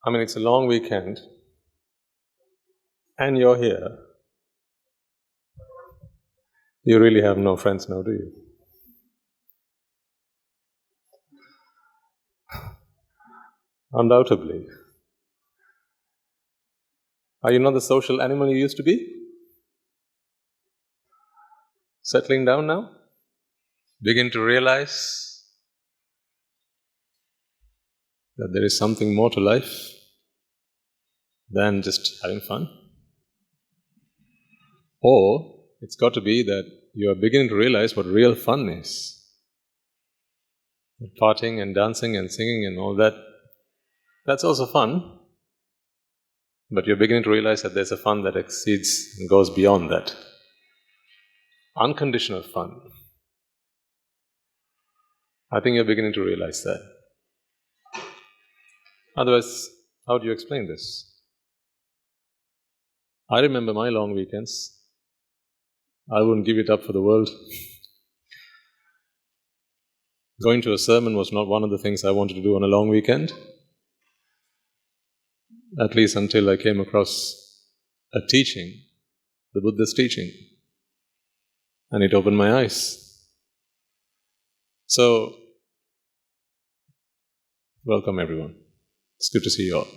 I mean, it's a long weekend, and you're here. You really have no friends now, do you? Undoubtedly. Are you not the social animal you used to be? Settling down now? Begin to realize that there is something more to life than just having fun? Or it's got to be that you are beginning to realize what real fun is. Partying and dancing and singing and all that, that's also fun. But you're beginning to realize that there's a fun that exceeds and goes beyond that. Unconditional fun. I think you're beginning to realize that. Otherwise, how do you explain this? I remember my long weekends. I wouldn't give it up for the world. Going to a sermon was not one of the things I wanted to do on a long weekend. At least until I came across a teaching, the Buddhist teaching. And it opened my eyes. So, welcome everyone. It's good to see you all.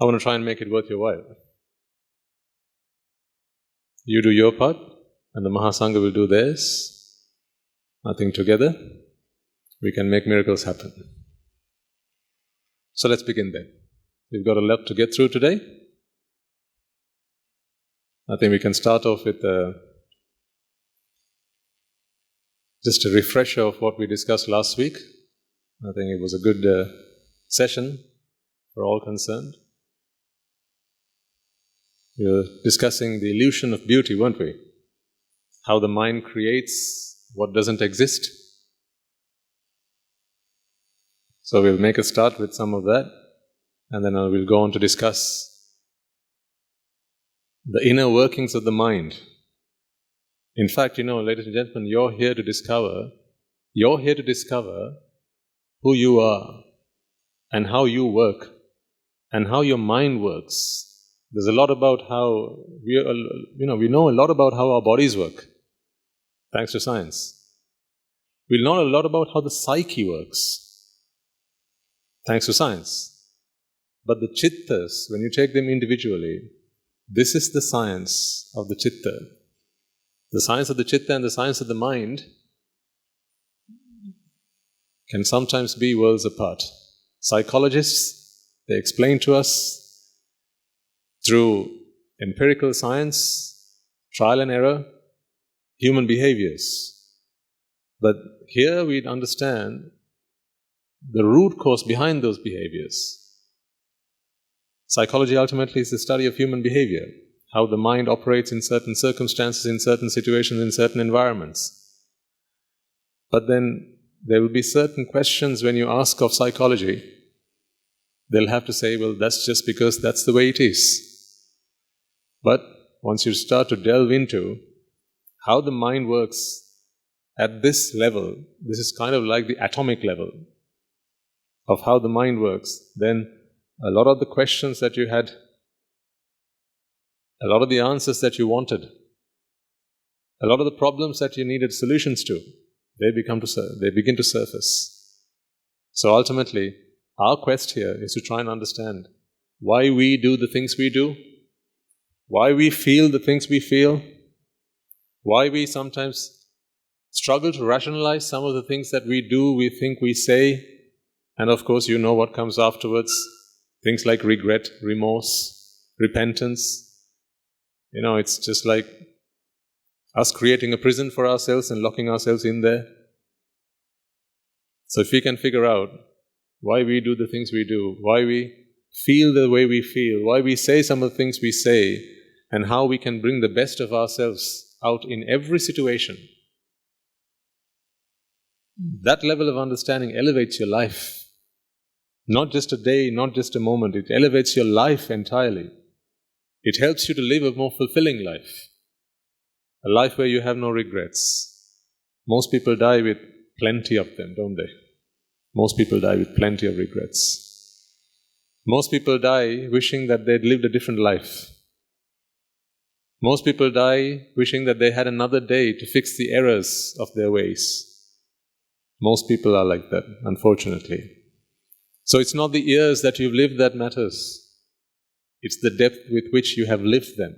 I want to try and make it worth your while. You do your part, and the Mahasangha will do theirs. I think together, we can make miracles happen. So let's begin then. We've got a lot to get through today. I think we can start off with just a refresher of what we discussed last week. I think it was a good session for all concerned. We were discussing the illusion of beauty, weren't we? How the mind creates what doesn't exist. So we'll make a start with some of that, and then we'll go on to discuss the inner workings of the mind. In fact, ladies and gentlemen, you're here to discover who you are and how you work and how your mind works. There's a lot about how, we know a lot about how our bodies work, thanks to science. We know a lot about how the psyche works, thanks to science. But the chittas, when you take them individually, this is the science of the chitta. The science of the chitta and the science of the mind can sometimes be worlds apart. Psychologists, they explain to us through empirical science, trial and error, human behaviors. But here we'd understand the root cause behind those behaviors. Psychology ultimately is the study of human behavior, how the mind operates in certain circumstances, in certain situations, in certain environments. But then there will be certain questions when you ask of psychology. They'll have to say, well, that's just because that's the way it is. But once you start to delve into how the mind works at this level, this is kind of like the atomic level of how the mind works, then a lot of the questions that you had, a lot of the answers that you wanted, a lot of the problems that you needed solutions to, they begin to surface. So ultimately, our quest here is to try and understand why we do the things we do, why we feel the things we feel, why we sometimes struggle to rationalize some of the things that we do, we think, we say, and of course you know what comes afterwards, things like regret, remorse, repentance. It's just like us creating a prison for ourselves and locking ourselves in there. So if we can figure out why we do the things we do, why we feel the way we feel, why we say some of the things we say, and how we can bring the best of ourselves out in every situation, that level of understanding elevates your life. Not just a day, not just a moment, it elevates your life entirely. It helps you to live a more fulfilling life, a life where you have no regrets. Most people die with plenty of them, don't they? Most people die with plenty of regrets. Most people die wishing that they'd lived a different life. Most people die wishing that they had another day to fix the errors of their ways. Most people are like that, unfortunately. So it's not the years that you've lived that matters. It's the depth with which you have lived them.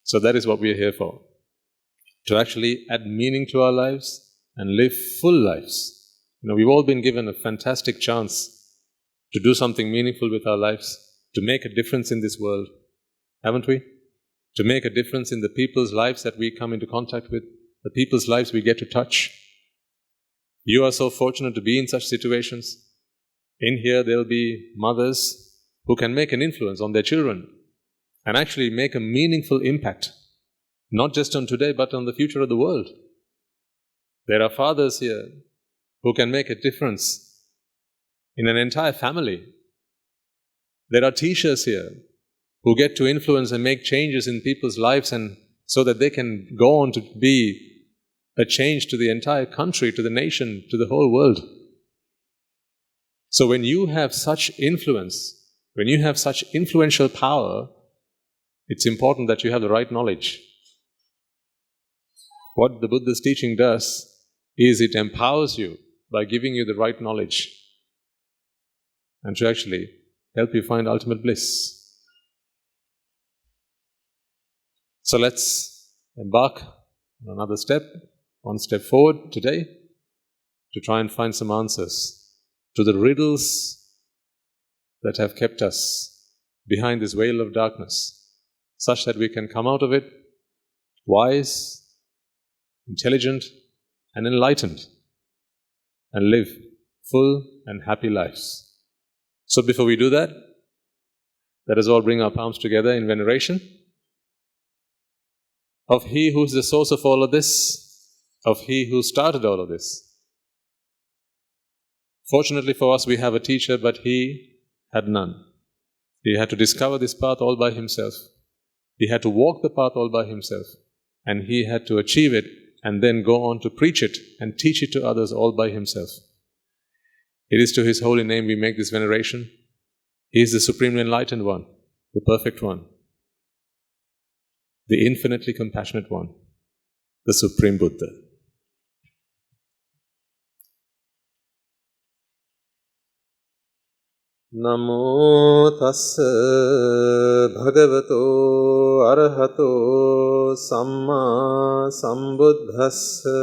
So that is what we are here for. To actually add meaning to our lives and live full lives. We've all been given a fantastic chance to do something meaningful with our lives, to make a difference in this world, haven't we? To make a difference in the people's lives that we come into contact with, the people's lives we get to touch. You are so fortunate to be in such situations. In here there will be mothers who can make an influence on their children and actually make a meaningful impact, not just on today but on the future of the world. There are fathers here who can make a difference in an entire family. There are teachers here who get to influence and make changes in people's lives, and so that they can go on to be a change to the entire country, to the nation, to the whole world. So when you have such influence, when you have such influential power, it's important that you have the right knowledge. What the Buddha's teaching does is it empowers you by giving you the right knowledge and to actually help you find ultimate bliss. So let's embark on another step, one step forward today, to try and find some answers to the riddles that have kept us behind this veil of darkness, such that we can come out of it wise, intelligent, and enlightened, and live full and happy lives. So before we do that, let us all bring our palms together in veneration of He who is the source of all of this, of He who started all of this. Fortunately for us, we have a teacher, but he had none. He had to discover this path all by himself. He had to walk the path all by himself. And he had to achieve it and then go on to preach it and teach it to others all by himself. It is to His holy name we make this veneration. He is the supremely enlightened one, the perfect one, the infinitely compassionate one, the Supreme Buddha. Namo tassa bhagavato arahato samma sambuddhassa.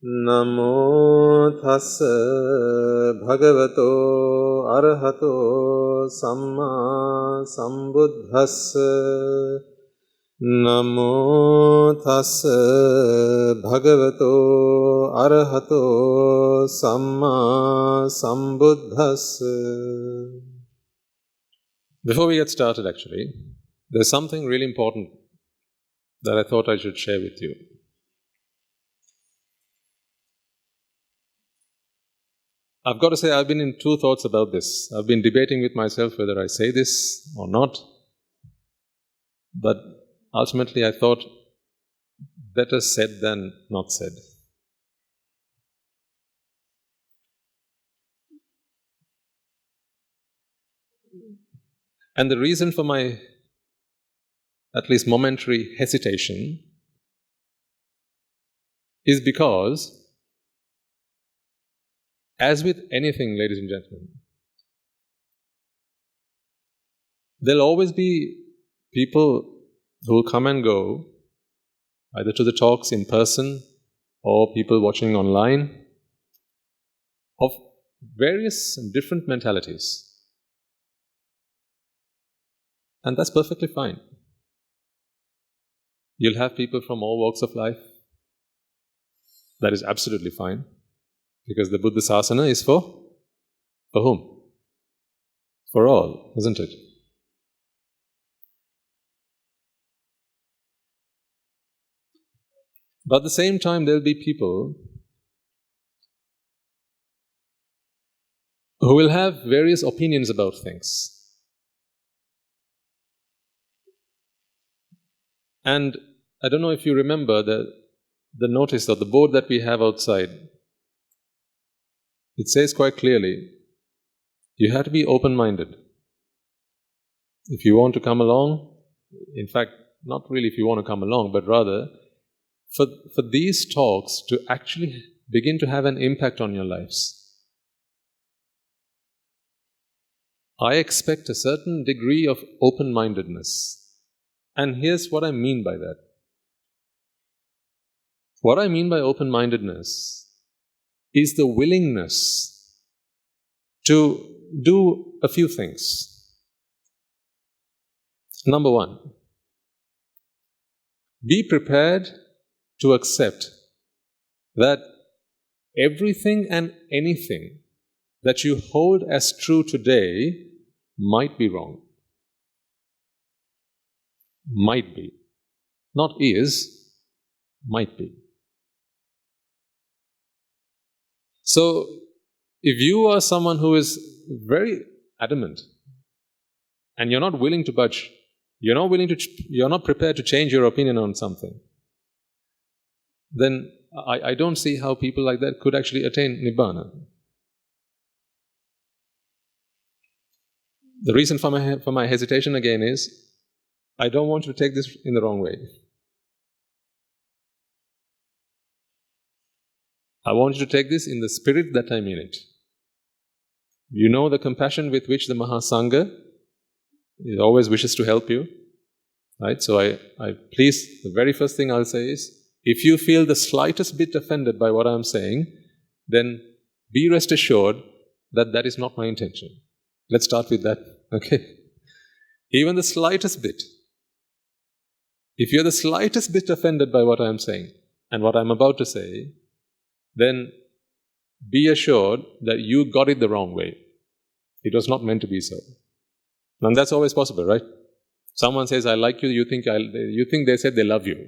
Namo tassa bhagavato arahato samma sambuddhassa. Namo tassa bhagavato arahato samma sambuddhassa. Before we get started, actually, there's something really important that I thought I should share with you. I've got to say, I've been in two thoughts about this. I've been debating with myself whether I say this or not. But ultimately, I thought, better said than not said. And the reason for my, at least momentary hesitation is because, as with anything, ladies and gentlemen, there'll always be people who will come and go, either to the talks in person or people watching online, of various and different mentalities. And that's perfectly fine. You'll have people from all walks of life. That is absolutely fine. Because the Buddha Sasana is for whom? For all, isn't it? But at the same time, there'll be people who will have various opinions about things. And I don't know if you remember that the notice or the board that we have outside, it says quite clearly, you have to be open-minded. If you want to come along, in fact, not really if you want to come along, but rather for these talks to actually begin to have an impact on your lives, I expect a certain degree of open-mindedness. And here's what I mean by that. What I mean by open-mindedness is the willingness to do a few things. Number one, be prepared to accept that everything and anything that you hold as true today might be wrong. Might be. Not is, might be. So, if you are someone who is very adamant and you're not willing to budge, you're not prepared to change your opinion on something, then I don't see how people like that could actually attain Nibbāna. The reason for my hesitation again is, I don't want you to take this in the wrong way. I want you to take this in the spirit that I mean it. You know the compassion with which the Mahasangha always wishes to help you, right? So I please, the very first thing I'll say is, if you feel the slightest bit offended by what I'm saying, then be rest assured that that is not my intention. Let's start with that, okay? Even the slightest bit. If you're the slightest bit offended by what I'm saying and what I'm about to say, then be assured that you got it the wrong way. It was not meant to be so. And that's always possible, right? Someone says, I like you, you think they said they love you.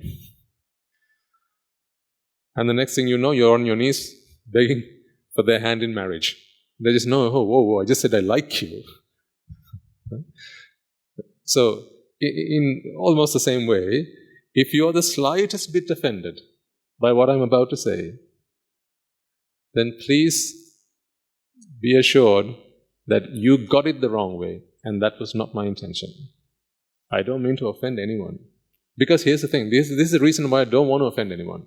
And the next thing you know, you're on your knees begging for their hand in marriage. They just know, oh, whoa, I just said I like you. So, in almost the same way, if you're the slightest bit offended by what I'm about to say, then please be assured that you got it the wrong way, and that was not my intention. I don't mean to offend anyone. Because here's the thing, this is the reason why I don't want to offend anyone.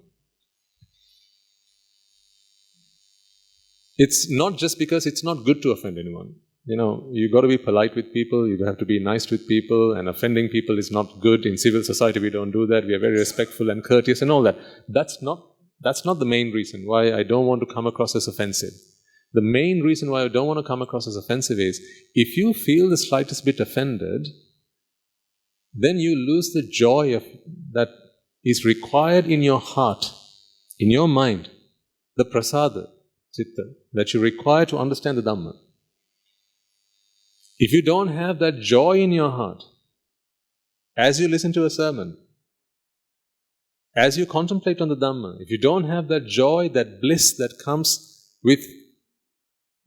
It's not just because it's not good to offend anyone. You know, you've got to be polite with people, you have to be nice with people, and offending people is not good. In civil society we don't do that, we are very respectful and courteous and all that. That's not the main reason why I don't want to come across as offensive. The main reason why I don't want to come across as offensive is, if you feel the slightest bit offended, then you lose the joy that is required in your heart, in your mind, the prasada, citta, that you require to understand the dhamma. If you don't have that joy in your heart, as you listen to a sermon, as you contemplate on the Dhamma, if you don't have that joy, that bliss that comes with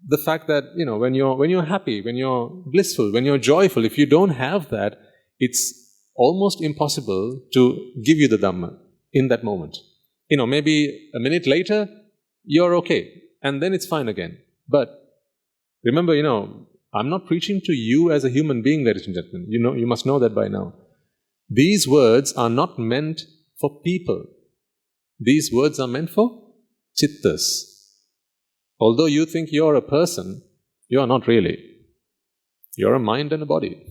the fact that, you know, when you're happy, when you're blissful, when you're joyful, if you don't have that, it's almost impossible to give you the Dhamma in that moment. You know, maybe a minute later, you're okay, and then it's fine again. But remember, you know, I'm not preaching to you as a human being, ladies and gentlemen. You know, you must know that by now. These words are not meant for people. These words are meant for chittas. Although you think you're a person, you are not really. You're a mind and a body.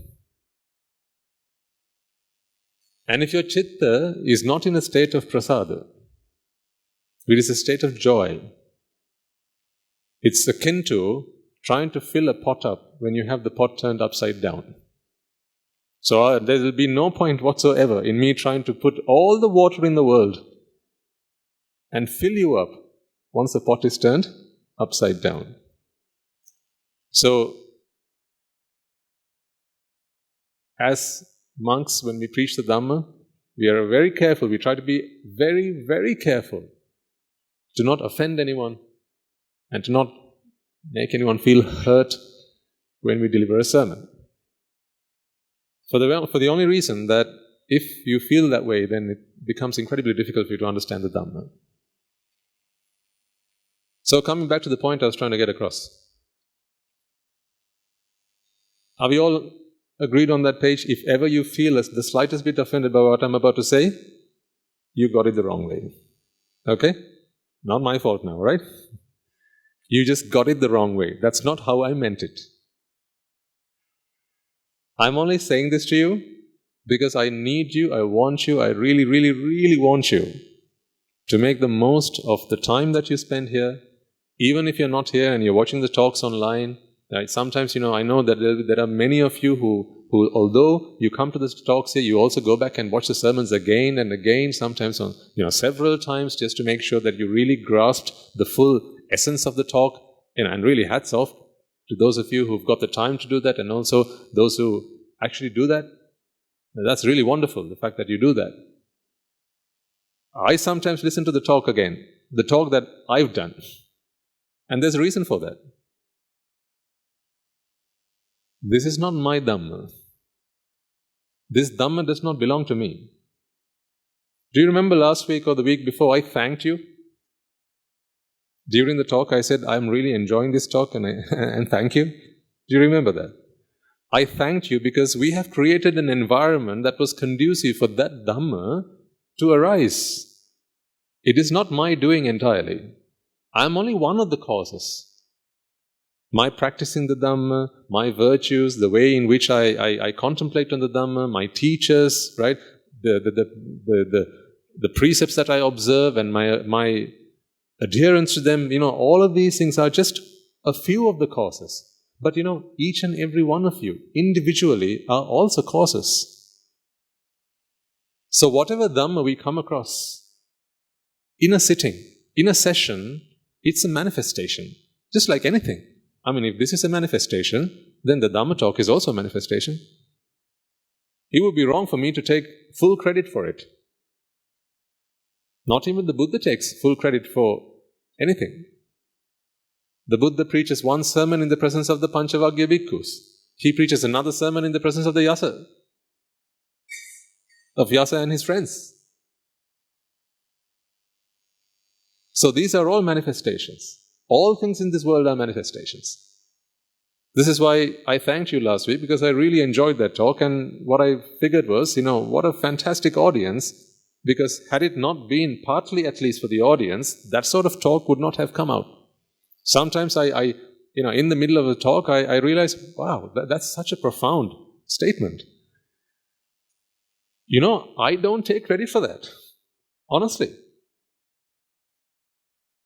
And if your chitta is not in a state of prasada, it is a state of joy. It's akin to trying to fill a pot up when you have the pot turned upside down. So there will be no point whatsoever in me trying to put all the water in the world and fill you up once the pot is turned upside down. So, as monks, when we preach the Dhamma, we are very careful. We try to be very, very careful to not offend anyone and to not make anyone feel hurt when we deliver a sermon. For the only reason that if you feel that way, then it becomes incredibly difficult for you to understand the Dhamma. So coming back to the point I was trying to get across. Are we all agreed on that page? If ever you feel the slightest bit offended by what I'm about to say, you got it the wrong way. Okay? Not my fault now, right? You just got it the wrong way. That's not how I meant it. I'm only saying this to you because I need you, I want you, I really, really, really want you to make the most of the time that you spend here. Even if you're not here and you're watching the talks online, right? Sometimes, I know that there are many of you who, although you come to the talks here, you also go back and watch the sermons again and again, sometimes on, several times, just to make sure that you really grasped the full essence of the talk. And really hats off to those of you who've got the time to do that, and also those who actually do that. That's really wonderful, the fact that you do that. I sometimes listen to the talk again, the talk that I've done. And there's a reason for that. This is not my Dhamma. This Dhamma does not belong to me. Do you remember last week or the week before I thanked you? During the talk I said, I'm really enjoying this talk and thank you. Do you remember that? I thanked you because we have created an environment that was conducive for that Dhamma to arise. It is not my doing entirely. I am only one of the causes. My practicing the Dhamma, my virtues, the way in which I contemplate on the Dhamma, my teachers, right? The precepts that I observe and my adherence to them, all of these things are just a few of the causes. But each and every one of you individually are also causes. So whatever Dhamma we come across in a sitting, in a session, it's a manifestation, just like anything. If this is a manifestation, then the Dhamma talk is also a manifestation. It would be wrong for me to take full credit for it. Not even the Buddha takes full credit for anything. The Buddha preaches one sermon in the presence of the Panchavagya bhikkhus. He preaches another sermon in the presence of the Vyasa and his friends. So these are all manifestations. All things in this world are manifestations. This is why I thanked you last week, because I really enjoyed that talk, and what I figured was, what a fantastic audience, because had it not been partly at least for the audience, that sort of talk would not have come out. Sometimes I in the middle of the talk, I realized, wow, that's such a profound statement. I don't take credit for that, honestly.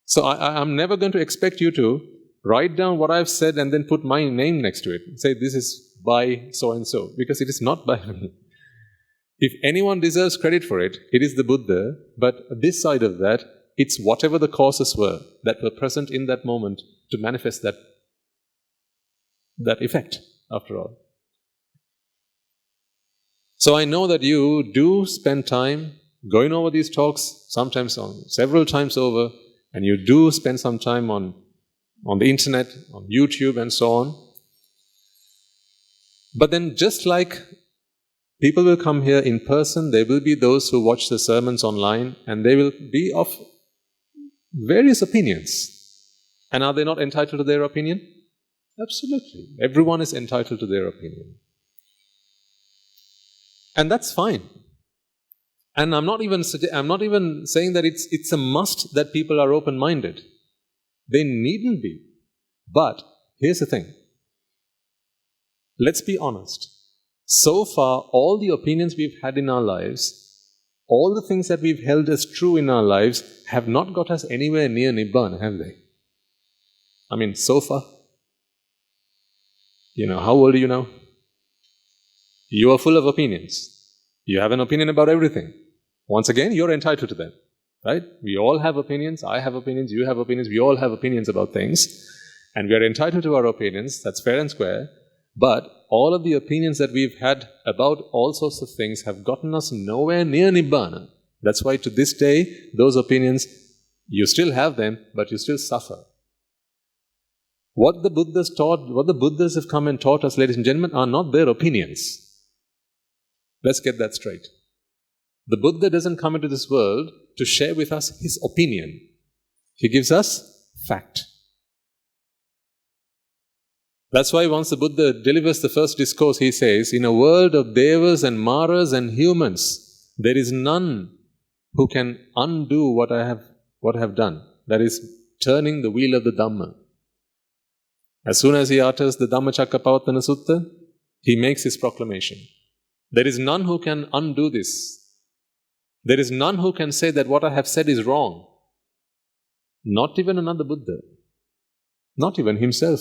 So I'm never going to expect you to write down what I've said and then put my name next to it and say, this is by so-and-so, because it is not by me. If anyone deserves credit for it, it is the Buddha, but this side of that, it's whatever the causes were that were present in that moment to manifest that effect, after all. So I know that you do spend time going over these talks, sometimes several times over, and you do spend some time on the internet, on YouTube and so on. But then just like people will come here in person, there will be those who watch the sermons online, and they will be of various opinions. And are they not entitled to their opinion? Absolutely. Everyone is entitled to their opinion. And that's fine. And I'm not even saying that it's a must that people are open-minded. They needn't be. But here's the thing. Let's be honest. So far, all the opinions we've had in our lives, all the things that we've held as true in our lives, have not got us anywhere near Nibbāna, have they? So far. How old are you now? You are full of opinions. You have an opinion about everything. Once again, you're entitled to them, right? We all have opinions. I have opinions. You have opinions. We all have opinions about things. And we are entitled to our opinions. That's fair and square. But all of the opinions that we've had about all sorts of things have gotten us nowhere near Nibbāna. That's why to this day, those opinions, you still have them, but you still suffer. What the Buddhas taught, what the Buddhas have come and taught us, ladies and gentlemen, are not their opinions. Let's get that straight. The Buddha doesn't come into this world to share with us his opinion. He gives us fact. That's why once the Buddha delivers the first discourse, he says, in a world of devas and maras and humans, there is none who can undo what I have done. That is, turning the wheel of the Dhamma. As soon as he utters the Dhammacakkappavattana Sutta, he makes his proclamation. There is none who can undo this. There is none who can say that what I have said is wrong. Not even another Buddha. Not even himself.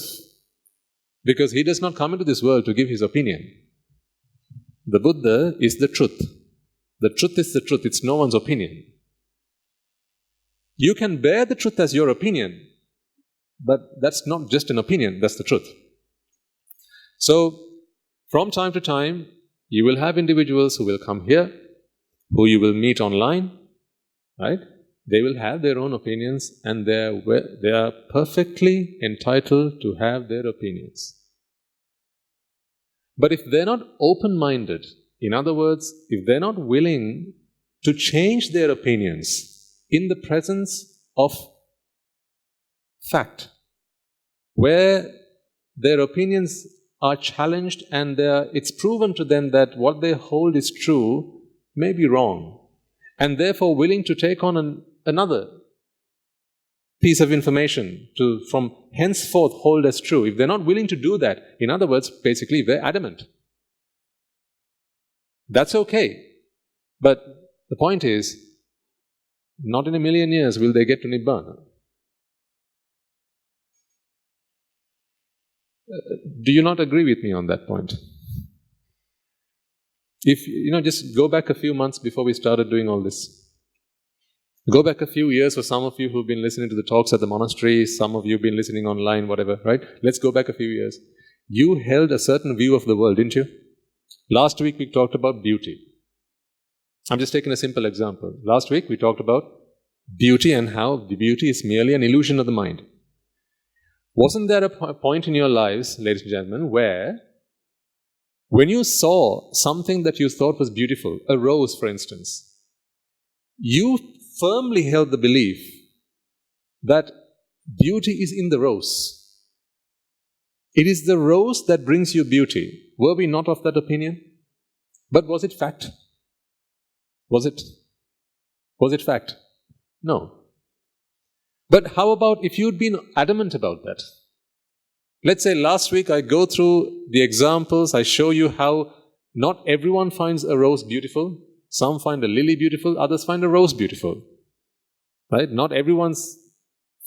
Because he does not come into this world to give his opinion. The Buddha is the truth. The truth is the truth. It's no one's opinion. You can bear the truth as your opinion, but that's not just an opinion, that's the truth. So, from time to time, you will have individuals who will come here, who you will meet online, right? They will have their own opinions and they are perfectly entitled to have their opinions. But if they're not open-minded, in other words, if they're not willing to change their opinions in the presence of fact, where their opinions are challenged and it's proven to them that what they hold is true may be wrong, and therefore willing to take on another piece of information to from henceforth hold as true. If they're not willing to do that, in other words, basically they're adamant. That's okay. But the point is, not in a million years will they get to Nibbāna. Do you not agree with me on that point? If, just go back a few months before we started doing all this. Go back a few years for some of you who've been listening to the talks at the monastery, some of you have been listening online, whatever, right? Let's go back a few years. You held a certain view of the world, didn't you? Last week we talked about beauty. I'm just taking a simple example. Last week we talked about beauty and how the beauty is merely an illusion of the mind. Wasn't there a point in your lives, ladies and gentlemen, where when you saw something that you thought was beautiful, a rose for instance, you firmly held the belief that beauty is in the rose. It is the rose that brings you beauty. Were we not of that opinion? But was it fact? Was it fact? No. But how about if you'd been adamant about that? Let's say last week I go through the examples, I show you how not everyone finds a rose beautiful. Some find a lily beautiful, others find a rose beautiful. Right? Not everyone's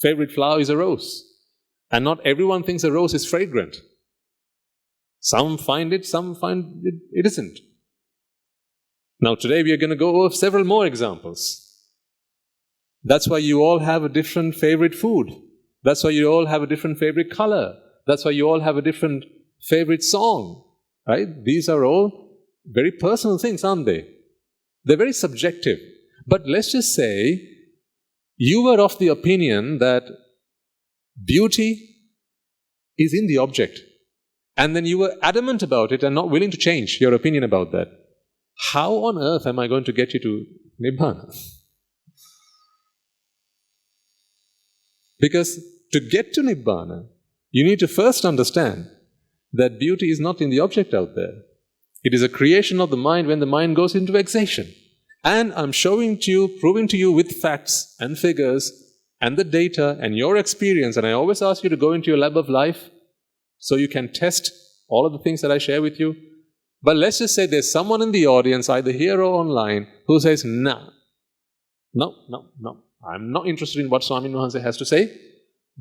favorite flower is a rose. And not everyone thinks a rose is fragrant. Some find it, some find it isn't. Now today we are going to go over several more examples. That's why you all have a different favorite food. That's why you all have a different favorite color. That's why you all have a different favorite song. Right? These are all very personal things, aren't they? They're very subjective. But let's just say you were of the opinion that beauty is in the object. And then you were adamant about it and not willing to change your opinion about that. How on earth am I going to get you to Nibbāna? Because to get to Nibbāna, you need to first understand that beauty is not in the object out there. It is a creation of the mind when the mind goes into vexation. And I'm showing to you, proving to you with facts and figures and the data and your experience, and I always ask you to go into your lab of life so you can test all of the things that I share with you. But let's just say there's someone in the audience, either here or online, who says, no, I'm not interested in what Swami Mahansa has to say.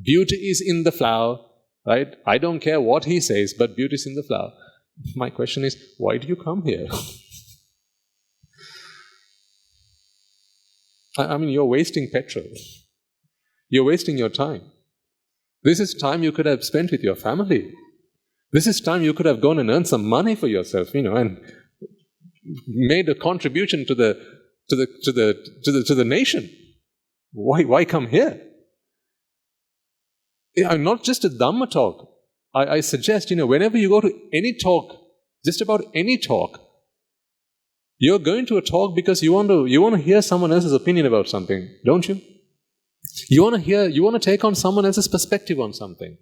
Beauty is in the flower, right? I don't care what he says, but beauty is in the flower. My question is, why do you come here? I mean, you're wasting petrol. You're wasting your time. This is time you could have spent with your family. This is time you could have gone and earned some money for yourself, and made a contribution to the nation. Why come here? Not just a Dhamma talk. I suggest, whenever you go to any talk, just about any talk, You're going to a talk because you want to hear someone else's opinion about something, don't you? You want to take on someone else's perspective on something.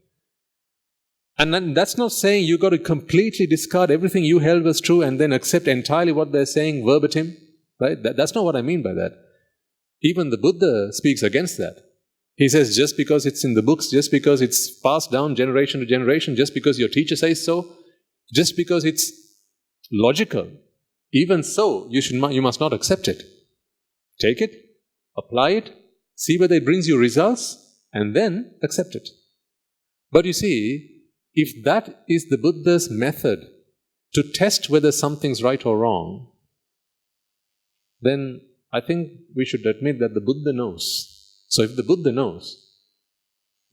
And then that's not saying you've got to completely discard everything you held was true and then accept entirely what they're saying verbatim. Right? That's not what I mean by that. Even the Buddha speaks against that. He says just because it's in the books, just because it's passed down generation to generation, just because your teacher says so, just because it's logical, even so, you must not accept it. Take it, apply it, see whether it brings you results, and then accept it. But you see, if that is the Buddha's method to test whether something's right or wrong, then I think we should admit that the Buddha knows. So if the Buddha knows,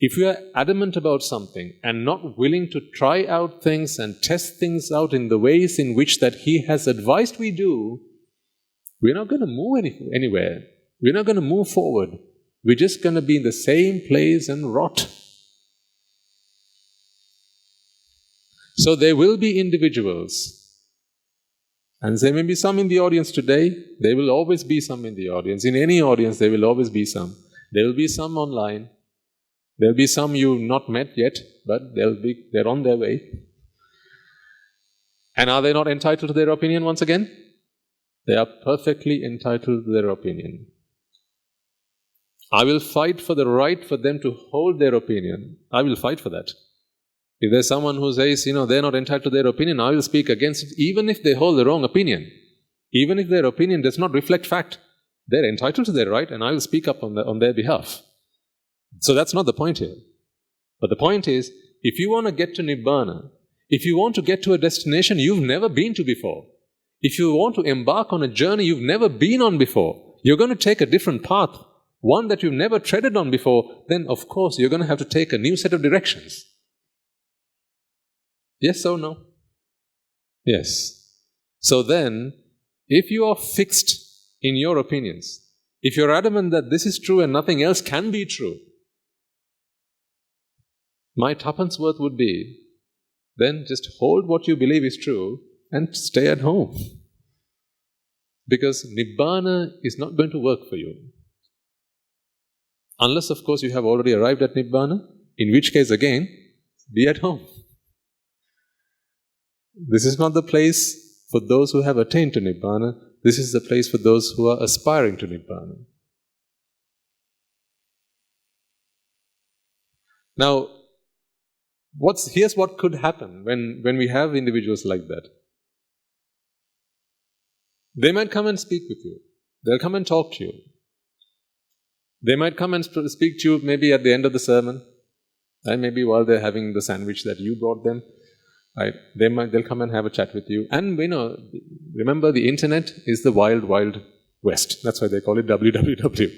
if you are adamant about something and not willing to try out things and test things out in the ways in which that he has advised we do, we're not going to move anywhere. We're not going to move forward. We're just going to be in the same place and rot. So there will be individuals, and there may be some in the audience today, there will always be some in the audience. In any audience, there will always be some. There will be some online. There will be some you've not met yet, but they're on their way. And are they not entitled to their opinion once again? They are perfectly entitled to their opinion. I will fight for the right for them to hold their opinion. I will fight for that. If there's someone who says, they're not entitled to their opinion, I will speak against it, even if they hold the wrong opinion. Even if their opinion does not reflect fact, they're entitled to their right, and I will speak up on their behalf. So that's not the point here. But the point is, if you want to get to Nibbāna, if you want to get to a destination you've never been to before, if you want to embark on a journey you've never been on before, you're going to take a different path, one that you've never treaded on before, then of course you're going to have to take a new set of directions. Yes or no? Yes. So then, if you are fixed in your opinions, if you're adamant that this is true and nothing else can be true, my tuppence worth would be, then just hold what you believe is true and stay at home. Because Nibbāna is not going to work for you. Unless, of course, you have already arrived at Nibbāna, in which case, again, be at home. This is not the place for those who have attained to Nibbāna. This is the place for those who are aspiring to Nibbāna. Now, here's what could happen when we have individuals like that. They might come and speak with you. They'll come and talk to you. They might come and speak to you maybe at the end of the sermon, and maybe while they're having the sandwich that you brought them. Right? They'll come and have a chat with you. And remember, the internet is the wild, wild west. That's why they call it www.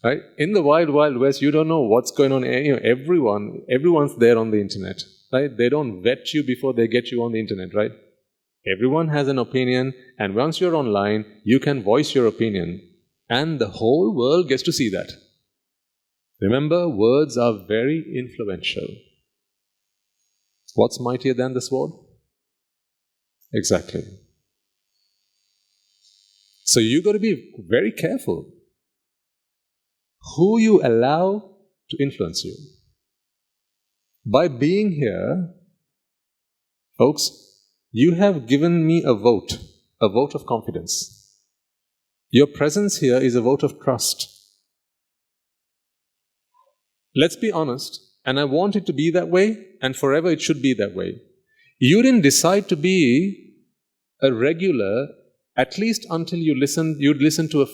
Right? In the wild, wild west, you don't know what's going on. Everyone's there on the internet. Right? They don't vet you before they get you on the internet, right? Everyone has an opinion, and once you're online, you can voice your opinion, and the whole world gets to see that. Remember, words are very influential. What's mightier than the sword? Exactly. So you've got to be very careful who you allow to influence you. By being here, folks, you have given me a vote of confidence. Your presence here is a vote of trust. Let's be honest. And I want it to be that way, and forever it should be that way. You didn't decide to be a regular, at least until you'd listen to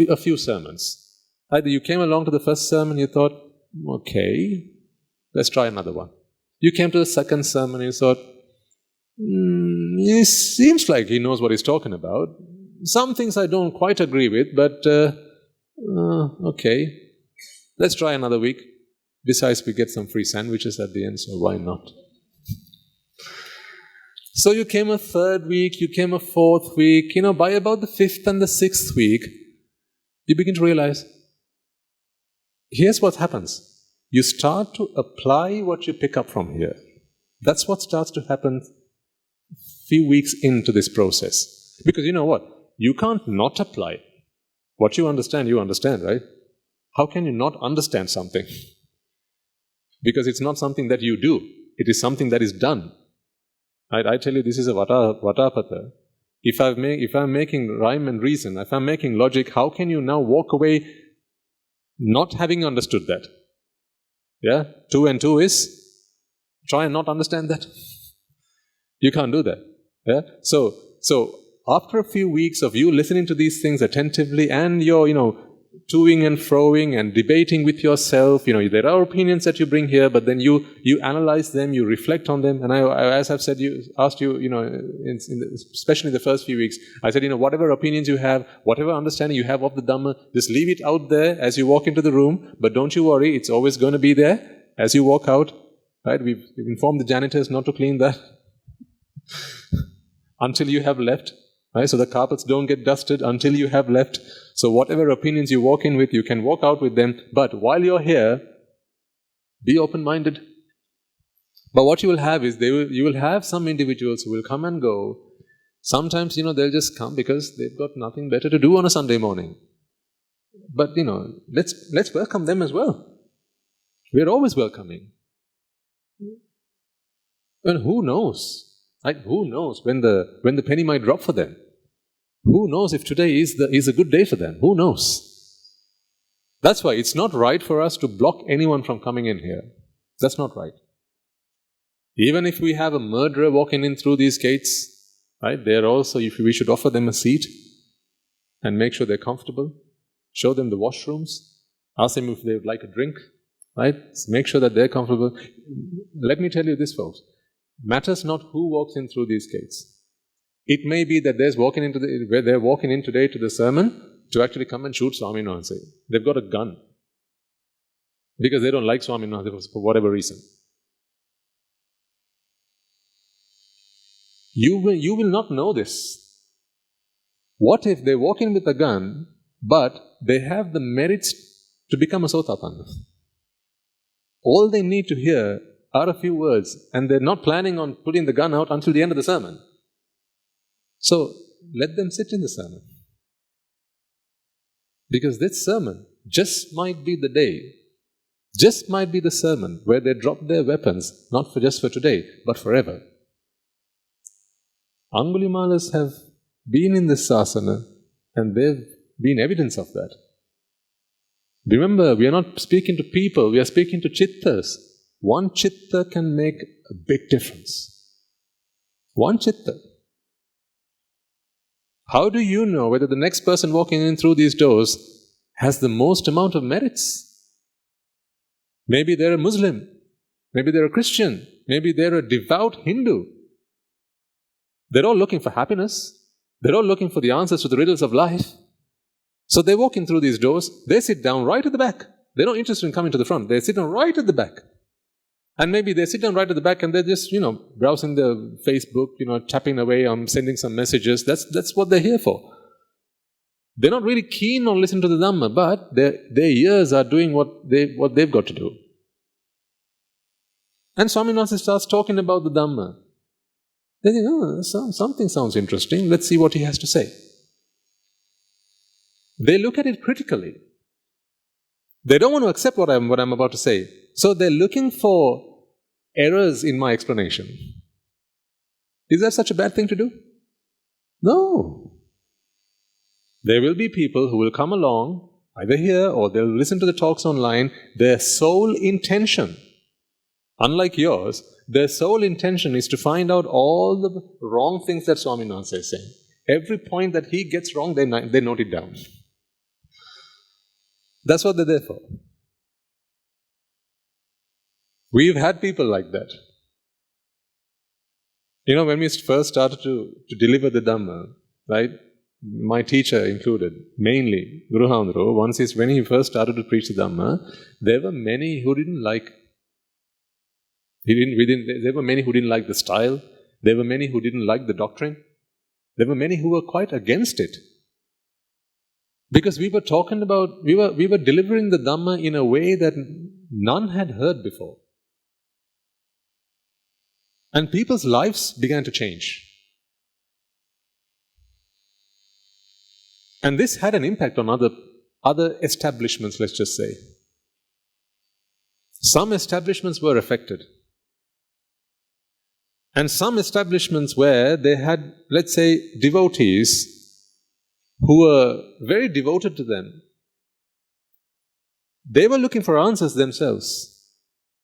a few sermons. Either you came along to the first sermon, you thought, okay, let's try another one. You came to the second sermon, you thought, it seems like he knows what he's talking about. Some things I don't quite agree with, but okay, let's try another week. Besides, we get some free sandwiches at the end, so why not? So you came a third week, you came a fourth week, by about the fifth and the sixth week, you begin to realize, here's what happens. You start to apply what you pick up from here. That's what starts to happen a few weeks into this process. Because you know what? You can't not apply. What you understand, right? How can you not understand something? Because it's not something that you do. It is something that is done. Right? I tell you, this is a vatapata. If I'm making rhyme and reason, if I'm making logic, how can you now walk away not having understood that? Yeah? 2 and 2 is? Try and not understand that. You can't do that. Yeah? So after a few weeks of you listening to these things attentively and you're, toing and froing and debating with yourself, there are opinions that you bring here, but then you analyze them, you reflect on them. And as I've said, asked you, especially in the first few weeks, I said, whatever opinions you have, whatever understanding you have of the Dhamma, just leave it out there as you walk into the room. But don't you worry, it's always going to be there as you walk out. Right? We've informed the janitors not to clean that until you have left. Right? So the carpets don't get dusted until you have left. So whatever opinions you walk in with, you can walk out with them. But while you're here, be open-minded. But what you will have is, you will have some individuals who will come and go. Sometimes, they'll just come because they've got nothing better to do on a Sunday morning. But, let's welcome them as well. We're always welcoming. And who knows? Like, who knows when the penny might drop for them? Who knows if today is a good day for them? Who knows? That's why it's not right for us to block anyone from coming in here. That's not right. Even if we have a murderer walking in through these gates, right, there also, if we should offer them a seat and make sure they're comfortable, show them the washrooms, ask them if they would like a drink, right? Make sure that they're comfortable. Let me tell you this, folks. Matters not who walks in through these gates. It may be that they're walking in today to the sermon to actually come and shoot Swaminathan. They've got a gun because they don't like Swaminathan for whatever reason. You will not know this. What if they walk in with a gun, but they have the merits to become a Sotapanna? All they need to hear are a few words, and they're not planning on putting the gun out until the end of the sermon. So, let them sit in the sermon. Because this sermon just might be the day, just might be the sermon where they drop their weapons, not just for today, but forever. Angulimalas have been in this sasana, and they've been evidence of that. Remember, we are not speaking to people, we are speaking to chittas. One chitta can make a big difference. One chitta. How do you know whether the next person walking in through these doors has the most amount of merits? Maybe they're a Muslim, maybe they're a Christian, maybe they're a devout Hindu. They're all looking for happiness. They're all looking for the answers to the riddles of life. So they walk in through these doors, they sit down right at the back. They're not interested in coming to the front, they sit down right at the back. And maybe they sit down right at the back and they're just, browsing their Facebook, tapping away on sending some messages. That's what they're here for. They're not really keen on listening to the Dhamma, but their ears are doing what they've got to do. And Swaminathan starts talking about the Dhamma. They think, something sounds interesting, let's see what he has to say. They look at it critically. They don't want to accept what I'm about to say. So they're looking for errors in my explanation. Is that such a bad thing to do? No. There will be people who will come along, either here or they'll listen to the talks online. Their sole intention, unlike yours, their sole intention is to find out all the wrong things that Swaminathan is saying. Every point that he gets wrong, they note it down. That's what they're there for. We've had people like that. When we first started to deliver the Dhamma, right, my teacher included, mainly Guru Handro, when he first started to preach the Dhamma, there were many who didn't like. There were many who didn't like the style. There were many who didn't like the doctrine. There were many who were quite against it. Because we were delivering the Dhamma in a way that none had heard before. And people's lives began to change. And this had an impact on other establishments, let's just say. Some establishments were affected. And some establishments where they had, let's say, devotees who were very devoted to them, they were looking for answers themselves.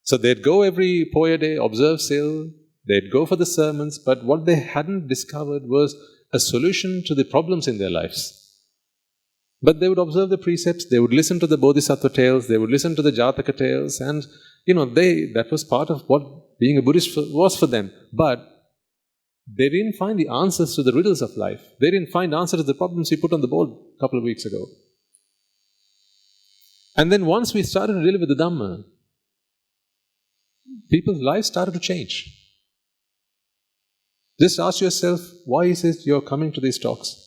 So they'd go every Poya day, observe Sil, they'd go for the sermons, but what they hadn't discovered was a solution to the problems in their lives. But they would observe the precepts, they would listen to the Bodhisattva tales, they would listen to the Jataka tales, and that was part of what being a Buddhist was for them. But they didn't find the answers to the riddles of life. They didn't find answers to the problems we put on the board a couple of weeks ago. And then once we started to deal with the Dhamma, people's lives started to change. Just ask yourself, why is it you're coming to these talks?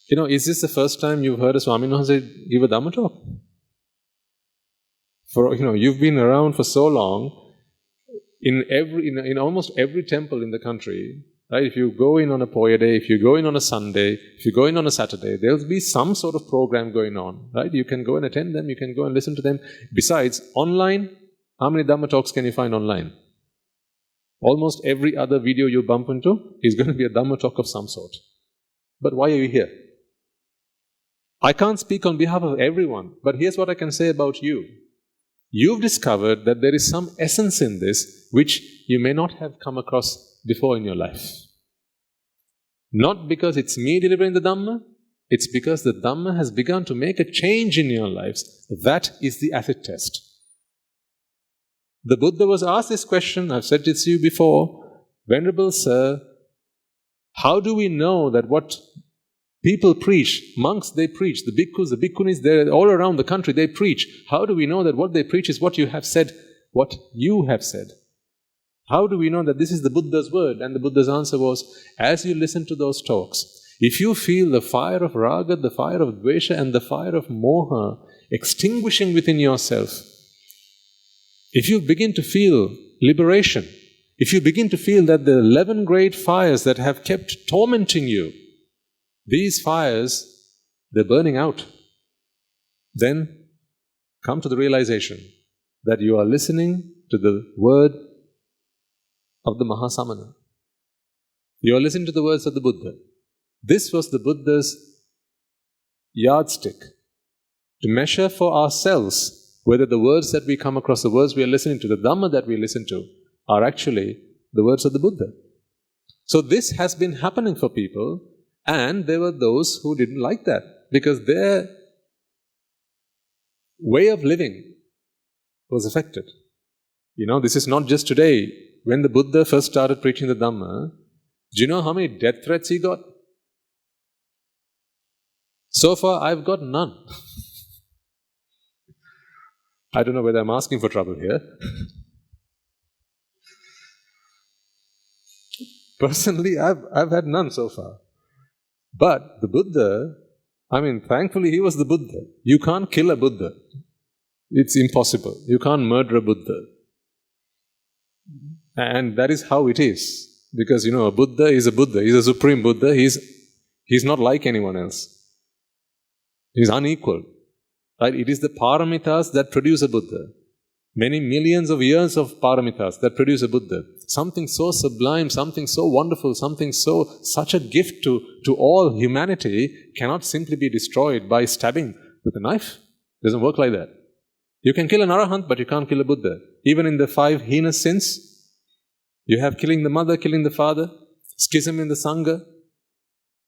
Is this the first time you've heard a Swami Maharaj give a Dhamma talk? You've been around for so long. In almost every temple in the country, right? If you go in on a Poya day, if you go in on a Sunday, if you go in on a Saturday, there'll be some sort of program going on, right? You can go and attend them, you can go and listen to them. Besides, online, how many Dhamma talks can you find online? Almost every other video you bump into is going to be a Dhamma talk of some sort. But why are you here? I can't speak on behalf of everyone, but here's what I can say about you. You've discovered that there is some essence in this which you may not have come across before in your life. Not because it's me delivering the Dhamma, it's because the Dhamma has begun to make a change in your lives. That is the acid test. The Buddha was asked this question, I've said it to you before, Venerable Sir, how do we know that what people preach, monks they preach, the bhikkhus, the bhikkhunis, they're all around the country, they preach. How do we know that what they preach is what you have said, what you have said? How do we know that this is the Buddha's word? And the Buddha's answer was, as you listen to those talks, if you feel the fire of raga, the fire of dvesha and the fire of moha extinguishing within yourself, if you begin to feel liberation, if you begin to feel that the 11 great fires that have kept tormenting you, these fires, they're burning out, then come to the realization that you are listening to the word of the Mahasamana. You are listening to the words of the Buddha. This was the Buddha's yardstick to measure for ourselves whether the words that we come across, the words we are listening to, the Dhamma that we listen to, are actually the words of the Buddha. So this has been happening for people, and there were those who didn't like that because their way of living was affected. This is not just today. When the Buddha first started preaching the Dhamma, do you know how many death threats he got? So far, I've got none. I don't know whether I'm asking for trouble here. Personally, I've had none so far. But the Buddha, thankfully he was the Buddha. You can't kill a Buddha. It's impossible. You can't murder a Buddha. And that is how it is. Because, a Buddha is a Buddha. He's a Supreme Buddha. He's not like anyone else. He's unequal. Right? It is the paramitas that produce a Buddha. Many millions of years of paramitas that produce a Buddha. Something so sublime, something so wonderful, such a gift to all humanity cannot simply be destroyed by stabbing with a knife. It doesn't work like that. You can kill an arahant, but you can't kill a Buddha. Even in the 5 heinous sins, you have killing the mother, killing the father, schism in the Sangha,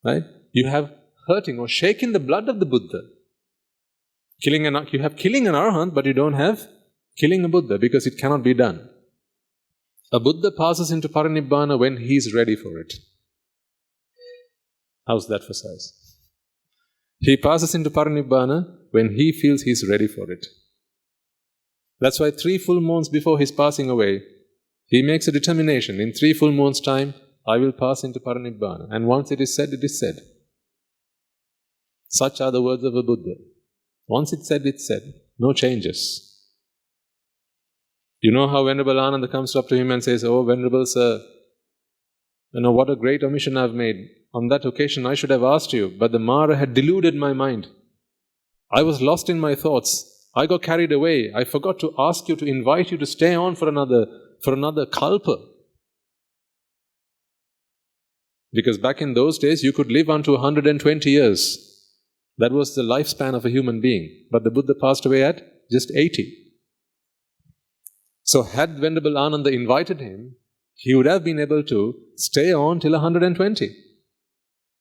right? You have hurting or shaking the blood of the Buddha. You have killing an arahant, but you don't have killing a Buddha because it cannot be done. A Buddha passes into paranibbana when he is ready for it. How's that for size? He passes into paranibbana when he feels he is ready for it. That's why 3 full moons before his passing away, he makes a determination, in 3 full moons' time, I will pass into paranibbana. And once it is said, it is said. Such are the words of a Buddha. Once it's said, it's said. No changes. You know how Venerable Ananda comes up to him and says, Oh, Venerable Sir, what a great omission I've made. On that occasion I should have asked you, but the Mara had deluded my mind. I was lost in my thoughts. I got carried away. I forgot to ask you, to invite you to stay on for another kalpa. Because back in those days, you could live unto 120 years. That was the lifespan of a human being. But the Buddha passed away at just 80. So had Venerable Ananda invited him, he would have been able to stay on till 120.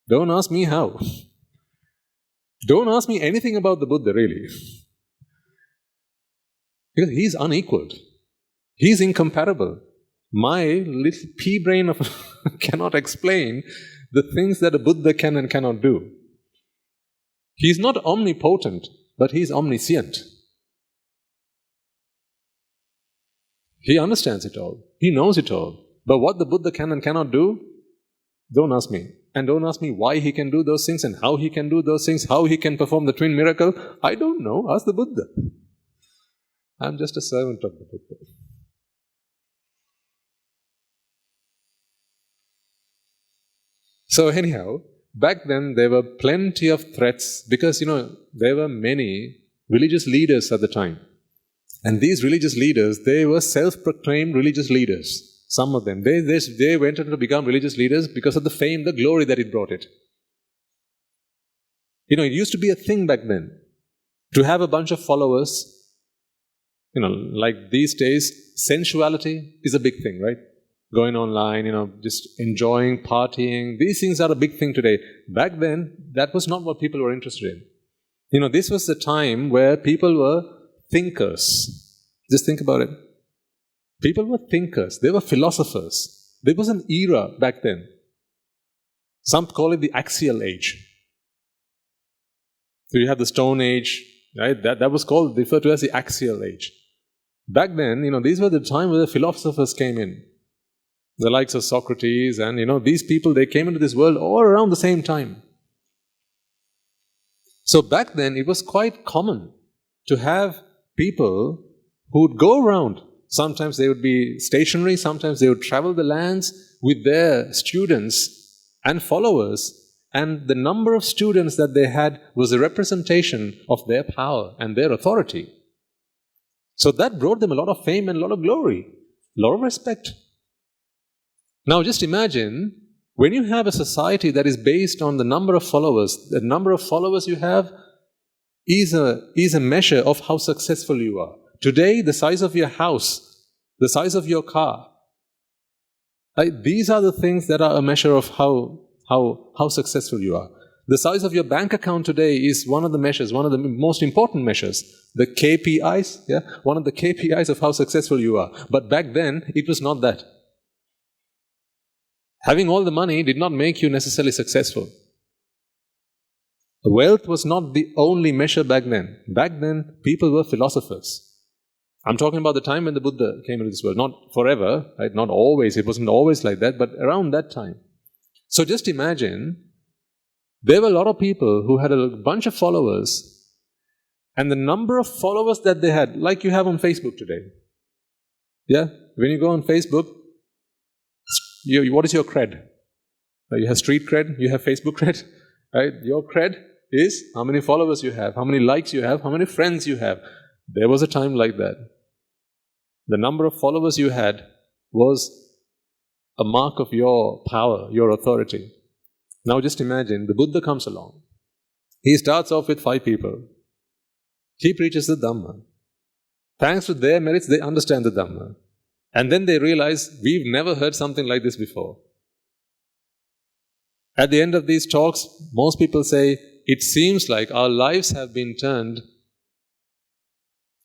Don't ask me how. Don't ask me anything about the Buddha, really. Because he's unequaled. He's incomparable. My little pea brain cannot explain the things that a Buddha can and cannot do. He's not omnipotent, but he's omniscient. He understands it all. He knows it all. But what the Buddha can and cannot do, don't ask me. And don't ask me why he can do those things and how he can do those things, how he can perform the twin miracle. I don't know. Ask the Buddha. I'm just a servant of the Buddha. So anyhow, back then there were plenty of threats because, there were many religious leaders at the time. And these religious leaders, they were self-proclaimed religious leaders. Some of them. They went on to become religious leaders because of the fame, the glory that it brought it. It used to be a thing back then to have a bunch of followers. Like these days, sensuality is a big thing, right? Going online, just enjoying, partying. These things are a big thing today. Back then, that was not what people were interested in. This was the time where people were thinkers. Just think about it. People were thinkers. They were philosophers. There was an era back then. Some call it the axial age. So you have the Stone Age, right? That was referred to as the axial age. Back then, these were the time where the philosophers came in. The likes of Socrates and, these people, they came into this world all around the same time. So back then, it was quite common to have people who would go around. Sometimes they would be stationary, sometimes they would travel the lands with their students and followers. And the number of students that they had was a representation of their power and their authority. So that brought them a lot of fame and a lot of glory, a lot of respect. Now just imagine, when you have a society that is based on the number of followers, the number of followers you have is a measure of how successful you are. Today, the size of your house, the size of your car, these are the things that are a measure of how successful you are. The size of your bank account today is one of the measures, one of the most important measures. The KPIs, one of the KPIs of how successful you are. But back then, it was not that. Having all the money did not make you necessarily successful. Wealth was not the only measure back then. Back then, people were philosophers. I'm talking about the time when the Buddha came into this world. Not forever, right? Not always. It wasn't always like that, but around that time. So just imagine, there were a lot of people who had a bunch of followers, and the number of followers that they had, like you have on Facebook today. Yeah? When you go on Facebook, what is your cred? You have street cred, you have Facebook cred, right? Your cred is how many followers you have, how many likes you have, how many friends you have. There was a time like that. The number of followers you had was a mark of your power, your authority. Now just imagine, the Buddha comes along. He starts off with 5 people. He preaches the Dhamma. Thanks to their merits, they understand the Dhamma. And then they realize, we've never heard something like this before. At the end of these talks, most people say, it seems like our lives have been turned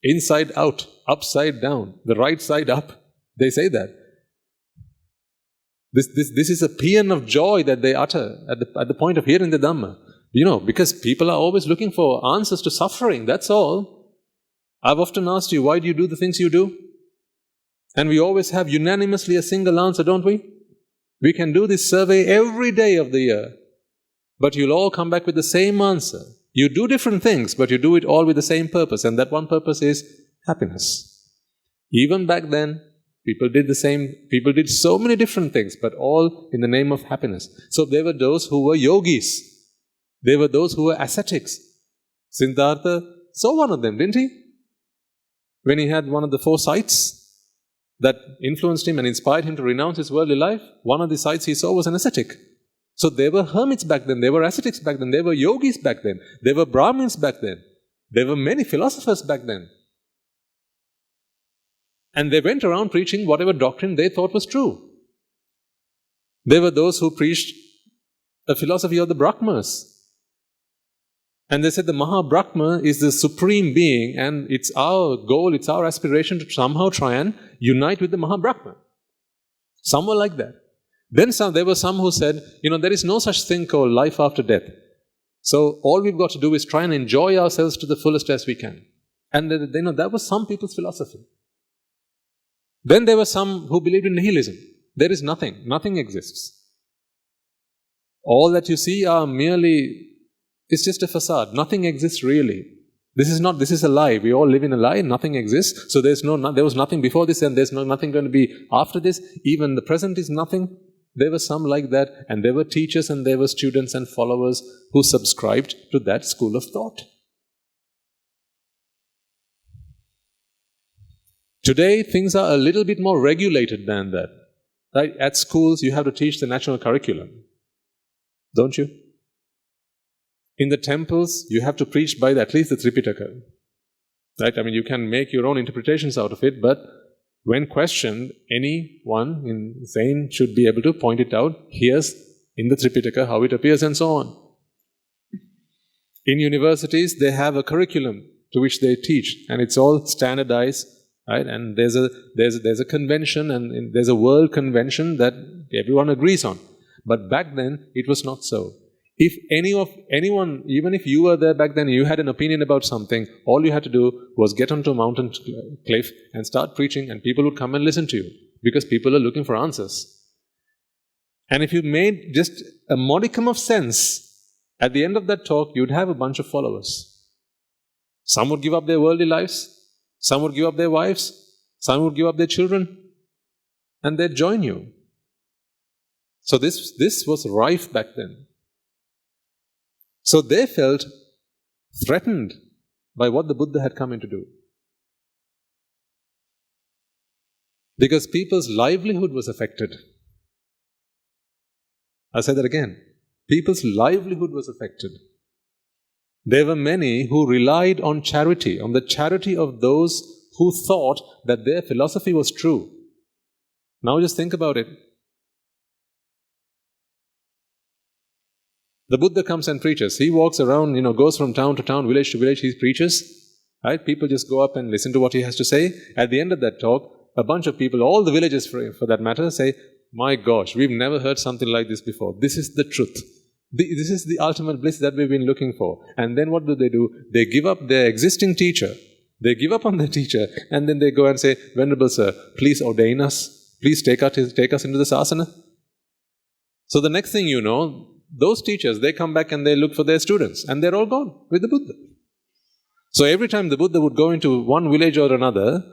inside out, upside down, the right side up. They say that. This is a paean of joy that they utter at the point of hearing the Dhamma. Because people are always looking for answers to suffering, that's all. I've often asked you, why do you do the things you do? And we always have unanimously a single answer, don't we? We can do this survey every day of the year, but you'll all come back with the same answer. You do different things, but you do it all with the same purpose, and that one purpose is happiness. Even back then, People did the same, people did so many different things, but all in the name of happiness. So there were those who were yogis. There were those who were ascetics. Siddhartha saw one of them, didn't he? When he had one of the 4 sights that influenced him and inspired him to renounce his worldly life, one of the sights he saw was an ascetic. So there were hermits back then, there were ascetics back then, there were yogis back then, there were Brahmins back then, there were many philosophers back then. And they went around preaching whatever doctrine they thought was true. There were those who preached a philosophy of the Brahmas. And they said the Maha-Brahma is the supreme being, and it's our goal, it's our aspiration to somehow try and unite with the Maha-Brahma. Some were like that. Then there were some who said, there is no such thing called life after death. So all we've got to do is try and enjoy ourselves to the fullest as we can. And that was some people's philosophy. Then there were some who believed in nihilism. There is nothing. Nothing exists. All that you see are merely... It's just a facade. Nothing exists really. This is a lie. We all live in a lie. Nothing exists. So there was nothing before this and there's nothing going to be after this. Even the present is nothing. There were some like that, and there were teachers and there were students and followers who subscribed to that school of thought. Today, things are a little bit more regulated than that. Right? At schools, you have to teach the national curriculum. Don't you? In the temples, you have to preach by at least the Tripitaka. Right? I mean, you can make your own interpretations out of it, but when questioned, anyone in sane should be able to point it out. Here's in the Tripitaka how it appears and so on. In universities, they have a curriculum to which they teach, and it's all standardized, right? And there's a convention, and there's a world convention that everyone agrees on. But back then, it was not so. If anyone, even if you were there back then, you had an opinion about something, all you had to do was get onto a mountain cliff and start preaching, and people would come and listen to you, because people are looking for answers. And if you made just a modicum of sense, at the end of that talk, you'd have a bunch of followers. Some would give up their worldly lives, some would give up their wives, some would give up their children, and they'd join you. So this was rife back then. So they felt threatened by what the Buddha had come in to do. Because people's livelihood was affected. I'll say that again. People's livelihood was affected. There were many who relied on charity, on the charity of those who thought that their philosophy was true. Now just think about it. The Buddha comes and preaches. He walks around, goes from town to town, village to village, he preaches. Right? People just go up and listen to what he has to say. At the end of that talk, a bunch of people, all the villages for that matter, say, my gosh, we've never heard something like this before. This is the truth. This is the ultimate bliss that we've been looking for. And then what do? They give up their existing teacher. They give up on their teacher, and then they go and say, Venerable Sir, please ordain us. Please take us into the sasana. So the next thing you know, those teachers, they come back and they look for their students, and they're all gone with the Buddha. So every time the Buddha would go into one village or another,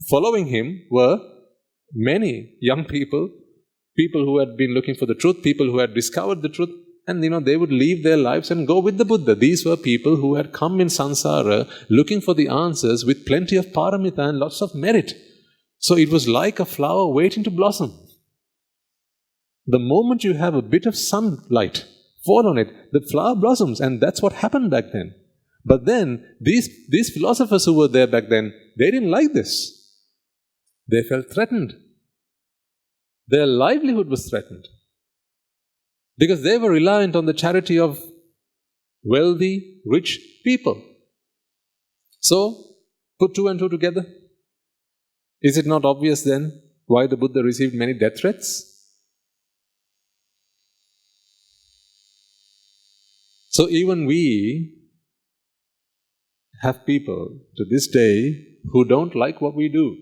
following him were many young people who had been looking for the truth, people who had discovered the truth, and they would leave their lives and go with the Buddha. These were people who had come in samsara looking for the answers with plenty of paramita and lots of merit. So it was like a flower waiting to blossom. The moment you have a bit of sunlight fall on it, the flower blossoms, and that's what happened back then. But then, these philosophers who were there back then, they didn't like this. They felt threatened. Their livelihood was threatened. Because they were reliant on the charity of wealthy, rich people. So, put 2 and 2 together. Is it not obvious then why the Buddha received many death threats? So even we have people to this day who don't like what we do.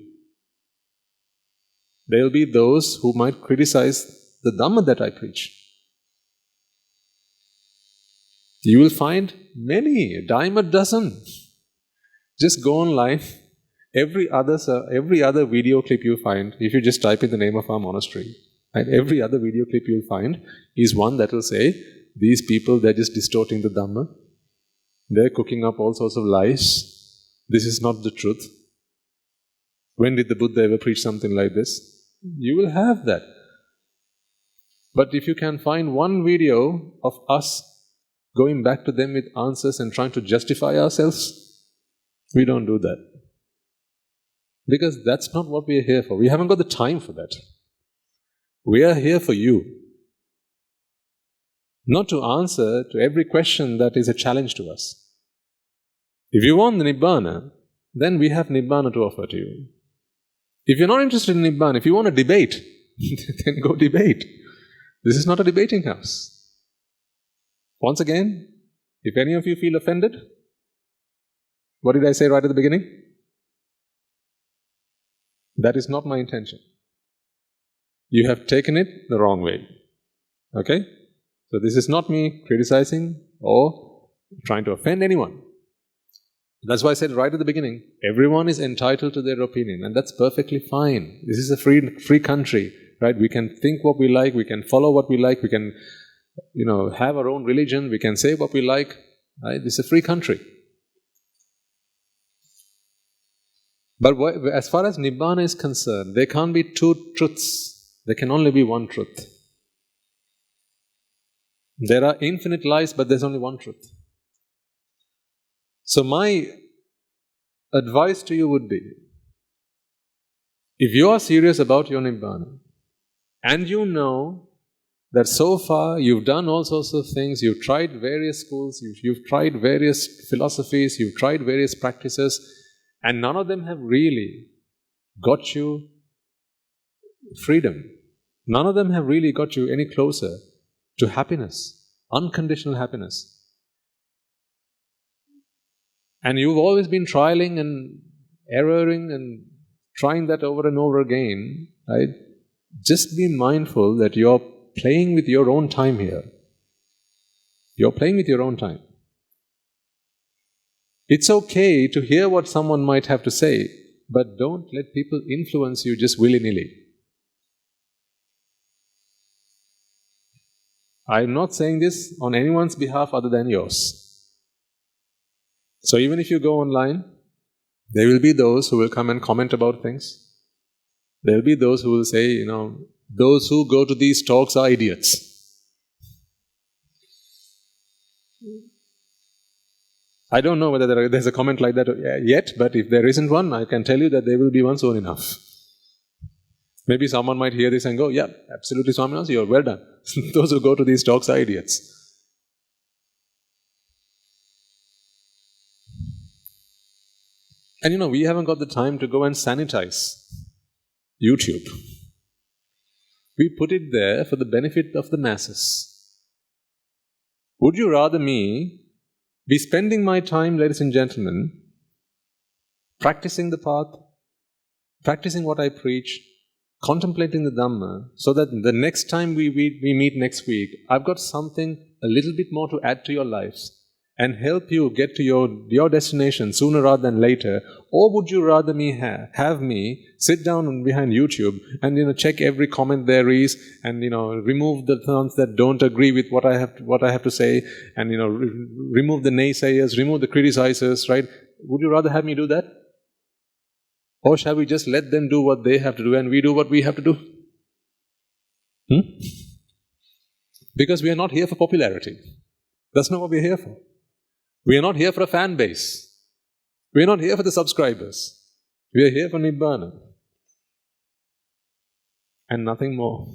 There will be those who might criticize the dhamma that I preach. You will find many, a dime a dozen. Just go online Every other video clip you find, if you just type in the name of our monastery, right, every other video clip you'll find is one that will say, these people, they're just distorting the dhamma, they're cooking up all sorts of lies, this is not the truth. When did the Buddha ever preach something like this? You will have that. But if you can find one video of us going back to them with answers and trying to justify ourselves, we don't do that. Because that's not what we are here for. We haven't got the time for that. We are here for you. Not to answer to every question that is a challenge to us. If you want the Nibbāna, then we have Nibbāna to offer to you. If you're not interested in Nibbāna, if you want to debate, then go debate. This is not a debating house. Once again, if any of you feel offended, what did I say right at the beginning? That is not my intention. You have taken it the wrong way. Okay? So this is not me criticizing or trying to offend anyone. That's why I said right at the beginning, everyone is entitled to their opinion, and that's perfectly fine. This is a free country, right? We can think what we like, we can follow what we like, we can, have our own religion, we can say what we like, right? This is a free country. But as far as Nibbāna is concerned, there can't be two truths. There can only be one truth. There are infinite lies, but there's only one truth. So my advice to you would be, if you are serious about your Nibbāna, and you know that so far you've done all sorts of things, you've tried various schools, you've tried various philosophies, you've tried various practices, and none of them have really got you freedom. None of them have really got you any closer to happiness, unconditional happiness. And you've always been trialing and erroring and trying that over and over again, right? Just be mindful that you're playing with your own time here. You're playing with your own time. It's okay to hear what someone might have to say, but don't let people influence you just willy-nilly. I'm not saying this on anyone's behalf other than yours. So even if you go online, there will be those who will come and comment about things. There will be those who will say, those who go to these talks are idiots. I don't know whether there's a comment like that yet, but if there isn't one, I can tell you that there will be one soon enough. Maybe someone might hear this and go, yeah, absolutely, Swaminas, you're well done. Those who go to these talks are idiots. And we haven't got the time to go and sanitize YouTube. We put it there for the benefit of the masses. Would you rather me be spending my time, ladies and gentlemen, practicing the path, practicing what I preach, contemplating the Dhamma, so that the next time we meet next week, I've got something a little bit more to add to your lives and help you get to your destination sooner rather than later? Or would you rather have me sit down behind YouTube and check every comment there is and remove the ones that don't agree with what I have to say and remove the naysayers, remove the criticizers, right? Would you rather have me do that? Or shall we just let them do what they have to do and we do what we have to do? Because we are not here for popularity. That's not what we're here for. We are not here for a fan base. We are not here for the subscribers. We are here for Nibbāna. And nothing more.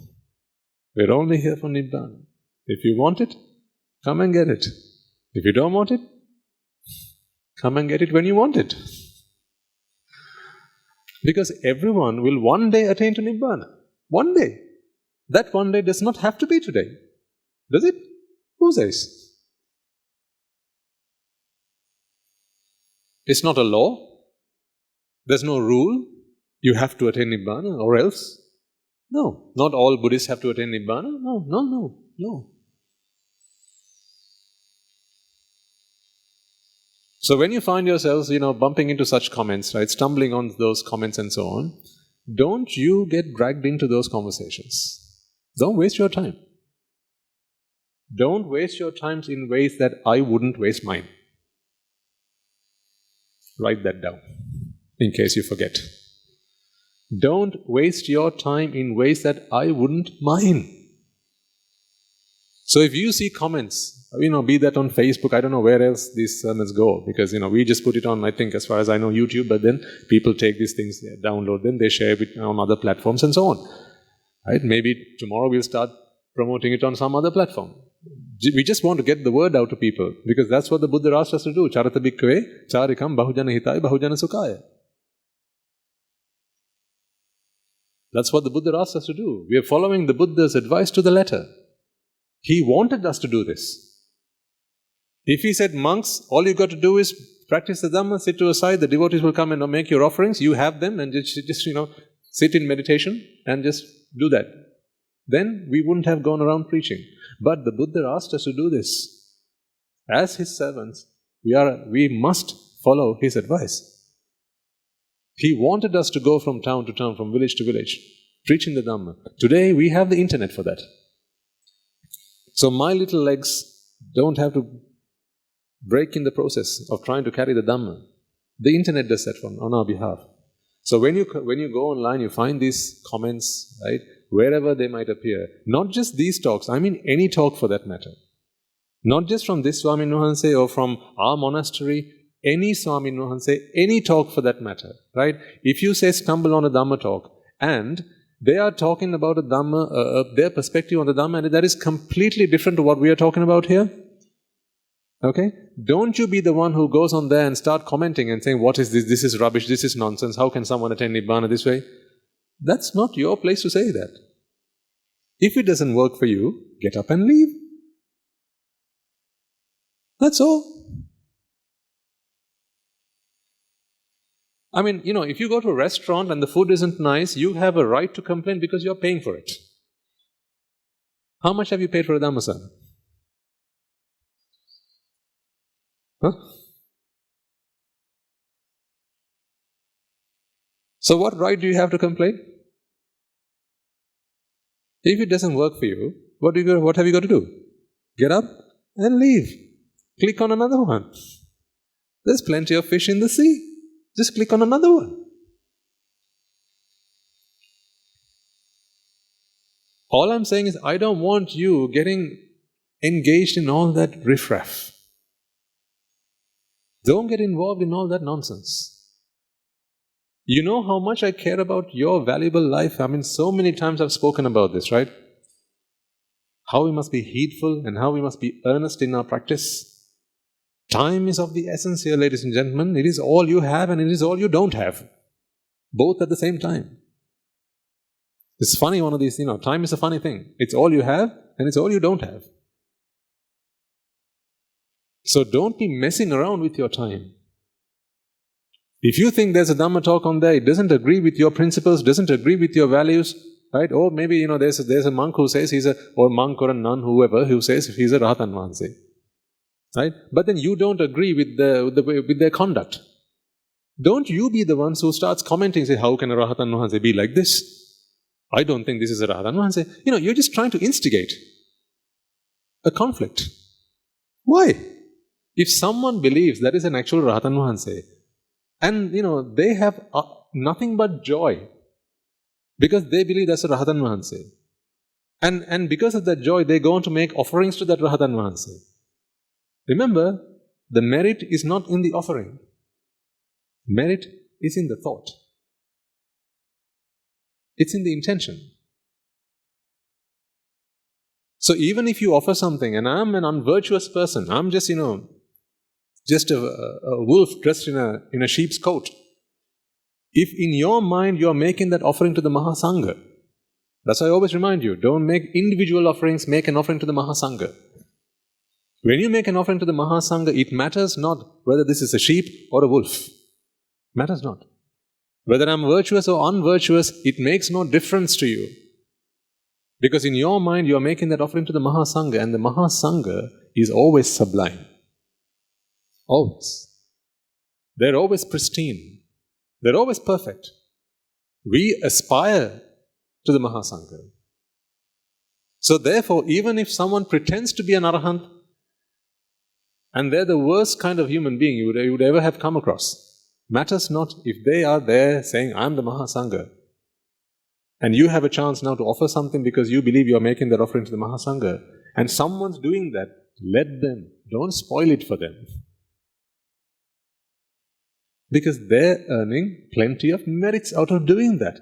We're only here for Nibbāna. If you want it, come and get it. If you don't want it, come and get it when you want it. Because everyone will one day attain to Nibbāna. One day. That one day does not have to be today. Does it? Who says? It's not a law. There's no rule. You have to attain Nibbāna or else. No. Not all Buddhists have to attain Nibbāna. No. So when you find yourselves, bumping into such comments, right, stumbling on those comments and so on, don't you get dragged into those conversations. Don't waste your time. Don't waste your time in ways that I wouldn't waste mine. Write that down, in case you forget. Don't waste your time in ways that I wouldn't mine. So if you see comments, be that on Facebook, I don't know where else these sermons go, because, we just put it on, I think, as far as I know, YouTube, but then people take these things, download them, they share it on other platforms and so on. Right? Maybe tomorrow we'll start promoting it on some other platform. We just want to get the word out to people, because that's what the Buddha asked us to do. Charata bhikkhave, charikam bahujana hitaya bahujana sukhaya. That's what the Buddha asked us to do. We are following the Buddha's advice to the letter. He wanted us to do this. If he said, monks, all you got to do is practice the Dhamma, sit to a side, the devotees will come and make your offerings, you have them, and just sit in meditation and just do that. Then we wouldn't have gone around preaching. But the Buddha asked us to do this. As his servants, we must follow his advice. He wanted us to go from town to town, from village to village, preaching the Dhamma. Today we have the internet for that. So my little legs don't have to break in the process of trying to carry the Dhamma. The internet does that on our behalf. So when you go online, you find these comments, right, wherever they might appear. Not just these talks, I mean any talk for that matter. Not just from this Swamin Wahanse or from our monastery, any Swamin Wahanse, any talk for that matter, right? If you say stumble on a Dhamma talk and they are talking about a Dhamma, their perspective on the Dhamma, and that is completely different to what we are talking about here. Okay? Don't you be the one who goes on there and start commenting and saying, what is this? This is rubbish, this is nonsense, how can someone attain Nibbāna this way? That's not your place to say that. If it doesn't work for you, get up and leave. That's all. I mean, if you go to a restaurant and the food isn't nice, you have a right to complain because you're paying for it. How much have you paid for a Dhammasana? Huh? So what right do you have to complain? If it doesn't work for you, what have you got to do? Get up and leave. Click on another one. There's plenty of fish in the sea. Just click on another one. All I'm saying is, I don't want you getting engaged in all that riffraff. Don't get involved in all that nonsense. You know how much I care about your valuable life. I mean, so many times I've spoken about this, right? How we must be heedful and how we must be earnest in our practice. Time is of the essence here, ladies and gentlemen. It is all you have and it is all you don't have. Both at the same time. It's funny, one of these, time is a funny thing. It's all you have and it's all you don't have. So don't be messing around with your time. If you think there's a Dhamma talk on there, it doesn't agree with your principles, doesn't agree with your values, right? Or maybe, there's a monk who says or monk or a nun, whoever, who says he's a Rahatan Wahanse. Right? But then you don't agree with their conduct. Don't you be the ones who starts commenting, say, how can a Rahatan Wahanse be like this? I don't think this is a Rahatan Wahanse. You're just trying to instigate a conflict. Why? If someone believes that is an actual Rahatan Wahanse, and they have nothing but joy because they believe that's a Rahatan Wahanse, and because of that joy they go on to make offerings to that Rahatan Wahanse. Remember, the merit is not in the offering. Merit is in the thought. It's in the intention. So even if you offer something, and I'm an unvirtuous person, I'm just, just a wolf dressed in a sheep's coat. If in your mind you're making that offering to the Mahasangha, that's why I always remind you, don't make individual offerings, make an offering to the Mahasangha. When you make an offering to the Mahasangha, it matters not whether this is a sheep or a wolf. Matters not. Whether I'm virtuous or unvirtuous, it makes no difference to you. Because in your mind, you are making that offering to the Mahasangha, and the Mahasangha is always sublime. Always. They're always pristine. They're always perfect. We aspire to the Mahasangha. So therefore, even if someone pretends to be an Arahant, and they're the worst kind of human being you would ever have come across, matters not if they are there saying, I'm the Mahasangha, and you have a chance now to offer something because you believe you're making that offering to the Mahasangha, and someone's doing that, let them. Don't spoil it for them. Because they're earning plenty of merits out of doing that.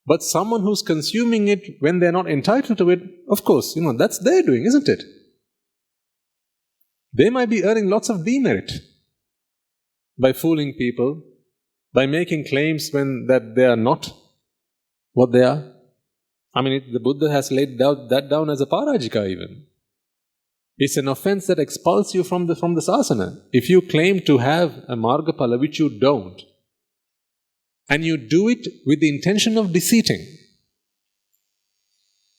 But someone who's consuming it when they're not entitled to it, of course, that's their doing, isn't it? They might be earning lots of demerit by fooling people, by making claims that they are not what they are. The Buddha has laid that down as a parajika even. It's an offense that expels you from the sasana. If you claim to have a margapala which you don't, and you do it with the intention of deceiving,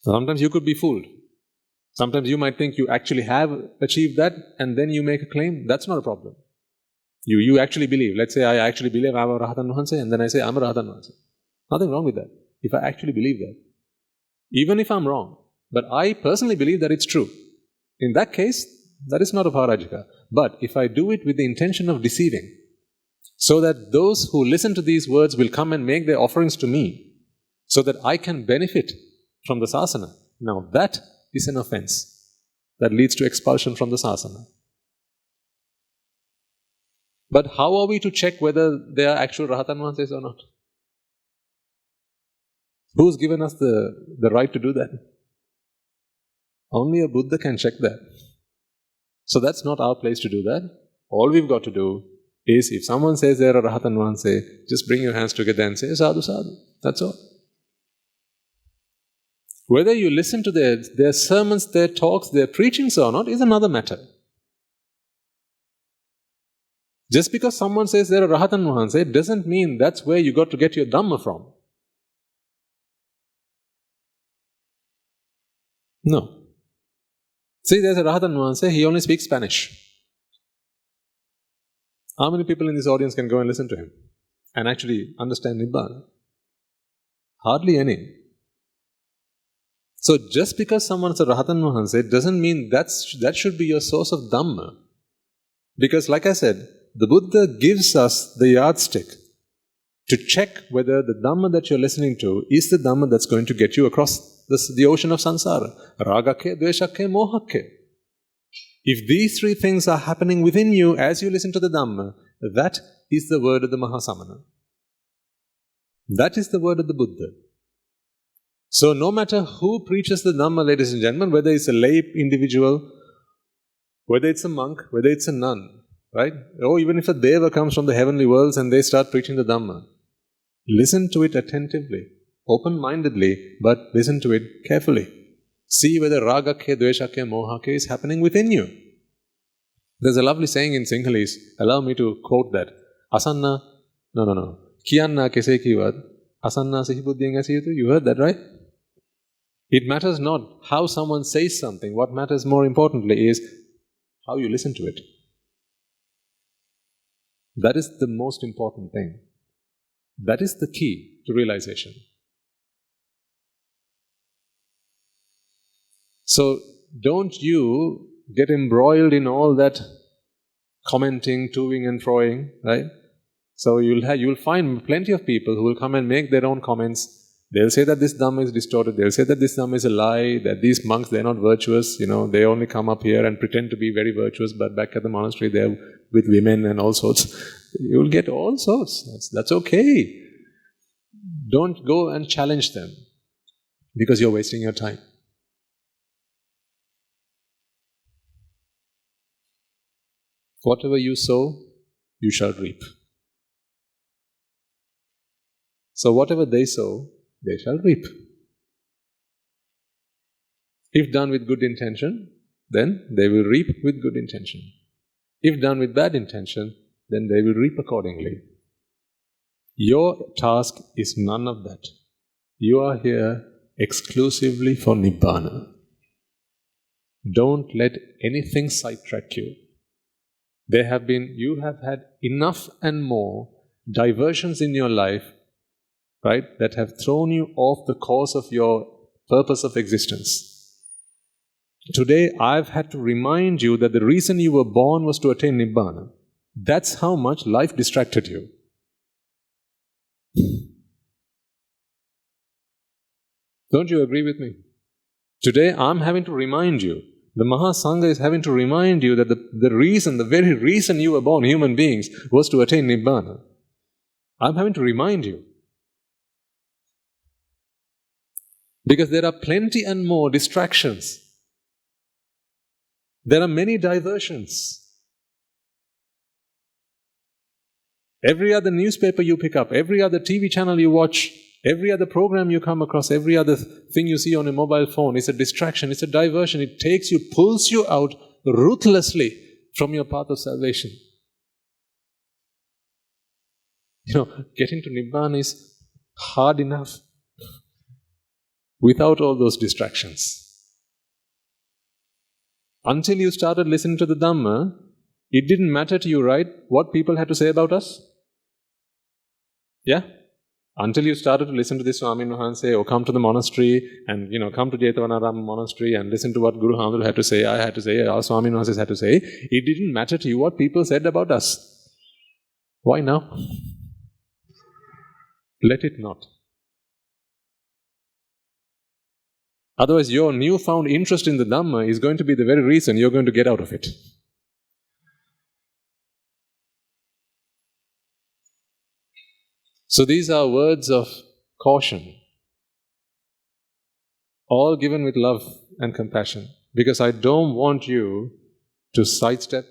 sometimes you could be fooled. Sometimes you might think you actually have achieved that, and then you make a claim. That's not a problem. You actually believe. Let's say I actually believe I'm a Rahatan Vahanse, and then I say I'm a Rahatan Vahanse. Nothing wrong with that. If I actually believe that. Even if I'm wrong. But I personally believe that it's true. In that case, that is not a parajika. But if I do it with the intention of deceiving, so that those who listen to these words will come and make their offerings to me, so that I can benefit from the sasana, now that is an offense that leads to expulsion from the sasana. But how are we to check whether they are actual Rahatan Vahanses or not? Who's given us the right to do that? Only a Buddha can check that. So that's not our place to do that. All we've got to do is, if someone says they're a Rahatan Vahanse, just bring your hands together and say, Sadhu, Sadhu. That's all. Whether you listen to their sermons, their talks, their preachings or not is another matter. Just because someone says they're a Rahatan Vahanse doesn't mean that's where you got to get your dhamma from. No. See, there's a Rahatan Vahanse, he only speaks Spanish. How many people in this audience can go and listen to him and actually understand Nibbāna? Hardly any. So just because someone's a Rahatan Vahanse doesn't mean that should be your source of dhamma. Because like I said, the Buddha gives us the yardstick to check whether the dhamma that you're listening to is the dhamma that's going to get you across the ocean of samsara. Ragakke, dveshakke, mohakke. If these three things are happening within you as you listen to the Dhamma, that is the word of the Mahasamana. That is the word of the Buddha. So no matter who preaches the Dhamma, ladies and gentlemen, whether it's a lay individual, whether it's a monk, whether it's a nun, right? Or even if a Deva comes from the heavenly worlds and they start preaching the Dhamma, listen to it attentively, open-mindedly, but listen to it carefully. See whether ragakke, dveshakke, mohakke is happening within you. There's a lovely saying in Sinhalese, allow me to quote that. Asanna, no. Kiyanna kese kiwad, asanna sihibuddhiyeng asiyutu. You heard that, right? It matters not how someone says something. What matters more importantly is how you listen to it. That is the most important thing. That is the key to realization. So don't you get embroiled in all that commenting, toing and froing, right? So you'll find plenty of people who will come and make their own comments. They'll say that this Dhamma is distorted. They'll say that this Dhamma is a lie, that these monks, they're not virtuous. They only come up here and pretend to be very virtuous, but back at the monastery they're with women and all sorts. You'll get all sorts. That's okay. Don't go and challenge them because you're wasting your time. Whatever you sow, you shall reap. So whatever they sow, they shall reap. If done with good intention, then they will reap with good intention. If done with bad intention, then they will reap accordingly. Your task is none of that. You are here exclusively for Nibbāna. Don't let anything sidetrack you. You have had enough and more diversions in your life, right, that have thrown you off the course of your purpose of existence. Today, I've had to remind you that the reason you were born was to attain Nibbāna. That's how much life distracted you. Don't you agree with me? Today, I'm having to remind you, the Mahasangha is having to remind you that the very reason you were born, human beings, was to attain Nibbāna. I'm having to remind you. Because there are plenty and more distractions. There are many diversions. Every other newspaper you pick up, every other TV channel you watch, every other program you come across, every other thing you see on a mobile phone is a distraction, it's a diversion. It takes you, pulls you out ruthlessly from your path of salvation. Getting to Nibbāna is hard enough without all those distractions. Until you started listening to the Dhamma, it didn't matter to you, right, what people had to say about us? Yeah? Until you started to listen to this Swamin Wahanse or come to the monastery and, come to Jethavanarama monastery and listen to what Guru Hamdul had to say, I had to say, our Swamin Wahanse had to say, it didn't matter to you what people said about us. Why now? Let it not. Otherwise, your newfound interest in the Dhamma is going to be the very reason you're going to get out of it. So these are words of caution, all given with love and compassion, because I don't want you to sidestep,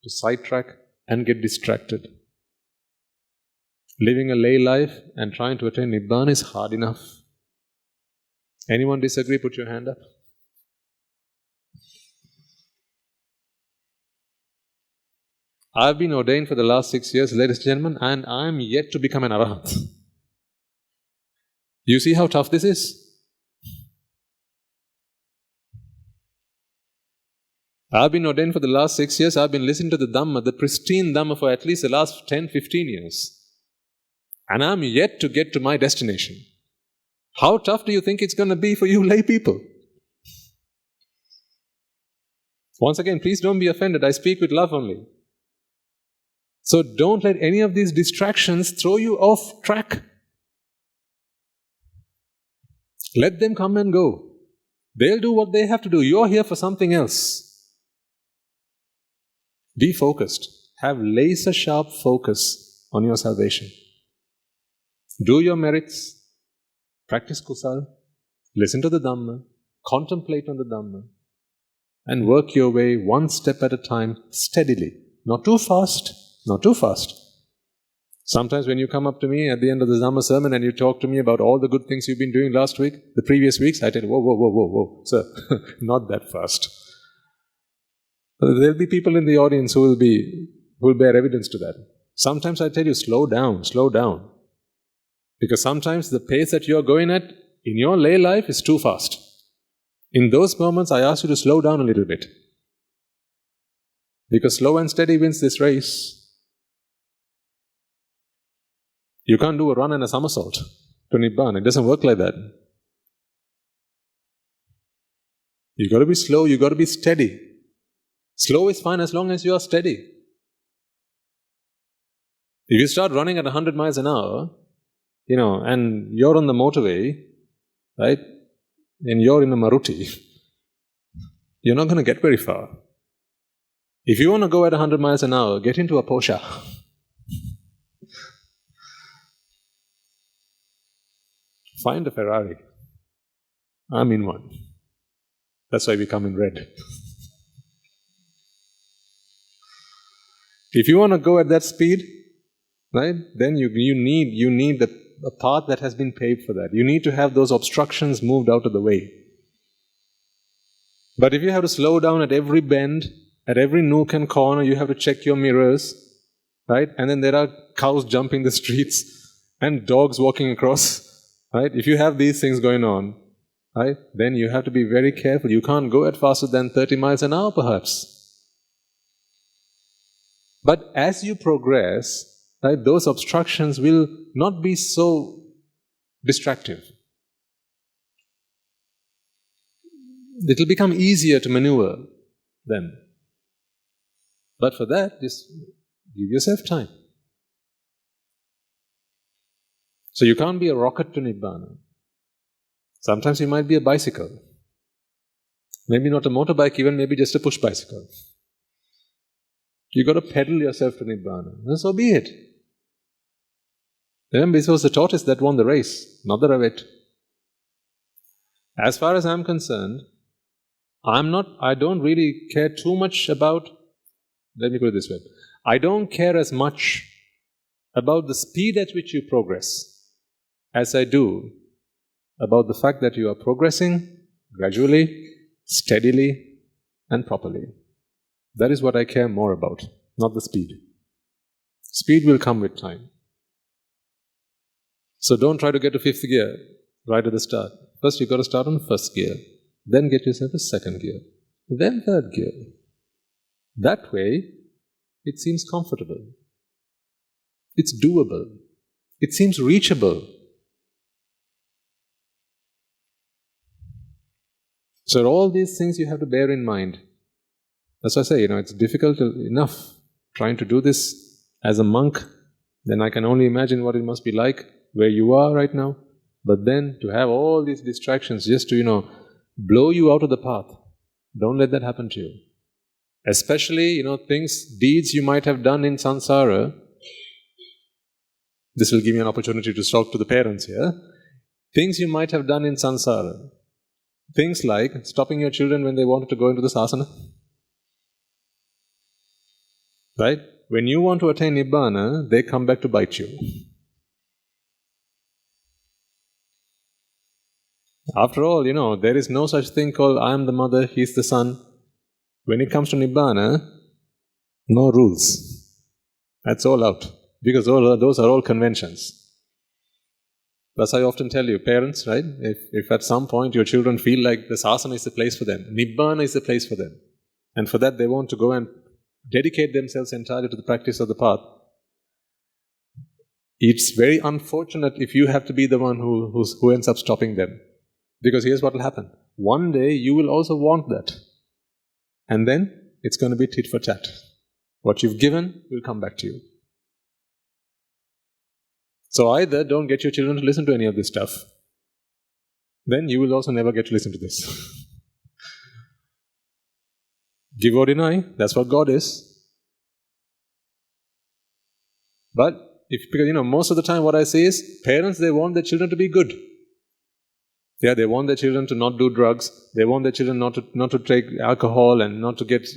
to sidetrack and get distracted. Living a lay life and trying to attain Nibbāna is hard enough. Anyone disagree? Put your hand up. I've been ordained for the last 6 years, ladies and gentlemen, and I'm yet to become an Arahant. You see how tough this is? I've been ordained for the last 6 years. I've been listening to the Dhamma, the pristine Dhamma, for at least the last 10, 15 years. And I'm yet to get to my destination. How tough do you think it's going to be for you lay people? Once again, please don't be offended. I speak with love only. So don't let any of these distractions throw you off track. Let them come and go. They'll do what they have to do. You're here for something else. Be focused. Have laser-sharp focus on your salvation. Do your merits. Practice kusal. Listen to the Dhamma. Contemplate on the Dhamma. And work your way one step at a time, steadily. Not too fast. Not too fast. Sometimes when you come up to me at the end of the Dhamma sermon and you talk to me about all the good things you've been doing last week, the previous weeks, I tell you, whoa, sir, not that fast. There'll be people in the audience who will bear evidence to that. Sometimes I tell you, slow down. Because sometimes the pace that you're going at in your lay life is too fast. In those moments, I ask you to slow down a little bit. Because slow and steady wins this race. You can't do a run and a somersault to Nibbāna. It doesn't work like that. You've got to be slow, you've got to be steady. Slow is fine as long as you are steady. If you start running at 100 miles an hour, and you're on the motorway, right, and you're in a Maruti, you're not going to get very far. If you want to go at 100 miles an hour, get into a Porsche. Find a Ferrari. I'm in one. That's why we come in red. If you want to go at that speed, right, then you need a path that has been paved for that. You need to have those obstructions moved out of the way. But if you have to slow down at every bend, at every nook and corner, you have to check your mirrors, right? And then there are cows jumping the streets and dogs walking across, right? If you have these things going on, right, then you have to be very careful. You can't go at faster than 30 miles an hour, perhaps. But as you progress, right, those obstructions will not be so distractive. It will become easier to maneuver then. But for that, just give yourself time. So you can't be a rocket to Nibbāna. Sometimes you might be a bicycle. Maybe not a motorbike, even maybe just a push bicycle. You got to pedal yourself to Nibbāna. And so be it. Remember, it was the tortoise that won the race, not the rabbit. As far as I'm concerned, I don't really care too much about, let me put it this way, I don't care as much about the speed at which you progress as I do about the fact that you are progressing gradually, steadily, and properly. That is what I care more about, not the speed. Speed will come with time. So don't try to get to 5th gear right at the start. First you've got to start on 1st gear. Then get yourself a 2nd gear. Then 3rd gear. That way, it seems comfortable. It's doable. It seems reachable. So all these things you have to bear in mind. That's why I say, it's difficult enough trying to do this as a monk. Then I can only imagine what it must be like where you are right now. But then to have all these distractions just to, blow you out of the path. Don't let that happen to you. Especially, deeds you might have done in samsara. This will give me an opportunity to talk to the parents here. Things you might have done in samsara. Things like stopping your children when they wanted to go into the sasana. Right? When you want to attain Nibbāna, they come back to bite you. After all, there is no such thing called I am the mother, he is the son. When it comes to Nibbāna, no rules. That's all out. Because those are all conventions. That's why I often tell you, parents, right? If at some point your children feel like the sasana is the place for them, Nibbāna is the place for them, and for that they want to go and dedicate themselves entirely to the practice of the path, it's very unfortunate if you have to be the one who ends up stopping them. Because here's what will happen. One day you will also want that. And then it's going to be tit for tat. What you've given will come back to you. So either don't get your children to listen to any of this stuff. Then you will also never get to listen to this. Give or deny, that's what God is. But, because most of the time what I say is, parents, they want their children to be good. Yeah, they want their children to not do drugs. They want their children not to take alcohol and not to get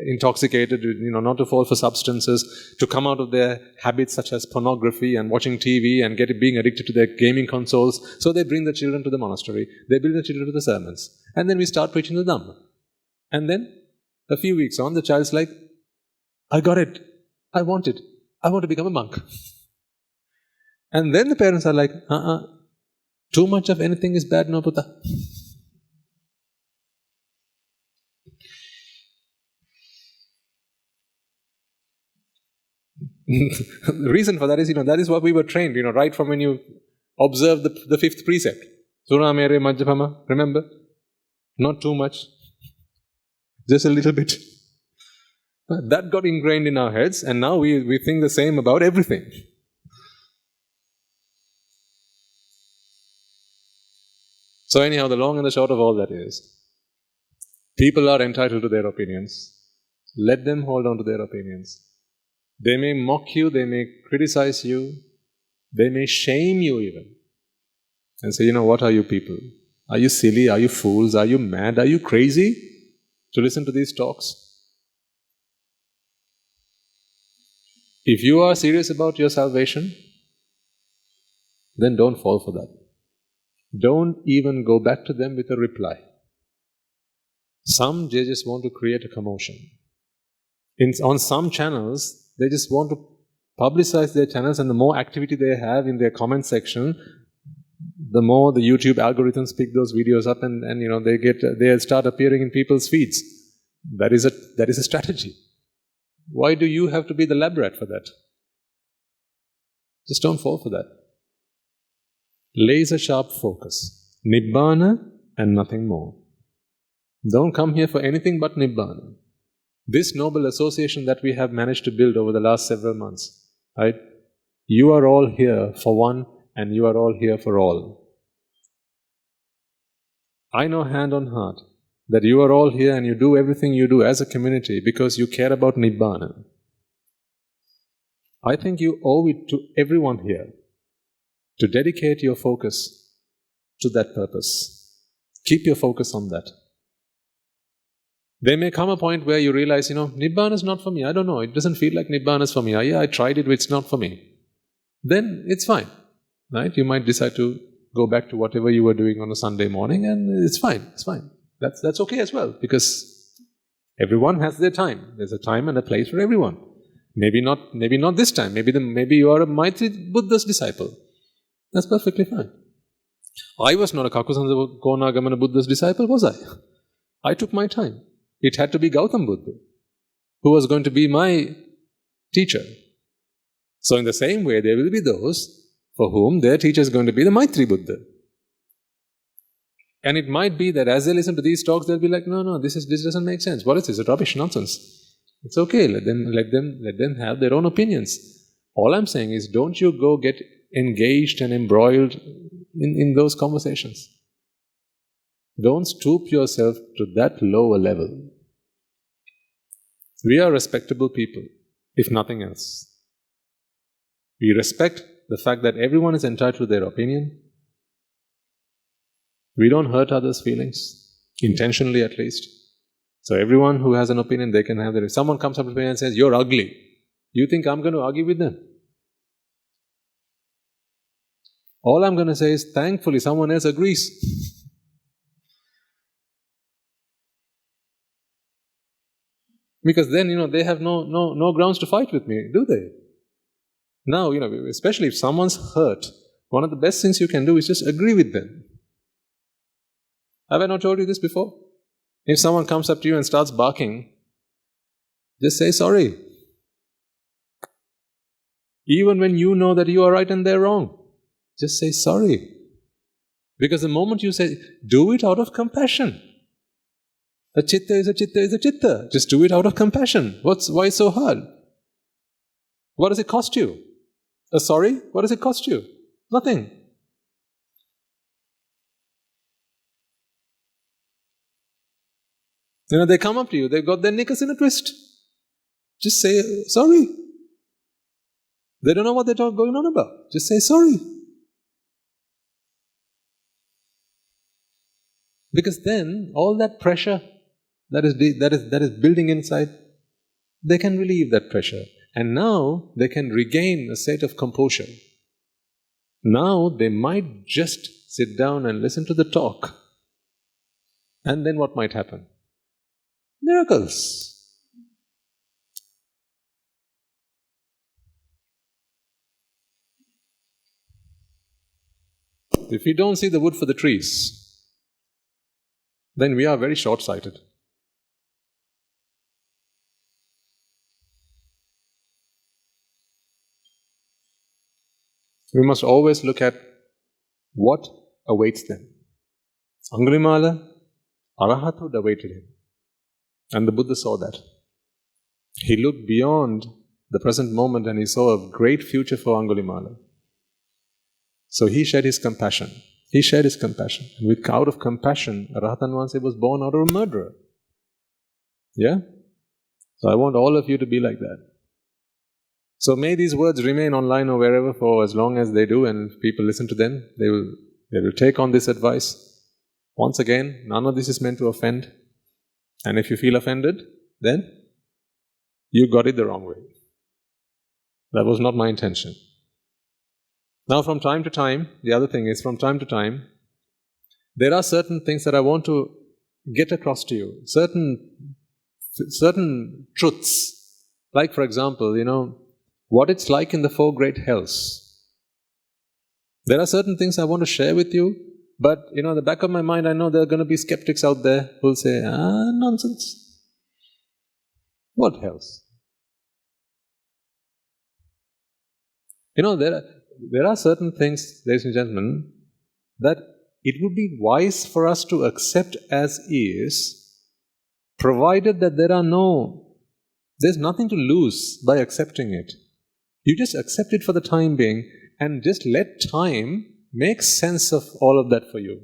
intoxicated, not to fall for substances, to come out of their habits such as pornography and watching TV and being addicted to their gaming consoles. So they bring the children to the monastery. They bring the children to the sermons. And then we start preaching the dhamma. And then, a few weeks on, the child's like, I got it. I want it. I want to become a monk. And then the parents are like, too much of anything is bad, no Buddha. The reason for that is, that is what we were trained, right from when you observe the 5th precept. Sura mere majjapama, remember? Not too much. Just a little bit. But that got ingrained in our heads, and now we think the same about everything. So anyhow, the long and the short of all that is, people are entitled to their opinions. Let them hold on to their opinions. They may mock you, they may criticize you, they may shame you even. And say, what are you people? Are you silly? Are you fools? Are you mad? Are you crazy to listen to these talks? If you are serious about your salvation, then don't fall for that. Don't even go back to them with a reply. Some, they just want to create a commotion. On some channels, they just want to publicize their channels, and the more activity they have in their comment section, the more the YouTube algorithms pick those videos up and they start appearing in people's feeds. That is a strategy. Why do you have to be the lab rat for that? Just don't fall for that. Laser sharp focus. Nibbāna and nothing more. Don't come here for anything but Nibbāna. This noble association that we have managed to build over the last several months, right? You are all here for one and you are all here for all. I know hand on heart that you are all here and you do everything you do as a community because you care about Nibbāna. I think you owe it to everyone here to dedicate your focus to that purpose. Keep your focus on that. There may come a point where you realize, Nibbāna is not for me. I don't know, it doesn't feel like Nibbāna is for me. I tried it, but it's not for me. Then it's fine, right? You might decide to go back to whatever you were doing on a Sunday morning and it's fine, it's fine. That's okay as well, because everyone has their time. There's a time and a place for everyone. Maybe not this time. Maybe you are a Maitri Buddhist disciple. That's perfectly fine. I was not a Kakusanda Konagamana Buddhist disciple, was I? I took my time. It had to be Gautam Buddha, who was going to be my teacher. So in the same way, there will be those for whom their teacher is going to be the Maitri Buddha. And it might be that as they listen to these talks, they'll be like, no, this doesn't make sense. What is this? It's rubbish, nonsense. It's okay, let them have their own opinions. All I'm saying is, don't you go get engaged and embroiled in those conversations. Don't stoop yourself to that lower level. We are respectable people, if nothing else. We respect the fact that everyone is entitled to their opinion. We don't hurt others' feelings, intentionally at least. So everyone who has an opinion, they can have their... Someone comes up to me and says, "You're ugly." You think I'm going to argue with them? All I'm going to say is, thankfully someone else agrees. Because then, they have no grounds to fight with me, do they? Now, especially if someone's hurt, one of the best things you can do is just agree with them. Have I not told you this before? If someone comes up to you and starts barking, just say sorry. Even when you know that you are right and they're wrong, just say sorry. Because the moment you say, do it out of compassion. A chitta is a chitta is a chitta. Just do it out of compassion. Why so hard? What does it cost you? A sorry? What does it cost you? Nothing. They come up to you, they've got their knickers in a twist. Just say sorry. They don't know what they're going on about. Just say sorry. Because then all that pressure that is building inside, they can relieve that pressure. And now they can regain a state of composure. Now they might just sit down and listen to the talk. And then what might happen? Miracles. If we don't see the wood for the trees, then we are very short-sighted. We must always look at what awaits them. Angulimala, Arahathood awaited him. And the Buddha saw that. He looked beyond the present moment and he saw a great future for Angulimala. So he shared his compassion. He shared his compassion. And out of compassion, Arahatan Vanse was born out of a murderer. Yeah? So I want all of you to be like that. So may these words remain online or wherever for as long as they do, and if people listen to them, they will take on this advice. Once again, none of this is meant to offend. And if you feel offended, then you got it the wrong way. That was not my intention. Now from time to time, the other thing is, from time to time, there are certain things that I want to get across to you. Certain truths. Like for example, what it's like in the four great hells. There are certain things I want to share with you, but in the back of my mind I know there are going to be skeptics out there who will say, nonsense. What hells? There are certain things, ladies and gentlemen, that it would be wise for us to accept as is, provided that there's nothing to lose by accepting it. You just accept it for the time being and just let time make sense of all of that for you.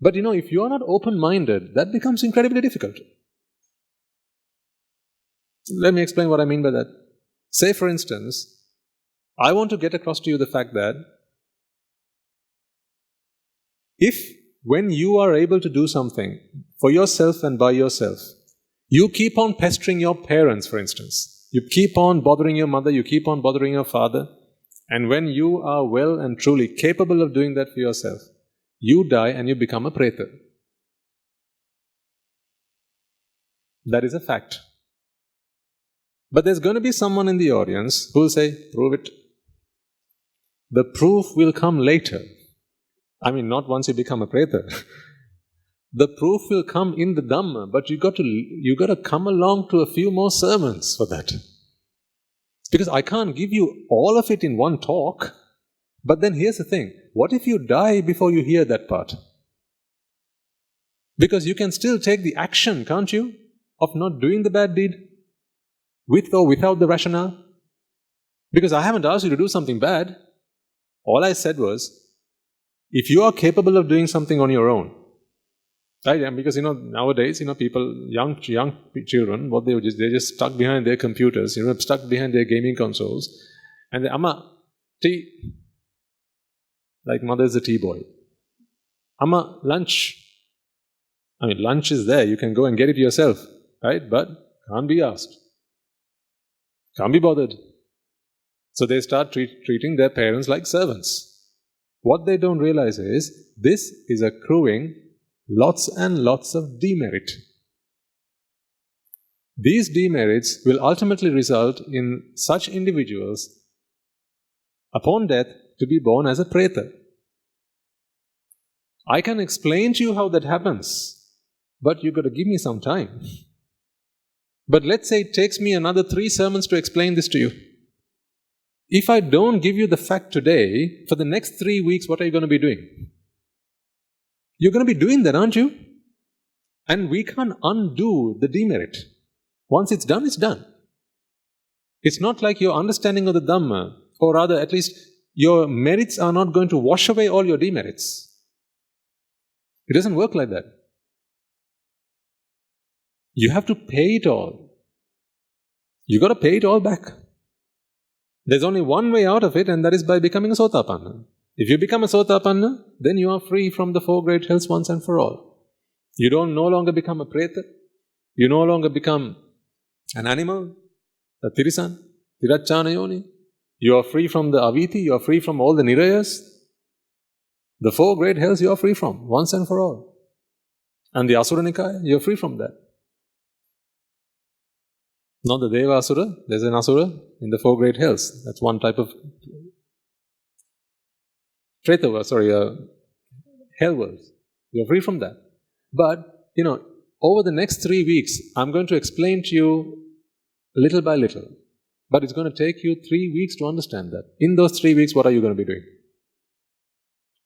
But if you are not open-minded, that becomes incredibly difficult. Let me explain what I mean by that. Say, for instance, I want to get across to you the fact that when you are able to do something for yourself and by yourself, you keep on pestering your parents, for instance. You keep on bothering your mother, you keep on bothering your father, and when you are well and truly capable of doing that for yourself, you die and you become a preta. That is a fact. But there's going to be someone in the audience who will say, prove it. The proof will come later. I mean, not once you become a preta. The proof will come in the dhamma, but you got to come along to a few more sermons for that. Because I can't give you all of it in one talk. But then here's the thing, what if you die before you hear that part? Because you can still take the action, can't you, of not doing the bad deed, with or without the rationale? Because I haven't asked you to do something bad. All I said was, if you are capable of doing something on your own, right? And because nowadays, people, young children, what they're just stuck behind their computers, stuck behind their gaming consoles, and they, Amma, tea. Like mother's a tea boy. Amma, lunch. I mean, lunch is there, you can go and get it yourself, right? But can't be asked. Can't be bothered. So they start treating their parents like servants. What they don't realize is, this is accruing lots and lots of demerit. These demerits will ultimately result in such individuals, upon death, to be born as a preta. I can explain to you how that happens, but you've got to give me some time. But let's say it takes me another 3 sermons to explain this to you. If I don't give you the fact today, for the next 3 weeks, what are you going to be doing? You're going to be doing that, aren't you? And we can't undo the demerit. Once it's done, it's done. It's not like your understanding of the Dhamma, or rather, at least, your merits are not going to wash away all your demerits. It doesn't work like that. You have to pay it all. You've got to pay it all back. There's only one way out of it, and that is by becoming a Sotapanna. If you become a Sotapanna, then you are free from the 4 great hells once and for all. You don't no longer become a preta. You no longer become an animal, a tirisan, tirachana yoni. You are free from the aviti, you are free from all the nirayas. The 4 great hells you are free from, once and for all. And the Asura Nikaya, you are free from that. Not the Deva Asura, there's an Asura in the 4 great hells. That's one type of hell world. You are free from that. But, over the next 3 weeks, I'm going to explain to you little by little. But it's going to take you 3 weeks to understand that. In those 3 weeks, what are you going to be doing?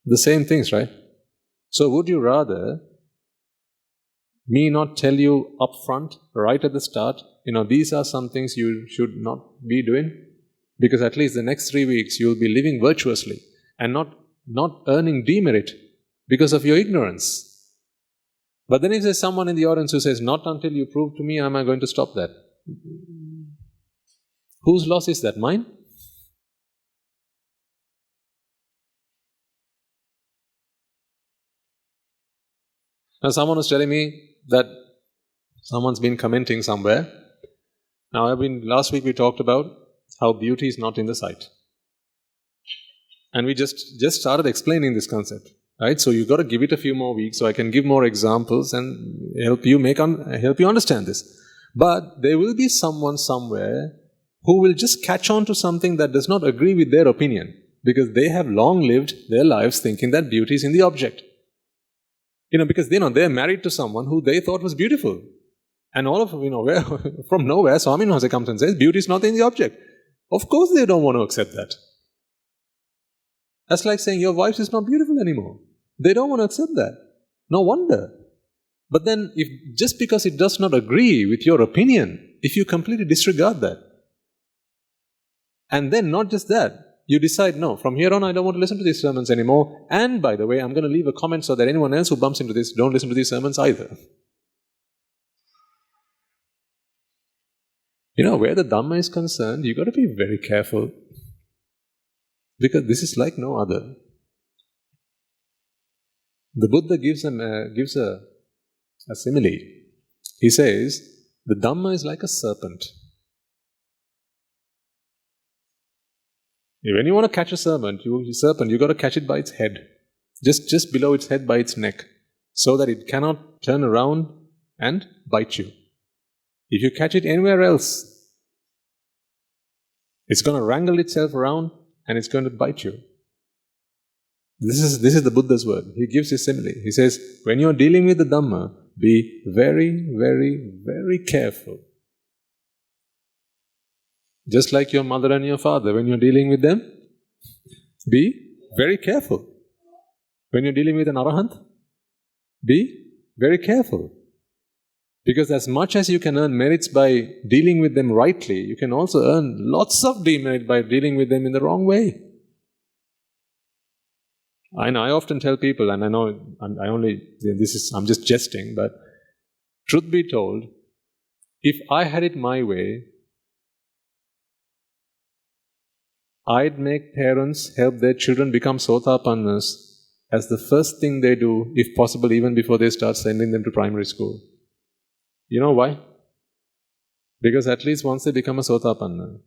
The same things, right? So would you rather me not tell you up front, right at the start, these are some things you should not be doing? Because at least the next 3 weeks you'll be living virtuously and not earning demerit because of your ignorance. But then if there's someone in the audience who says, not until you prove to me am I going to stop that. Whose loss is that? Mine? Now someone was telling me that someone's been commenting somewhere. Now last week we talked about how beauty is not in the sight. And we just started explaining this concept, right? So you've got to give it a few more weeks so I can give more examples and help you understand this. But there will be someone somewhere who will just catch on to something that does not agree with their opinion because they have long lived their lives thinking that beauty is in the object. Because they're married to someone who they thought was beautiful. And all of, from nowhere, Swami Nose comes and says, beauty is not in the object. Of course they don't want to accept that. That's like saying your wife is not beautiful anymore. They don't want to accept that. No wonder. But then, just because it does not agree with your opinion, if you completely disregard that, and then not just that, you decide, no, from here on I don't want to listen to these sermons anymore, and by the way, I'm going to leave a comment so that anyone else who bumps into this, don't listen to these sermons either. Where the Dhamma is concerned, you've got to be very careful, because this is like no other. The Buddha gives a simile. He says, the Dhamma is like a serpent. When you want to catch a serpent, you've got to catch it by its head. Just below its head, by its neck, so that it cannot turn around and bite you. If you catch it anywhere else, it's going to wrangle itself around and it's going to bite you. This is the Buddha's word. He gives his simile. He says, when you're dealing with the Dhamma, be very, very, very careful. Just like your mother and your father, when you're dealing with them, be very careful. When you're dealing with an arahant, be very careful. Because as much as you can earn merits by dealing with them rightly, you can also earn lots of demerit by dealing with them in the wrong way. I often tell people, and I know I'm just jesting, but truth be told, if I had it my way, I'd make parents help their children become sotapannas as the first thing they do, if possible even before they start sending them to primary school. You know why? Because at least once they become a sotapanna,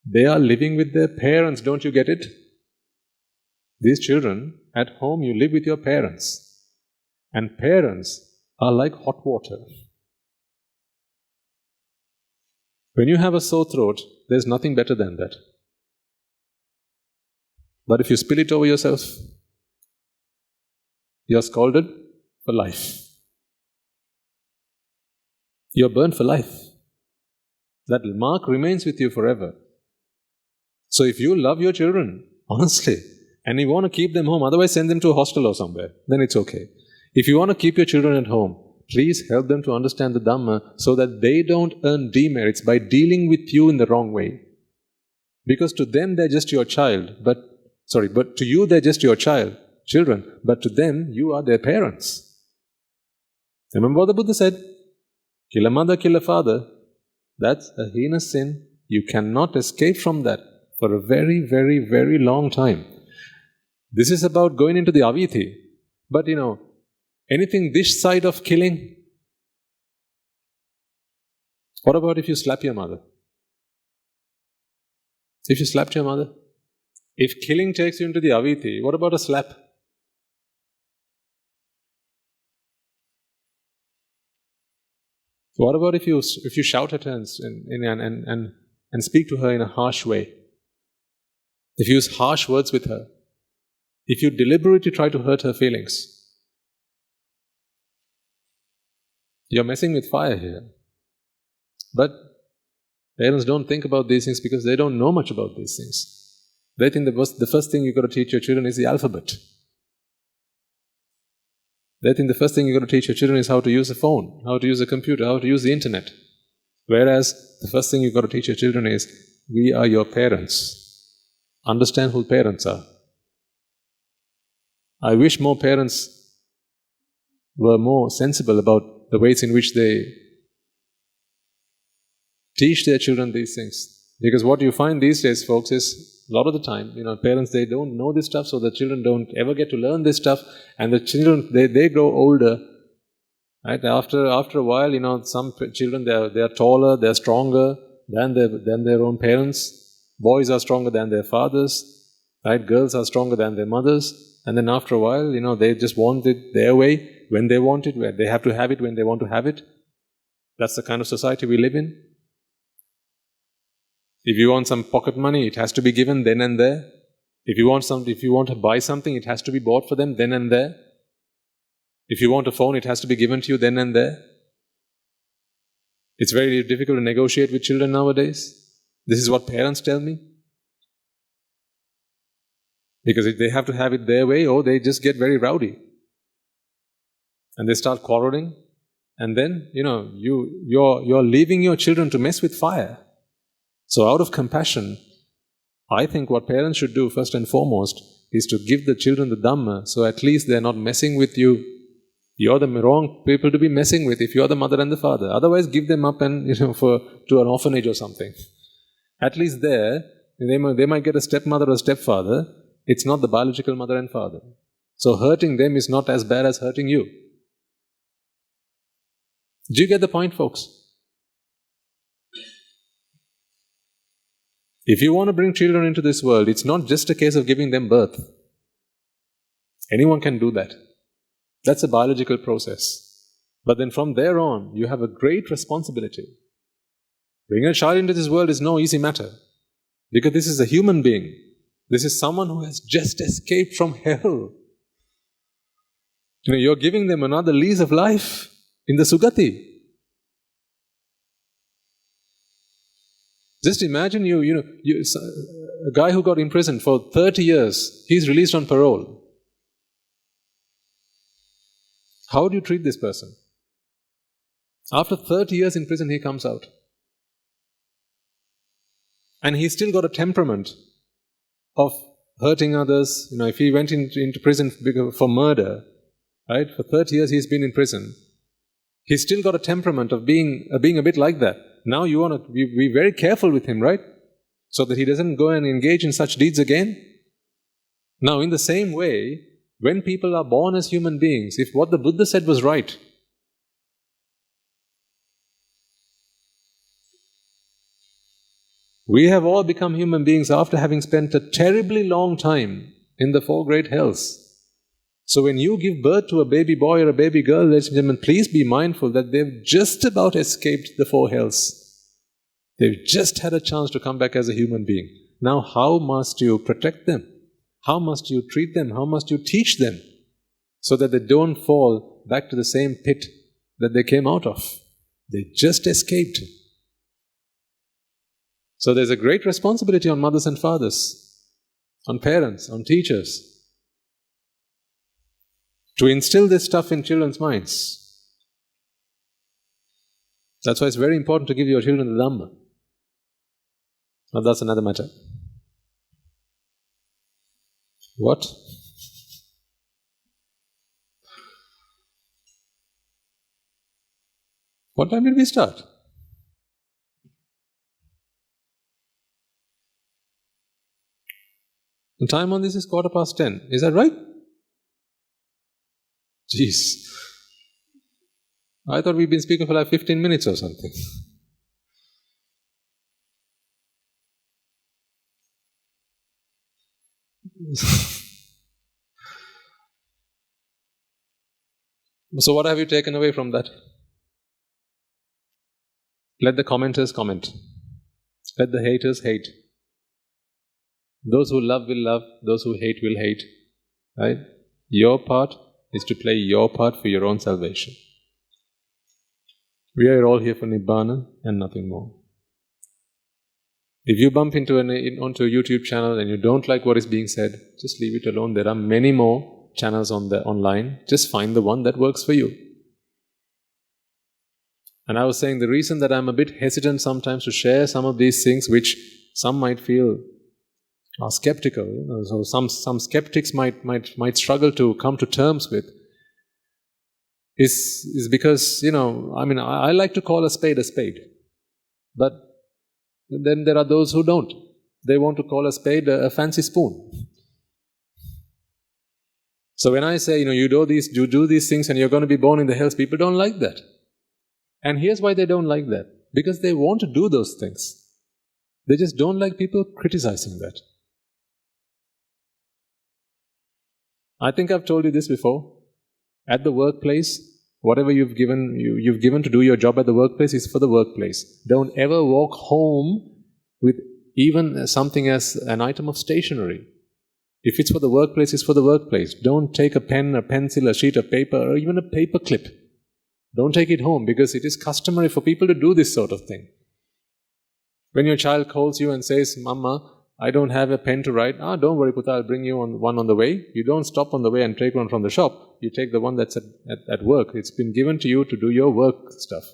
they are living with their parents, don't you get it? These children, at home you live with your parents. And parents are like hot water. When you have a sore throat, there's nothing better than that. But if you spill it over yourself, you're scalded for life. You're burnt for life. That mark remains with you forever. So if you love your children, honestly, and you want to keep them home, otherwise send them to a hostel or somewhere, then it's okay. If you want to keep your children at home, please help them to understand the Dhamma so that they don't earn demerits by dealing with you in the wrong way. Because to them they're just your child, but to you they're just your children, but to them you are their parents. Remember what the Buddha said? Kill a mother, kill a father. That's a heinous sin. You cannot escape from that for a very, very, very long time. This is about going into the aviti. But anything this side of killing? What about if you slap your mother? If you slapped your mother? If killing takes you into the aviti, what about a slap? What about if you shout at her and speak to her in a harsh way? If you use harsh words with her? If you deliberately try to hurt her feelings? You're messing with fire here. But parents don't think about these things because they don't know much about these things. They think the first thing you've got to teach your children is the alphabet. They think the first thing you've got to teach your children is how to use a phone, how to use a computer, how to use the internet. Whereas the first thing you've got to teach your children is, we are your parents. Understand who parents are. I wish more parents were more sensible about the ways in which they teach their children these things. Because what you find these days, folks, is a lot of the time, parents, they don't know this stuff, so the children don't ever get to learn this stuff, and the children, they grow older, right? After a while, some children, they are taller, they are stronger than their own parents. Boys are stronger than their fathers, right? Girls are stronger than their mothers, and then after a while, they just want it their way, when they want it, where they have to have it when they want to have it. That's the kind of society we live in. If you want some pocket money, it has to be given then and there. If you want to buy something, it has to be bought for them then and there. If you want a phone, it has to be given to you then and there. It's very difficult to negotiate with children nowadays. This is what parents tell me. Because they have to have it their way, or they just get very rowdy. And they start quarreling. And then, you're leaving your children to mess with fire. So out of compassion, I think what parents should do first and foremost is to give the children the dhamma, so at least they're not messing with you. You're the wrong people to be messing with if you're the mother and the father. Otherwise, give them up and to an orphanage or something. At least there, they might get a stepmother or stepfather. It's not the biological mother and father. So hurting them is not as bad as hurting you. Do you get the point, folks? If you want to bring children into this world, it's not just a case of giving them birth. Anyone can do that. That's a biological process. But then from there on, you have a great responsibility. Bringing a child into this world is no easy matter. Because this is a human being. This is someone who has just escaped from hell. You're giving them another lease of life in the Sugati. Just imagine a guy who got imprisoned for 30 years, he's released on parole. How do you treat this person? After 30 years in prison, he comes out. And he's still got a temperament of hurting others. If he went into prison for murder, right? For 30 years he's been in prison. He's still got a temperament of being a bit like that. Now you want to be very careful with him, right? So that he doesn't go and engage in such deeds again. Now, in the same way, when people are born as human beings, if what the Buddha said was right, we have all become human beings after having spent a terribly long time in the four great hells. So when you give birth to a baby boy or a baby girl, ladies and gentlemen, please be mindful that they've just about escaped the four hells. They've just had a chance to come back as a human being. Now, how must you protect them? How must you treat them? How must you teach them? So that they don't fall back to the same pit that they came out of. They just escaped. So there's a great responsibility on mothers and fathers, on parents, on teachers, to instill this stuff in children's minds. That's why it's very important to give your children the dhamma. Now that's another matter. What? What time did we start? The time on this is 10:15. Is that right? Jeez. I thought we'd been speaking for like 15 minutes or something. So what have you taken away from that? Let the commenters comment. Let the haters hate. Those who love will love, those who hate will hate. Right? Your part is to play your part for your own salvation. We are all here for Nibbāna and nothing more. If you bump onto a YouTube channel and you don't like what is being said, just leave it alone. There are many more channels online. Just find the one that works for you. And I was saying the reason that I'm a bit hesitant sometimes to share some of these things which some might feel are skeptical, so some skeptics might struggle to come to terms with, is because, I like to call a spade, but then there are those who don't. They want to call a spade a fancy spoon. So when I say, you do these things and you're going to be born in the hells, people don't like that. And here's why they don't like that. Because they want to do those things. They just don't like people criticizing that. I think I've told you this before. At the workplace, whatever you've given to do your job at the workplace is for the workplace. Don't ever walk home with even something as an item of stationery. If it's for the workplace, it's for the workplace. Don't take a pen, a pencil, a sheet of paper, or even a paper clip. Don't take it home, because it is customary for people to do this sort of thing. When your child calls you and says, Mama, I don't have a pen to write. Don't worry, Putta, I'll bring you one on the way. You don't stop on the way and take one from the shop. You take the one that's at work. It's been given to you to do your work stuff.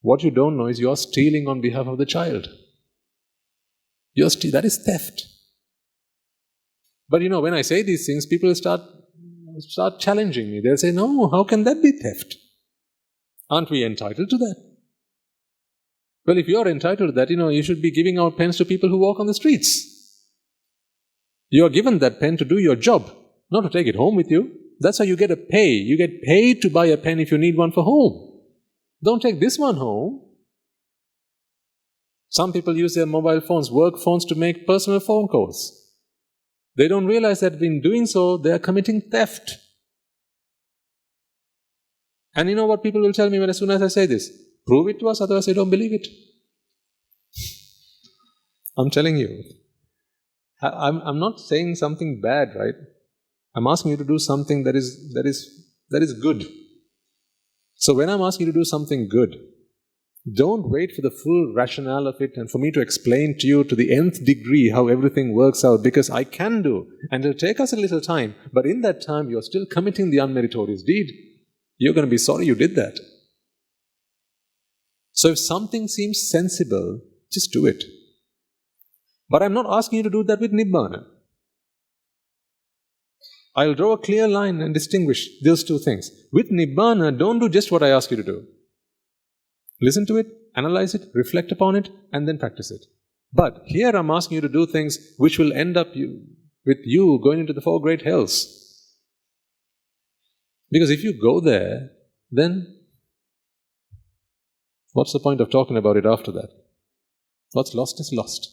What you don't know is you're stealing on behalf of the child. That is theft. But when I say these things, people will start challenging me. They'll say, no, how can that be theft? Aren't we entitled to that? Well, if you're entitled to that, you should be giving out pens to people who walk on the streets. You are given that pen to do your job, not to take it home with you. That's how you get a pay. You get paid to buy a pen if you need one for home. Don't take this one home. Some people use their mobile phones, work phones, to make personal phone calls. They don't realize that in doing so, they are committing theft. And you know what people will tell me as soon as I say this? Prove it to us, otherwise I don't believe it. I'm telling you. I'm not saying something bad, right? I'm asking you to do something that is good. So when I'm asking you to do something good, don't wait for the full rationale of it and for me to explain to you to the nth degree how everything works out, because I can do, and it'll take us a little time, but in that time you're still committing the unmeritorious deed. You're going to be sorry you did that. So if something seems sensible, just do it. But I'm not asking you to do that with Nibbāna. I'll draw a clear line and distinguish those two things. With Nibbāna, don't do just what I ask you to do. Listen to it, analyze it, reflect upon it, and then practice it. But here I'm asking you to do things which will end up with you going into the 4 great hells. Because if you go there, then what's the point of talking about it after that? What's lost is lost.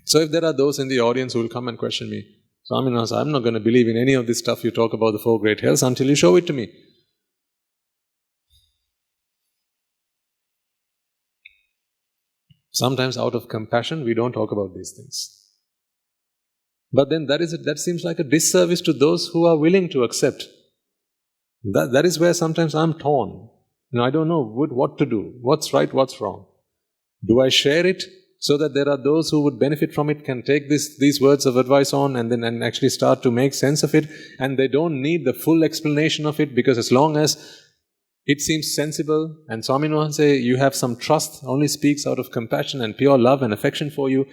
So if there are those in the audience who will come and question me, Swaminathan, I'm not going to believe in any of this stuff you talk about the 4 great hells until you show it to me. Sometimes out of compassion, we don't talk about these things. But then that seems like a disservice to those who are willing to accept. That is where sometimes I'm torn. I don't know what to do. What's right, what's wrong? Do I share it so that there are those who would benefit from it, can take these words of advice on and actually start to make sense of it, and they don't need the full explanation of it, because as long as it seems sensible, and Swaminathan say you have some trust, only speaks out of compassion and pure love and affection for you,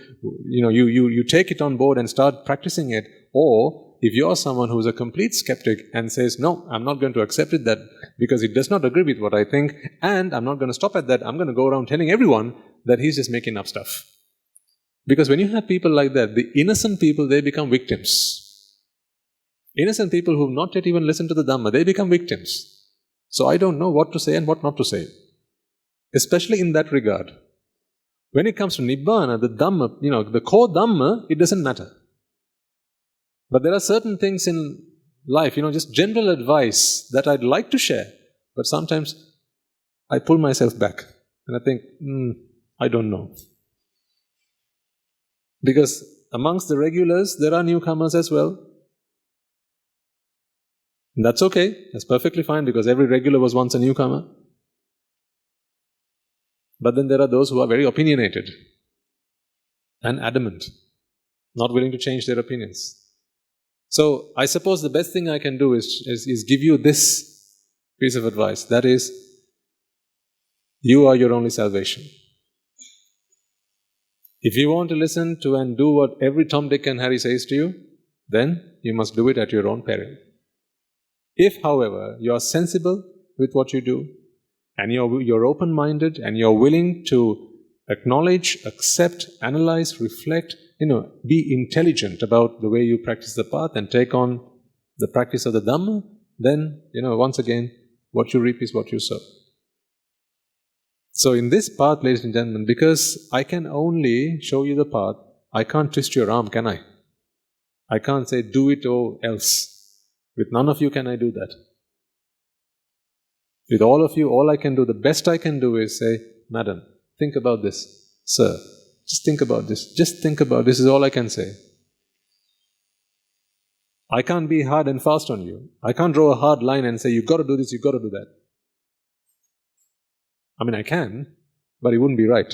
you take it on board and start practicing it. Or if you're someone who's a complete skeptic and says, no, I'm not going to accept it because it does not agree with what I think, and I'm not going to stop at that, I'm going to go around telling everyone that he's just making up stuff. Because when you have people like that, the innocent people, they become victims. Innocent people who've not yet even listened to the Dhamma, they become victims. So I don't know what to say and what not to say, especially in that regard. When it comes to Nibbāna, the Dhamma, the core Dhamma, it doesn't matter. But there are certain things in life, just general advice that I'd like to share, but sometimes I pull myself back and I think, I don't know. Because amongst the regulars, there are newcomers as well. And that's okay, that's perfectly fine, because every regular was once a newcomer. But then there are those who are very opinionated and adamant, not willing to change their opinions. So I suppose the best thing I can do is give you this piece of advice. That is, you are your only salvation. If you want to listen to and do what every Tom, Dick and Harry says to you, then you must do it at your own peril. If, however, you are sensible with what you do, and you're open-minded, and you're willing to acknowledge, accept, analyze, reflect, be intelligent about the way you practice the path and take on the practice of the Dhamma, then, once again, what you reap is what you sow. So in this path, ladies and gentlemen, because I can only show you the path, I can't twist your arm, can I? I can't say, do it or else. With none of you can I do that. With all of you, all I can do, the best I can do is say, Madam, think about this. Sir, just think about this. Just think about this is all I can say. I can't be hard and fast on you. I can't draw a hard line and say, you've got to do this, you've got to do that. I mean, I can, but he wouldn't be right.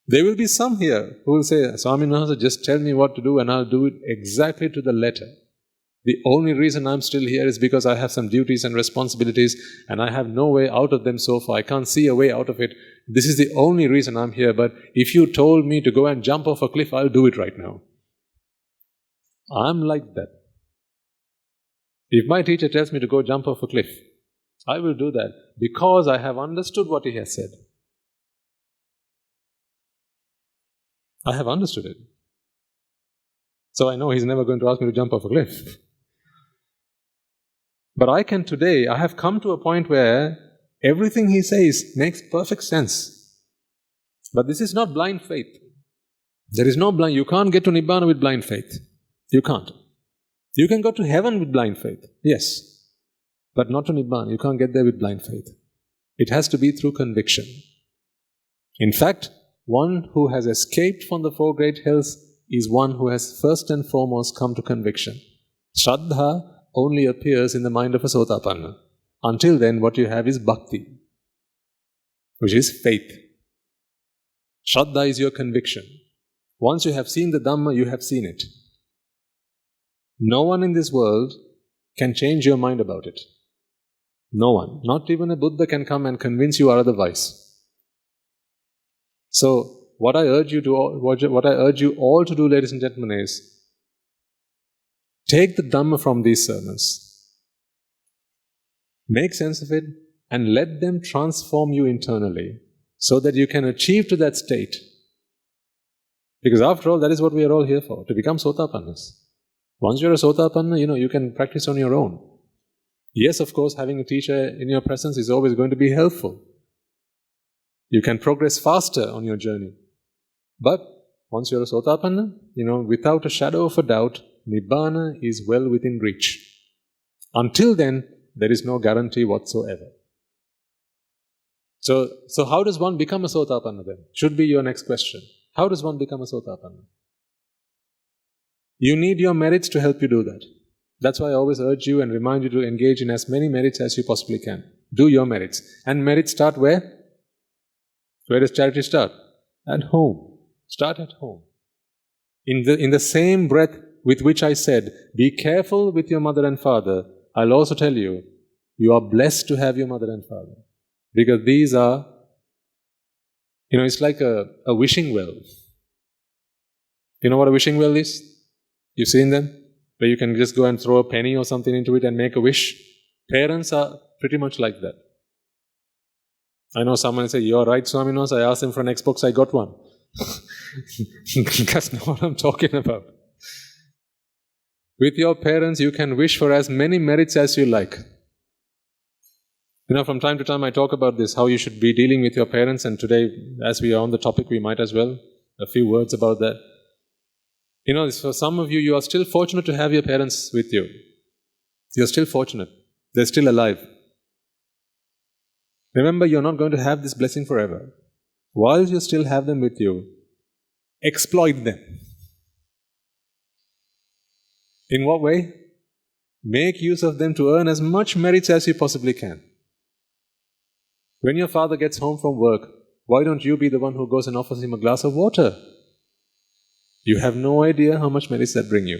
There will be some here who will say, Swaminatha, just tell me what to do and I'll do it exactly to the letter. The only reason I'm still here is because I have some duties and responsibilities and I have no way out of them so far. I can't see a way out of it. This is the only reason I'm here, but if you told me to go and jump off a cliff, I'll do it right now. I'm like that. If my teacher tells me to go jump off a cliff, I will do that because I have understood what he has said. I have understood it. So I know he's never going to ask me to jump off a cliff. But I have come to a point where everything he says makes perfect sense. But this is not blind faith. There is no blind, you can't get to Nibbāna with blind faith. You can't. You can go to heaven with blind faith, yes. But not to Nibbāna, you can't get there with blind faith. It has to be through conviction. In fact, one who has escaped from the four great hells is one who has first and foremost come to conviction. Shraddha only appears in the mind of a Sotapanna. Until then, what you have is bhakti, which is faith. Shraddha is your conviction. Once you have seen the Dhamma, you have seen it. No one in this world can change your mind about it. No one. Not even a Buddha can come and convince you otherwise. So, what I urge you all to do, ladies and gentlemen, is take the Dhamma from these sermons, make sense of it, and let them transform you internally so that you can achieve to that state. Because after all, that is what we are all here for, to become Sotapannas. Once you're a Sotapanna, you can practice on your own. Yes, of course, having a teacher in your presence is always going to be helpful. You can progress faster on your journey. But once you're a Sotapanna, without a shadow of a doubt, Nibbāna is well within reach. Until then, there is no guarantee whatsoever. So how does one become a Sotapanna then? Should be your next question. How does one become a Sotapanna? You need your merits to help you do that. That's why I always urge you and remind you to engage in as many merits as you possibly can. Do your merits. And merits start where? Where does charity start? At home. Start at home. In the same breath with which I said, be careful with your mother and father, I'll also tell you, you are blessed to have your mother and father. Because these are, it's like a wishing well. You know what a wishing well is? You've seen them? Where you can just go and throw a penny or something into it and make a wish. Parents are pretty much like that. I know someone will say, you're right, Swaminatha, I asked him for an Xbox, I got one. That's not what I'm talking about. With your parents, you can wish for as many merits as you like. From time to time I talk about this, how you should be dealing with your parents, and today, as we are on the topic, we might as well, a few words about that. For some of you, you are still fortunate to have your parents with you. You're still fortunate. They're still alive. Remember, you're not going to have this blessing forever. While you still have them with you, exploit them. In what way? Make use of them to earn as much merits as you possibly can. When your father gets home from work, why don't you be the one who goes and offers him a glass of water? You have no idea how much merits that bring you.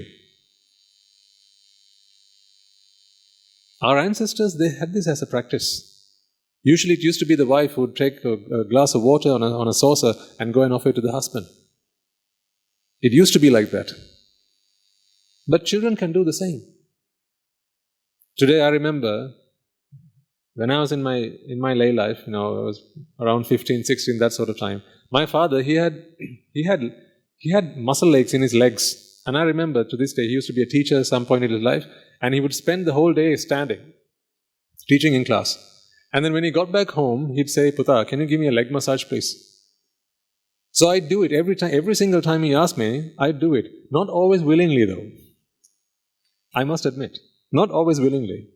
Our ancestors, they had this as a practice. Usually it used to be the wife who would take a glass of water on a saucer and go and offer it to the husband. It used to be like that. But children can do the same. Today I remember, when I was in my lay life, I was around 15, 16, that sort of time, my father, he had muscle aches in his legs. And I remember, to this day, he used to be a teacher at some point in his life, and he would spend the whole day standing, teaching in class. And then when he got back home, he'd say, Puta, can you give me a leg massage, please? So I'd do it every single time he asked me, I'd do it. Not always willingly, though. I must admit, not always willingly.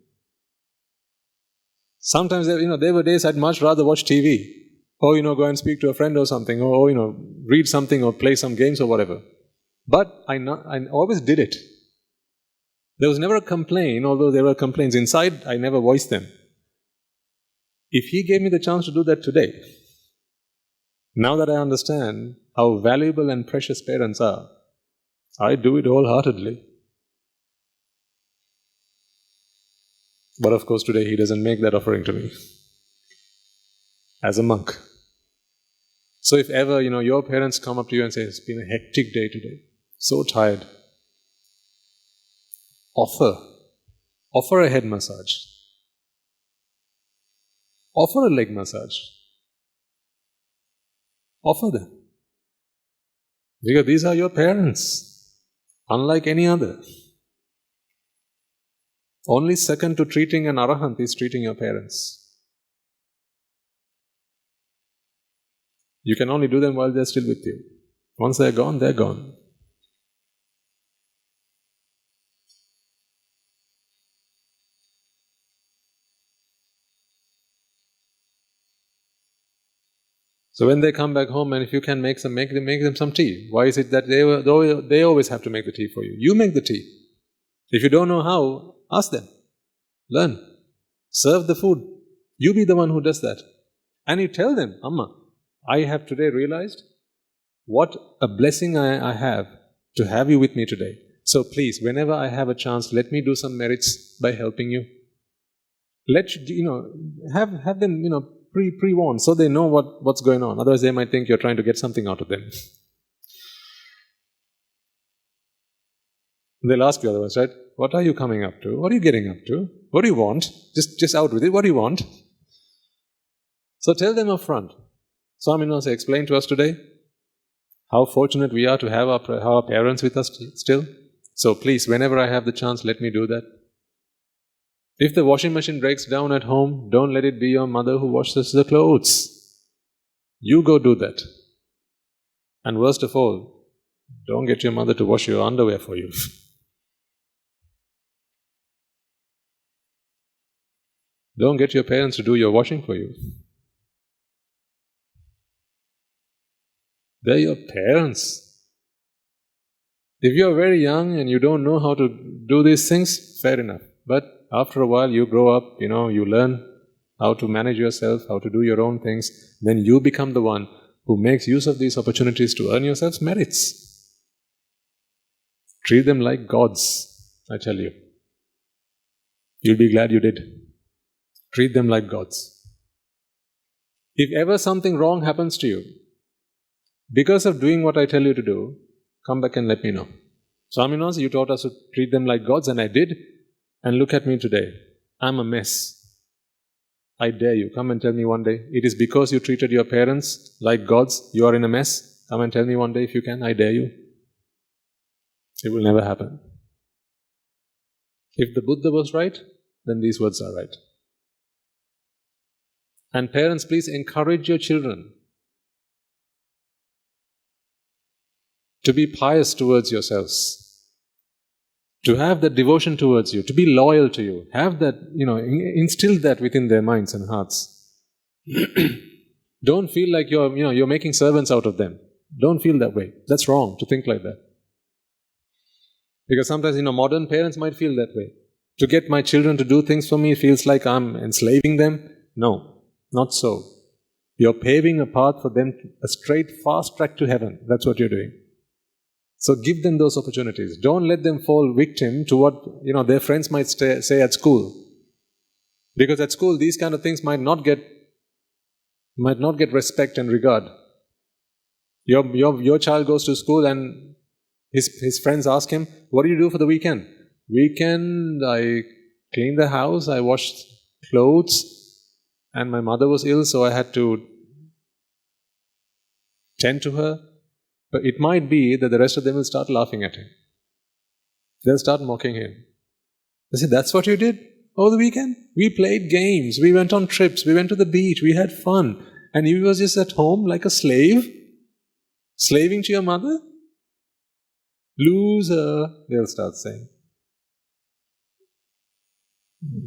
Sometimes, there were days I'd much rather watch TV, or, go and speak to a friend or something, or, read something or play some games or whatever. But I always did it. There was never a complaint, although there were complaints. Inside, I never voiced them. If he gave me the chance to do that today, now that I understand how valuable and precious parents are, I do it wholeheartedly. But of course today he doesn't make that offering to me as a monk. So if ever, your parents come up to you and say, it's been a hectic day today, so tired, offer a head massage, offer a leg massage, offer them. Because these are your parents, unlike any other. Only second to treating an arahant is treating your parents. You can only do them while they're still with you. Once they're gone, they're gone. So when they come back home, and if you can make them some tea. Why is it that they always have to make the tea for you? You make the tea. If you don't know how, ask them. Learn. Serve the food. You be the one who does that. And you tell them, Amma, I have today realized what a blessing I have to have you with me today. So please, whenever I have a chance, let me do some merits by helping you. Have them, pre-warned so they know what's going on. Otherwise they might think you're trying to get something out of them. They'll ask you otherwise, right? What are you coming up to? What are you getting up to? What do you want? Just out with it. What do you want? So tell them up front. Swami Nasa explained to us today how fortunate we are to have our parents with us still. So please, whenever I have the chance, let me do that. If the washing machine breaks down at home, don't let it be your mother who washes the clothes. You go do that. And worst of all, don't get your mother to wash your underwear for you. Don't get your parents to do your washing for you. They're your parents. If you're very young and you don't know how to do these things, fair enough. But after a while you grow up, you learn how to manage yourself, how to do your own things, then you become the one who makes use of these opportunities to earn yourselves merits. Treat them like gods, I tell you. You'll be glad you did. Treat them like gods. If ever something wrong happens to you, because of doing what I tell you to do, come back and let me know. Swami Nasa, you taught us to treat them like gods, and I did. And look at me today. I'm a mess. I dare you, come and tell me one day. It is because you treated your parents like gods, you are in a mess. Come and tell me one day if you can. I dare you. It will never happen. If the Buddha was right, then these words are right. And parents, please encourage your children to be pious towards yourselves, to have that devotion towards you, to be loyal to you. Have that, instill that within their minds and hearts. Don't feel like you're making servants out of them. Don't feel that way. That's wrong to think like that. Because sometimes, modern parents might feel that way. To get my children to do things for me feels like I'm enslaving them. No, not so. You're paving a path for them, a straight, fast track to heaven. That's what you're doing. So give them those opportunities. Don't let them fall victim to what their friends might say at school. Because at school, these kind of things might not get respect and regard. Your child goes to school and his friends ask him, what do you do for the weekend? Weekend, I cleaned the house, I washed clothes, and my mother was ill, so I had to tend to her. But it might be that the rest of them will start laughing at him. They'll start mocking him. They say, that's what you did over the weekend? We played games, we went on trips, we went to the beach, we had fun. And you were just at home like a slave? Slaving to your mother? Loser, they'll start saying.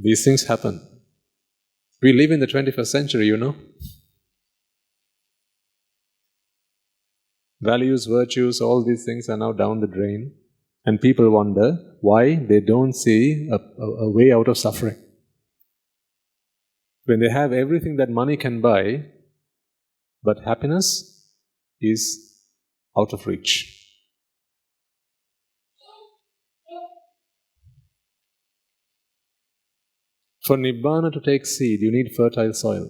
These things happen. We live in the 21st century, Values, virtues, all these things are now down the drain. And people wonder why they don't see a way out of suffering. when they have everything that money can buy, but happiness is out of reach. For Nibbāna to take seed, you need fertile soil.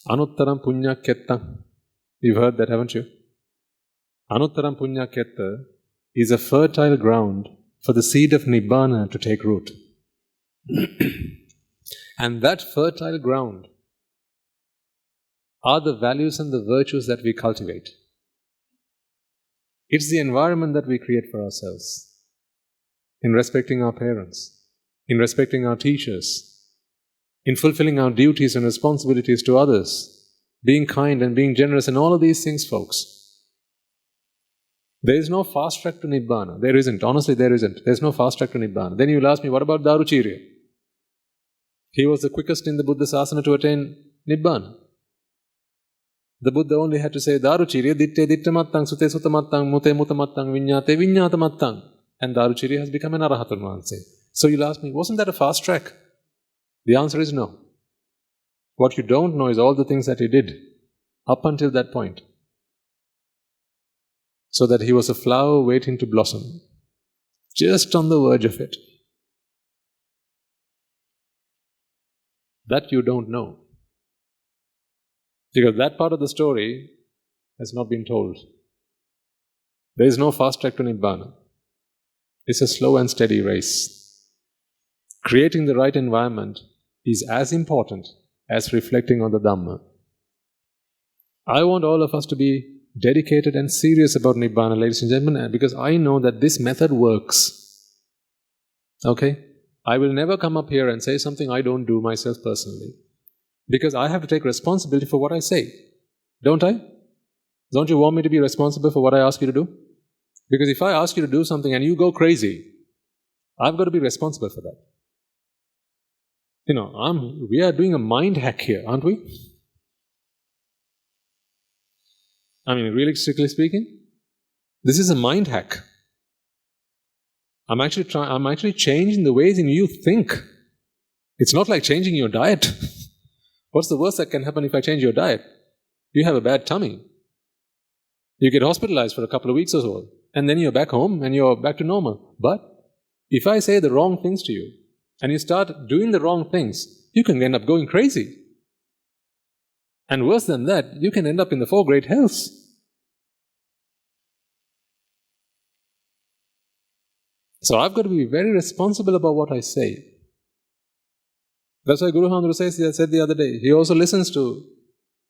Anuttaram puññakketta. You've heard that, haven't you? Anuttaram puññakketta is a fertile ground for the seed of Nibbāna to take root. And that fertile ground are the values and the virtues that we cultivate. It's the environment that we create for ourselves. In respecting our parents, in respecting our teachers, in fulfilling our duties and responsibilities to others, being kind and being generous, and all of these things, folks. There is no fast track to Nibbāna. There isn't. Honestly, there isn't. There's no fast track to Nibbāna. Then you'll ask me, what about Rajagiriya? He was the quickest in the Buddha Sasana to attain Nibbāna. The Buddha only had to say, Rajagiriya ditte dittamattang, sute sutamattang, mute mutamattang, viññāte viññātamattang. And Rajagiriya has become an Arahatam Manse. So you'll ask me, wasn't that a fast track? The answer is no. What you don't know is all the things that he did up until that point. So that he was a flower waiting to blossom, just on the verge of it. That you don't know. Because that part of the story has not been told. There is no fast track to Nibbāna. It's a slow and steady race. Creating the right environment is as important as reflecting on the Dhamma. I want all of us to be dedicated and serious about Nibbāna, ladies and gentlemen, because I know that this method works. Okay? I will never come up here and say something I don't do myself personally. Because I have to take responsibility for what I say. Don't I? Don't you want me to be responsible for what I ask you to do? Because if I ask you to do something and you go crazy, I've got to be responsible for that. You know, we are doing a mind hack here, aren't we? I mean, really strictly speaking, this is a mind hack. I'm actually changing the ways in you think. It's not like changing your diet. What's the worst that can happen if I change your diet? You have a bad tummy. You get hospitalized for a couple of weeks or so, and then you're back home and you're back to normal. But if I say the wrong things to you, and you start doing the wrong things, you can end up going crazy. And worse than that, you can end up in the 4 great hells. So I've got to be very responsible about what I say. That's why Guru Handru said the other day, he also listens to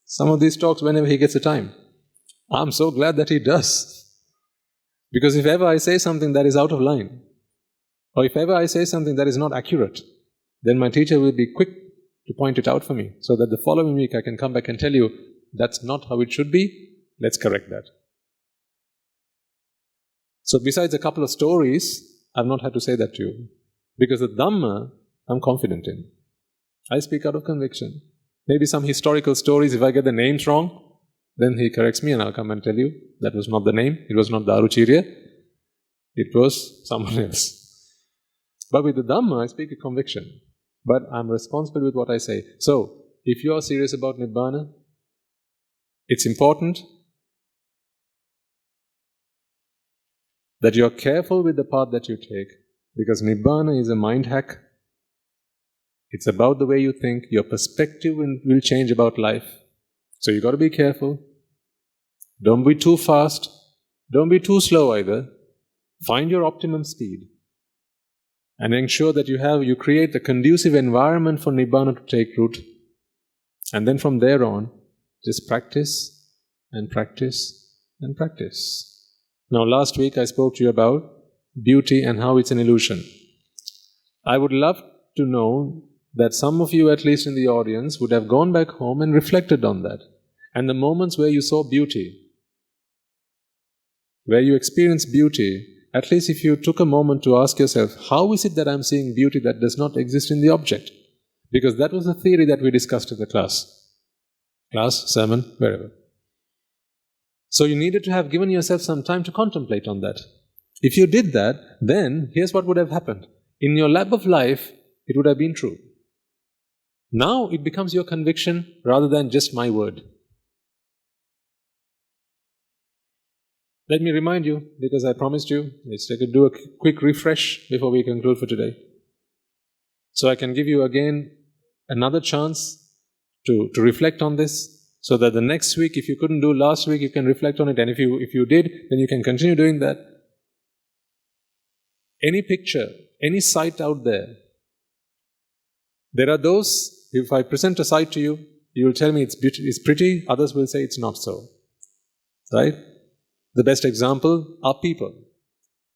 some of these talks whenever he gets the time. I'm so glad that he does. Because if ever I say something that is out of line, or if ever I say something that is not accurate, then my teacher will be quick to point it out for me, so that the following week I can come back and tell you, that's not how it should be, let's correct that. So besides a couple of stories, I've not had to say that to you. Because the Dhamma, I'm confident in. I speak out of conviction. Maybe some historical stories, if I get the names wrong, then he corrects me and I'll come and tell you, that was not the name, it was not Rajagiriya, it was someone else. But with the Dhamma, I speak with conviction. But I'm responsible with what I say. So, if you are serious about Nibbāna, it's important that you are careful with the path that you take, because Nibbāna is a mind hack. It's about the way you think. Your perspective will change about life. So you got to be careful. Don't be too fast. Don't be too slow either. Find your optimum speed. And ensure that you create the conducive environment for Nibbāna to take root. And then from there on, just practice and practice and practice. Now last week I spoke to you about beauty and how it's an illusion. I would love to know that some of you, at least in the audience, would have gone back home and reflected on that. And the moments where you saw beauty, where you experienced beauty, at least if you took a moment to ask yourself, how is it that I'm seeing beauty that does not exist in the object? Because that was the theory that we discussed in the class. Class, sermon, wherever. So you needed to have given yourself some time to contemplate on that. If you did that, then here's what would have happened. In your lab of life, it would have been true. Now it becomes your conviction rather than just my word. Let me remind you, because I promised you, let's do a quick refresh before we conclude for today. So I can give you again another chance to reflect on this, so that the next week, if you couldn't do last week, you can reflect on it, and if you did, then you can continue doing that. Any picture, any sight out there, there are those, if I present a sight to you, you will tell me it's pretty, others will say it's not so. Right? The best example are people.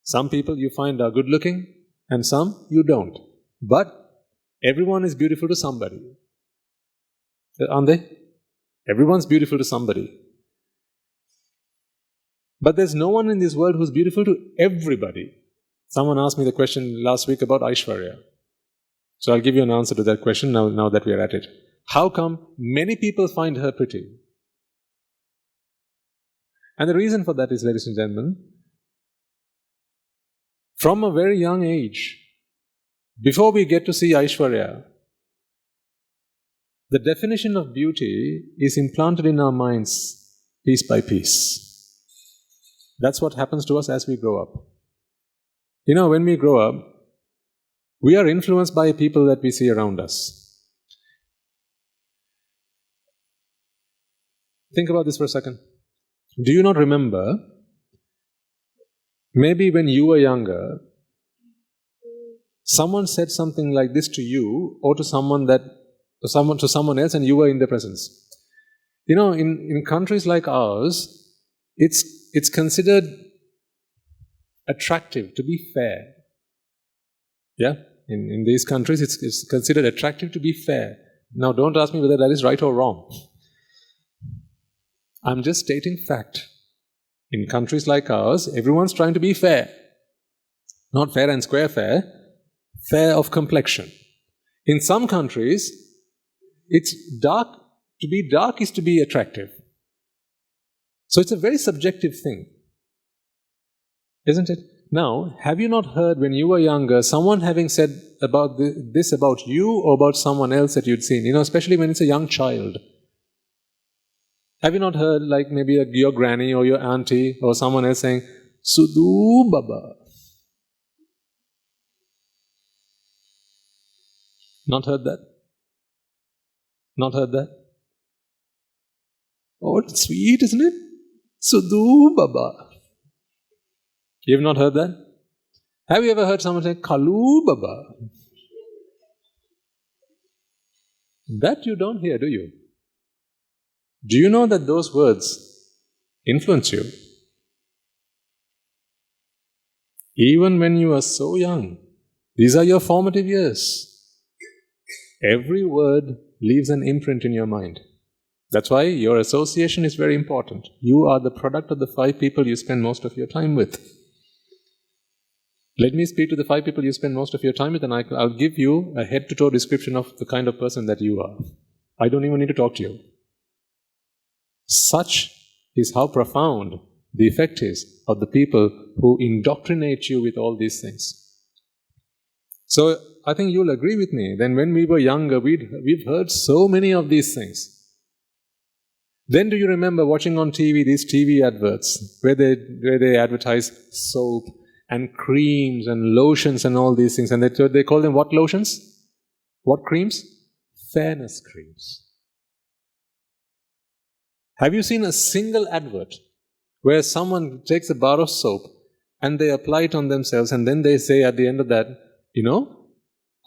Some people you find are good looking, and some you don't. But everyone is beautiful to somebody. Aren't they? Everyone's beautiful to somebody. But there's no one in this world who's beautiful to everybody. Someone asked me the question last week about Aishwarya. So I'll give you an answer to that question now that we are at it. How come many people find her pretty? And the reason for that is, ladies and gentlemen, from a very young age, before we get to see Aishwarya, the definition of beauty is implanted in our minds piece by piece. That's what happens to us as we grow up. You know, when we grow up, we are influenced by people that we see around us. Think about this for a second. Do you not remember, maybe when you were younger, someone said something like this to you or to someone else, and you were in their presence? You know, in countries like ours, it's considered attractive to be fair. Yeah? In these countries, it's considered attractive to be fair. Now, don't ask me whether that is right or wrong. I'm just stating fact. In countries like ours, everyone's trying to be fair. Not fair and square fair, fair of complexion. In some countries, it's dark. To be dark is to be attractive. So it's a very subjective thing. Isn't it? Now, have you not heard when you were younger, someone having said about this about you or about someone else that you'd seen? You know, especially when it's a young child. Have you not heard, like maybe your granny or your auntie or someone else saying, Sudhu Baba? Not heard that? Not heard that? Oh, it's sweet, isn't it? Sudhu Baba. You have not heard that? Have you ever heard someone say, Kalu Baba? That you don't hear, do you? Do you know that those words influence you? Even when you are so young, these are your formative years. Every word leaves an imprint in your mind. That's why your association is very important. You are the product of the 5 people you spend most of your time with. Let me speak to the 5 people you spend most of your time with, and I'll give you a head-to-toe description of the kind of person that you are. I don't even need to talk to you. Such is how profound the effect is of the people who indoctrinate you with all these things. So, I think you'll agree with me, then when we were younger, we've heard so many of these things. Then do you remember watching on TV these TV adverts where they advertise soap and creams and lotions and all these things, and they call them what lotions? What creams? Fairness creams. Have you seen a single advert where someone takes a bar of soap and they apply it on themselves, and then they say at the end of that, you know,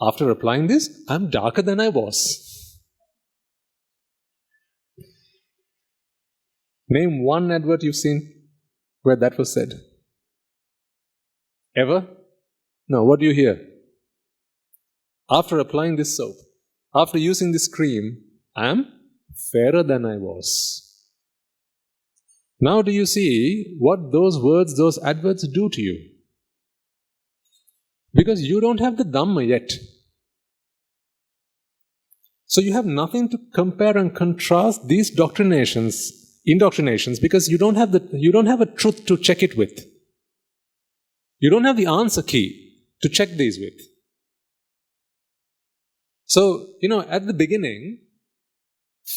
after applying this, I'm darker than I was. Name one advert you've seen where that was said. Ever? No, what do you hear? After applying this soap, after using this cream, I'm fairer than I was. Now do you see what those words, those adverts do to you? Because you don't have the dhamma yet. So you have nothing to compare and contrast these indoctrinations, because you don't have a truth to check it with. You don't have the answer key to check these with. So, at the beginning,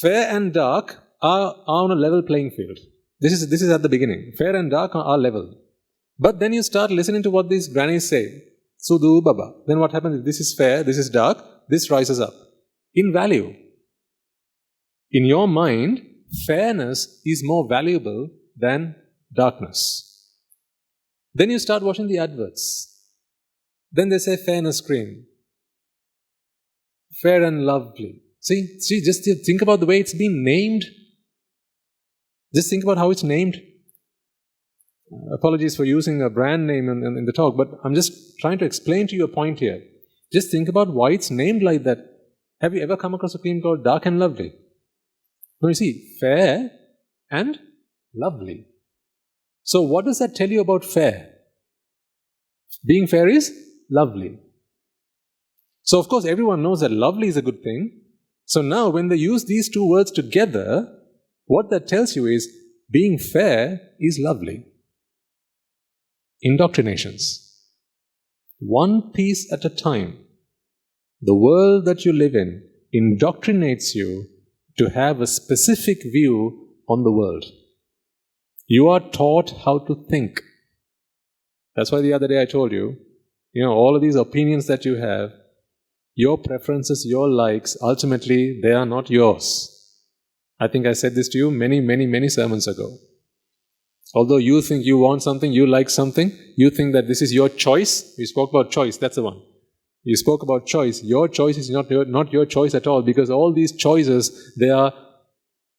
fair and dark are on a level playing field. This is at the beginning. Fair and dark are level. But then you start listening to what these grannies say. Sudu Baba. Then what happens is, this is fair, this is dark, this rises up. In value. In your mind, fairness is more valuable than darkness. Then you start watching the adverts. Then they say fairness cream. Fair and lovely. See, just think about the way it's been named. Just think about how it's named. Apologies for using a brand name in the talk, but I'm just trying to explain to you a point here. Just think about why it's named like that. Have you ever come across a cream called Dark and Lovely? No, you see, fair and lovely. So what does that tell you about fair? Being fair is lovely. So of course everyone knows that lovely is a good thing. So now when they use these two words together, what that tells you is being fair is lovely. Indoctrinations. One piece at a time. The world that you live in indoctrinates you to have a specific view on the world. You are taught how to think. That's why the other day I told you, all of these opinions that you have, your preferences, your likes, ultimately they are not yours. I think I said this to you many sermons ago. Although you think you want something, you like something, you think that this is your choice. We spoke about choice, that's the one. You spoke about choice. Your choice is not your choice at all, because all these choices, they are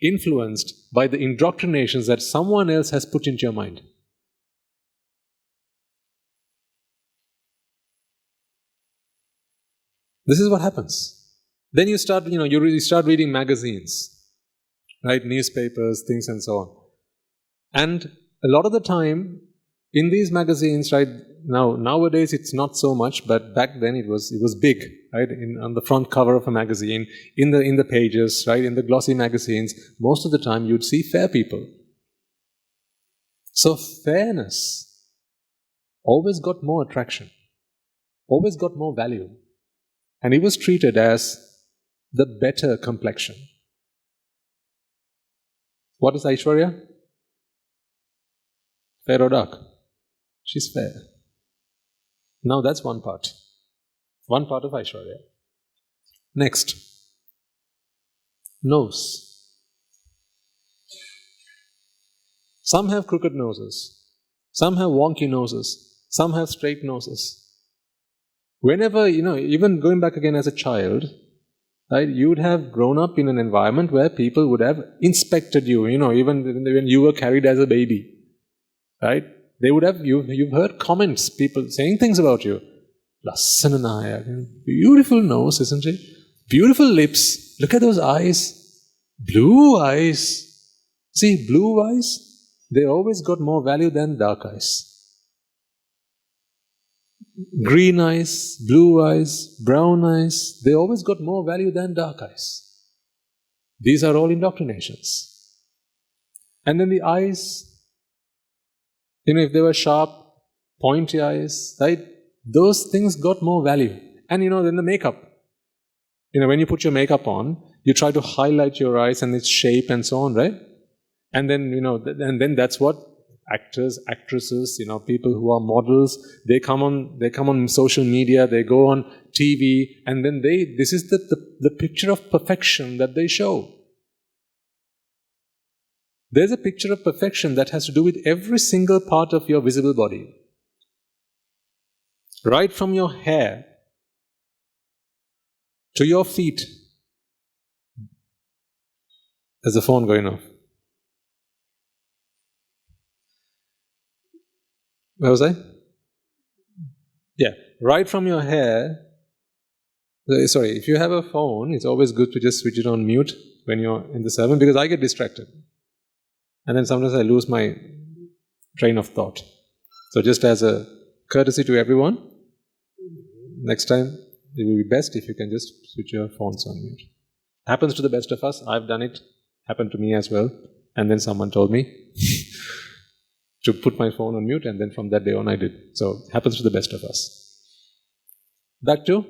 influenced by the indoctrinations that someone else has put into your mind. This is what happens. Then you start, you start reading magazines, right? Newspapers, things and so on. And a lot of the time, in these magazines, right, nowadays it's not so much, but back then it was big, right? On the front cover of a magazine, in the pages, right, in the glossy magazines, most of the time you'd see fair people. So fairness always got more attraction, always got more value. And it was treated as the better complexion. What is Aishwarya? Fair or dark? She's fair. Now that's one part. One part of Aishwarya. Next. Nose. Some have crooked noses. Some have wonky noses. Some have straight noses. Whenever, even going back again as a child, right, you would have grown up in an environment where people would have inspected you, even when you were carried as a baby. Right? They would have, you've heard comments, people saying things about you. Lassananaya, beautiful nose, isn't it? Beautiful lips. Look at those eyes. Blue eyes. See, blue eyes, they always got more value than dark eyes. Green eyes, blue eyes, brown eyes, they always got more value than dark eyes. These are all indoctrinations. And then the eyes, if they were sharp, pointy eyes, right? Those things got more value. And then the makeup. When you put your makeup on, you try to highlight your eyes and its shape and so on, right? And then, and then that's what actors, actresses, people who are models, they come on social media, they go on TV, and then this is the picture of perfection that they show. There's a picture of perfection that has to do with every single part of your visible body. Right from your hair to your feet. There's a phone going off. Where was I? Yeah, right from your hair. Sorry, if you have a phone, it's always good to just switch it on mute when you're in the sermon, because I get distracted. And then sometimes I lose my train of thought. So just as a courtesy to everyone, next time it will be best if you can just switch your phones on mute. Happens to the best of us. I've done it. Happened to me as well. And then someone told me to put my phone on mute, and then from that day on I did. So it happens to the best of us. Back to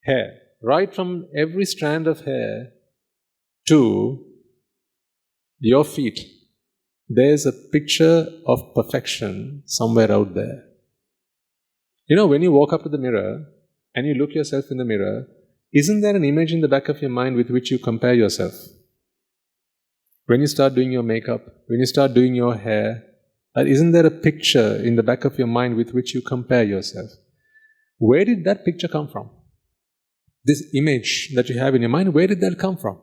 hair. right from every strand of hair to your feet, there's a picture of perfection somewhere out there. You know, when you walk up to the mirror and you look yourself in the mirror, isn't there an image in the back of your mind with which you compare yourself? When you start doing your makeup, when you start doing your hair, isn't there a picture in the back of your mind with which you compare yourself? Where did that picture come from? This image that you have in your mind, where did that come from?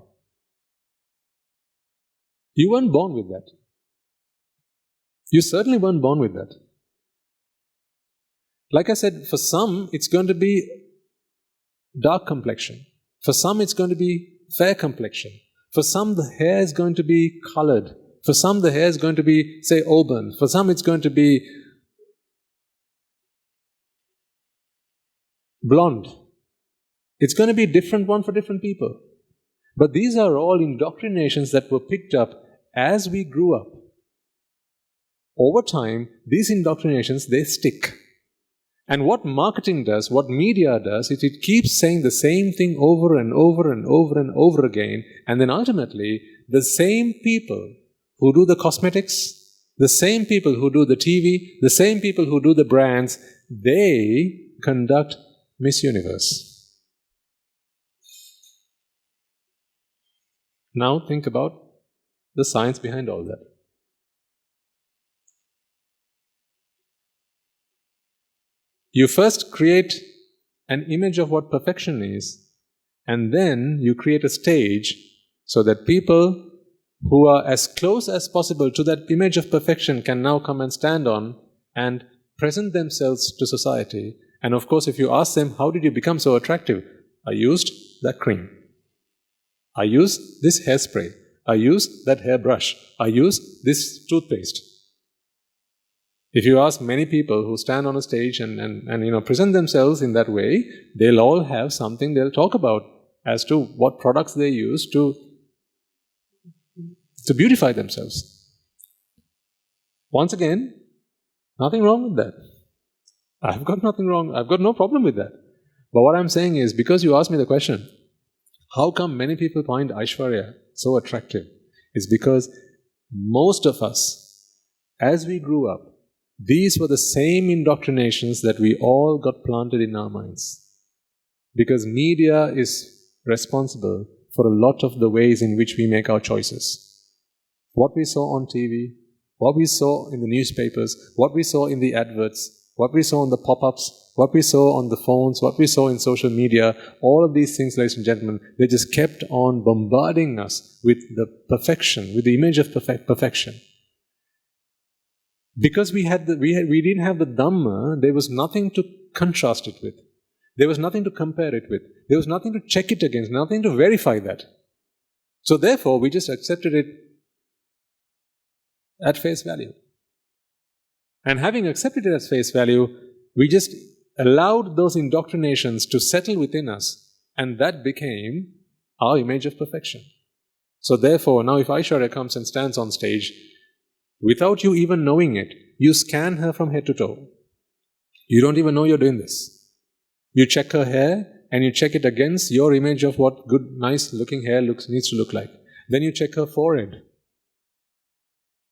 You weren't born with that. You certainly weren't born with that. Like I said, for some, it's going to be dark complexion. For some, it's going to be fair complexion. For some, the hair is going to be colored. For some, the hair is going to be, say, auburn. For some, it's going to be blonde. It's going to be a different one for different people. But these are all indoctrinations that were picked up as we grew up. Over time, these indoctrinations, they stick. And what marketing does, what media does, is it keeps saying the same thing over and over and over and over again, and then ultimately, the same people who do the cosmetics, the same people who do the TV, the same people who do the brands, they conduct Miss Universe. Now think about the science behind all that. You first create an image of what perfection is, and then you create a stage so that people who are as close as possible to that image of perfection can now come and stand on and present themselves to society. And of course, if you ask them, how did you become so attractive? I used that cream. I used this hairspray. I used that hairbrush. I used this toothpaste. If you ask many people who stand on a stage and present themselves in that way, they'll all have something they'll talk about as to what products they use to beautify themselves. Once again, nothing wrong with that. I've got nothing wrong, I've got no problem with that. But what I'm saying is, because you asked me the question, how come many people find Aishwarya so attractive? It's because most of us, as we grew up, these were the same indoctrinations that we all got planted in our minds. Because media is responsible for a lot of the ways in which we make our choices. What we saw on TV, what we saw in the newspapers, what we saw in the adverts, what we saw on the pop-ups, what we saw on the phones, what we saw in social media, all of these things, ladies and gentlemen, they just kept on bombarding us with the perfection, with the image of perfection. Because we didn't have the dhamma, there was nothing to contrast it with. There was nothing to compare it with. There was nothing to check it against, nothing to verify that. So therefore, we just accepted it at face value. And having accepted it as face value, we just allowed those indoctrinations to settle within us, and that became our image of perfection. So therefore, now if Aishwarya comes and stands on stage, without you even knowing it, you scan her from head to toe. You don't even know you're doing this. You check her hair and you check it against your image of what good, nice looking hair needs to look like. Then you check her forehead.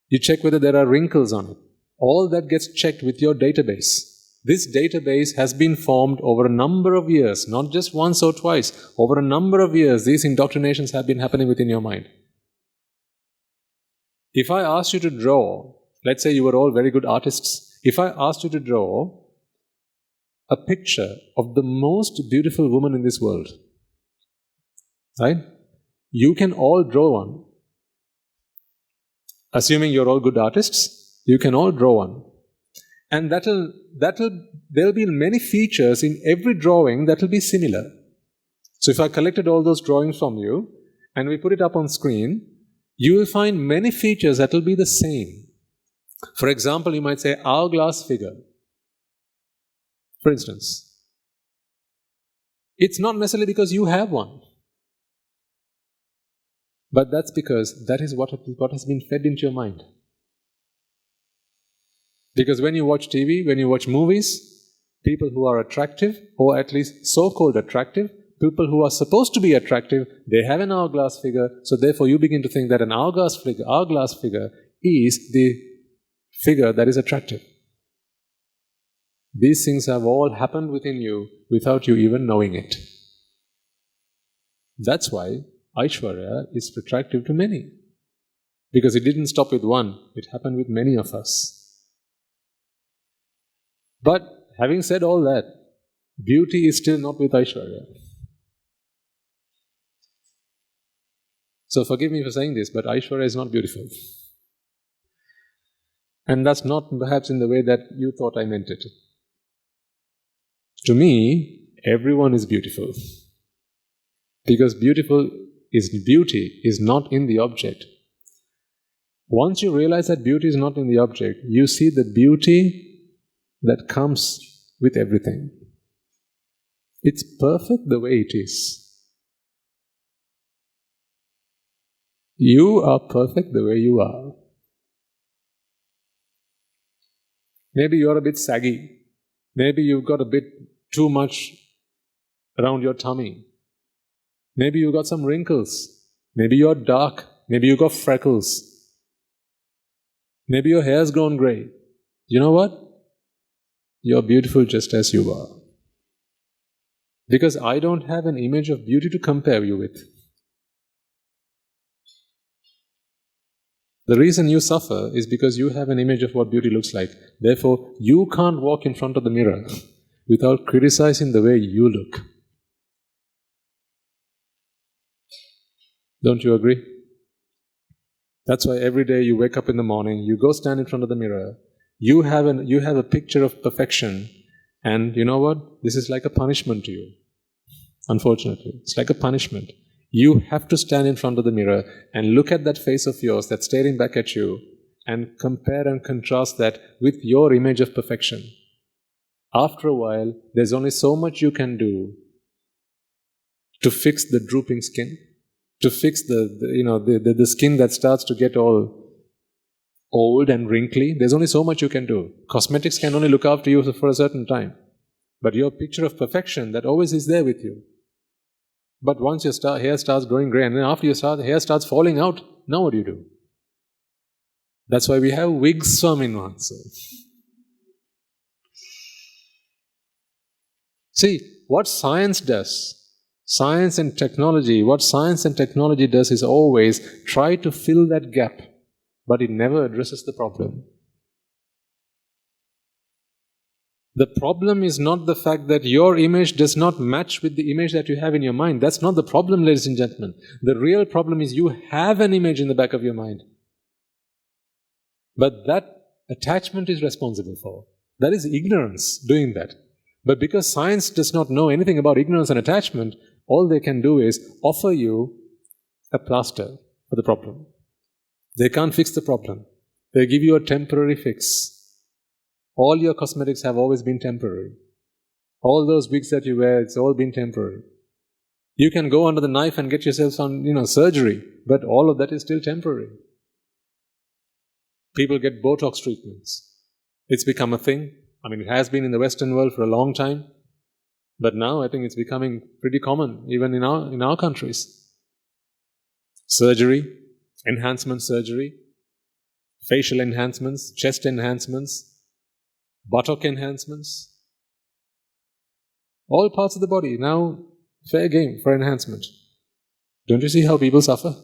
You check whether there are wrinkles on it. All that gets checked with your database. This database has been formed over a number of years, not just once or twice. Over a number of years, these indoctrinations have been happening within your mind. If I asked you to draw, let's say you were all very good artists, if I asked you to draw a picture of the most beautiful woman in this world, right? You can all draw one. Assuming you're all good artists, you can all draw one. And there'll be many features in every drawing that will be similar. So if I collected all those drawings from you and we put it up on screen, you will find many features that will be the same. For example, you might say hourglass figure. For instance, it's not necessarily because you have one, but that's because that is what has been fed into your mind. Because when you watch TV, when you watch movies, people who are attractive, or at least so-called attractive, People who are supposed to be attractive, they have an hourglass figure, so therefore you begin to think that an hourglass figure is the figure that is attractive. These things have all happened within you without you even knowing it. That's why Aishwarya is attractive to many. Because it didn't stop with one, it happened with many of us. But having said all that, beauty is still not with Aishwarya. So forgive me for saying this, but Aishwarya is not beautiful. And that's not perhaps in the way that you thought I meant it. To me, everyone is beautiful. Because beauty is not in the object. Once you realize that beauty is not in the object, you see the beauty that comes with everything. It's perfect the way it is. You are perfect the way you are. Maybe you're a bit saggy. Maybe you've got a bit too much around your tummy. Maybe you've got some wrinkles. Maybe you're dark. Maybe you've got freckles. Maybe your hair's grown grey. You know what? You're beautiful just as you are. Because I don't have an image of beauty to compare you with. The reason you suffer is because you have an image of what beauty looks like. Therefore, you can't walk in front of the mirror without criticizing the way you look. Don't you agree? That's why every day you wake up in the morning, you go stand in front of the mirror, you have a picture of perfection, and you know what? This is like a punishment to you. Unfortunately, it's like a punishment. You have to stand in front of the mirror and look at that face of yours that's staring back at you and compare and contrast that with your image of perfection. After a while, there's only so much you can do to fix the drooping skin, to fix the skin that starts to get all old and wrinkly. There's only so much you can do. Cosmetics can only look after you for a certain time. But your picture of perfection, that always is there with you. But once your hair starts growing grey, and then after the hair starts falling out, now what do you do? That's why we have wigs, Swamin. See, what science does, what science and technology does is always try to fill that gap, but it never addresses the problem. The problem is not the fact that your image does not match with the image that you have in your mind. That's not the problem, ladies and gentlemen. The real problem is you have an image in the back of your mind. But that attachment is responsible for. That is ignorance doing that. But because science does not know anything about ignorance and attachment, all they can do is offer you a plaster for the problem. They can't fix the problem. They give you a temporary fix. All your cosmetics have always been temporary. All those wigs that you wear, it's all been temporary. You can go under the knife and get yourself some, surgery, but all of that is still temporary. People get Botox treatments. It's become a thing. It has been in the Western world for a long time, but now I think it's becoming pretty common, even in our countries. Surgery, enhancement surgery, facial enhancements, chest enhancements, buttock enhancements. All parts of the body, now fair game for enhancement. Don't you see how people suffer?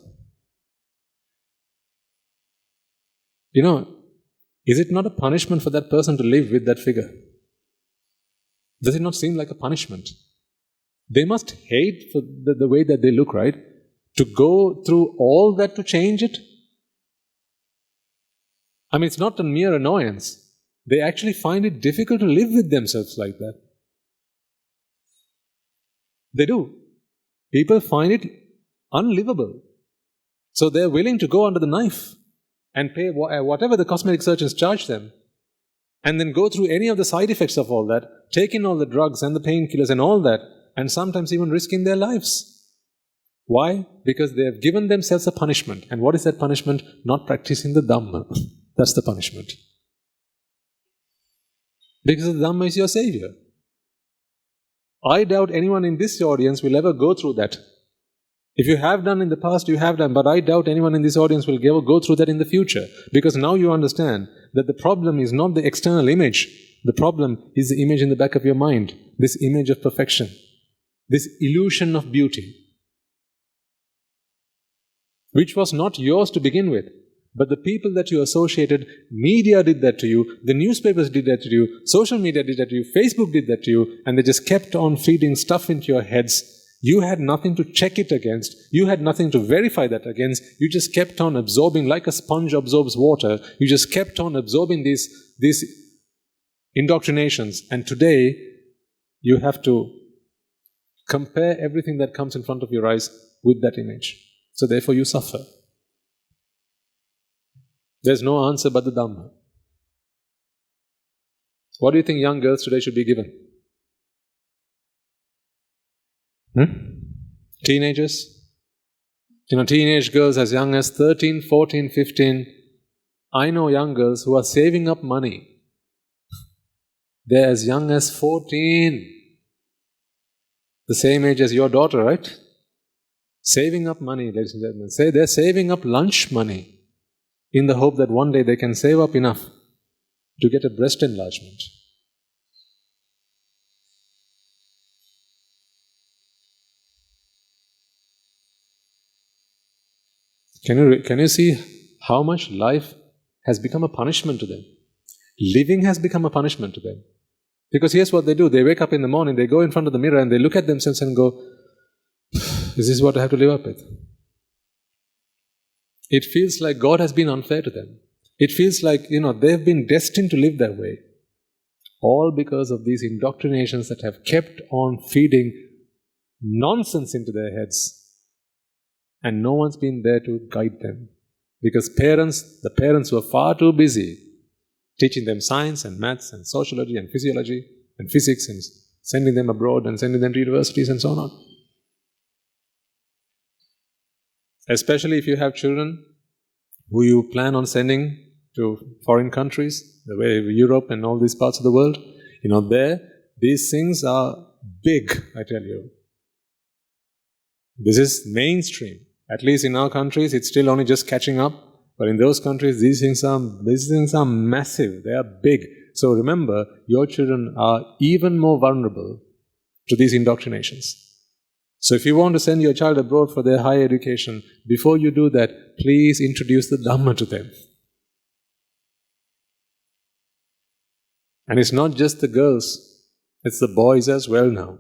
Is it not a punishment for that person to live with that figure? Does it not seem like a punishment? They must hate for the way that they look, right? To go through all that to change it? It's not a mere annoyance. They actually find it difficult to live with themselves like that. They do. People find it unlivable. So they're willing to go under the knife and pay whatever the cosmetic surgeons charge them, and then go through any of the side effects of all that, take in all the drugs and the painkillers and all that, and sometimes even risking their lives. Why? Because they have given themselves a punishment. And what is that punishment? Not practicing the dhamma. That's the punishment. Because the dhamma is your savior. I doubt anyone in this audience will ever go through that. If you have done in the past, you have done, but I doubt anyone in this audience will ever go through that in the future. Because now you understand that the problem is not the external image. The problem is the image in the back of your mind. This image of perfection. This illusion of beauty. Which was not yours to begin with. But the people that you associated, media did that to you, the newspapers did that to you, social media did that to you, Facebook did that to you, and they just kept on feeding stuff into your heads. You had nothing to check it against. You had nothing to verify that against. You just kept on absorbing like a sponge absorbs water. You just kept on absorbing these indoctrinations. And today, you have to compare everything that comes in front of your eyes with that image. So therefore you suffer. There's no answer but the dhamma. What do you think young girls today should be given? Teenagers? Teenage girls as young as 13, 14, 15. I know young girls who are saving up money. They're as young as 14. The same age as your daughter, right? Saving up money, ladies and gentlemen. Say they're saving up lunch money in the hope that one day they can save up enough to get a breast enlargement. Can you see how much life has become a punishment to them? Living has become a punishment to them. Because here's what they do. They wake up in the morning, they go in front of the mirror and they look at themselves and go, is this what I have to live up with? It feels like God has been unfair to them. It feels like, they've been destined to live that way. All because of these indoctrinations that have kept on feeding nonsense into their heads. And no one's been there to guide them. Because the parents were far too busy teaching them science and maths and sociology and physiology and physics and sending them abroad and sending them to universities and so on. Especially if you have children who you plan on sending to foreign countries, the way Europe and all these parts of the world, these things are big, I tell you. This is mainstream. At least in our countries, it's still only just catching up. But in those countries, these things are massive. They are big. So remember, your children are even more vulnerable to these indoctrinations. So if you want to send your child abroad for their higher education, before you do that, please introduce the Dhamma to them. And it's not just the girls, it's the boys as well now.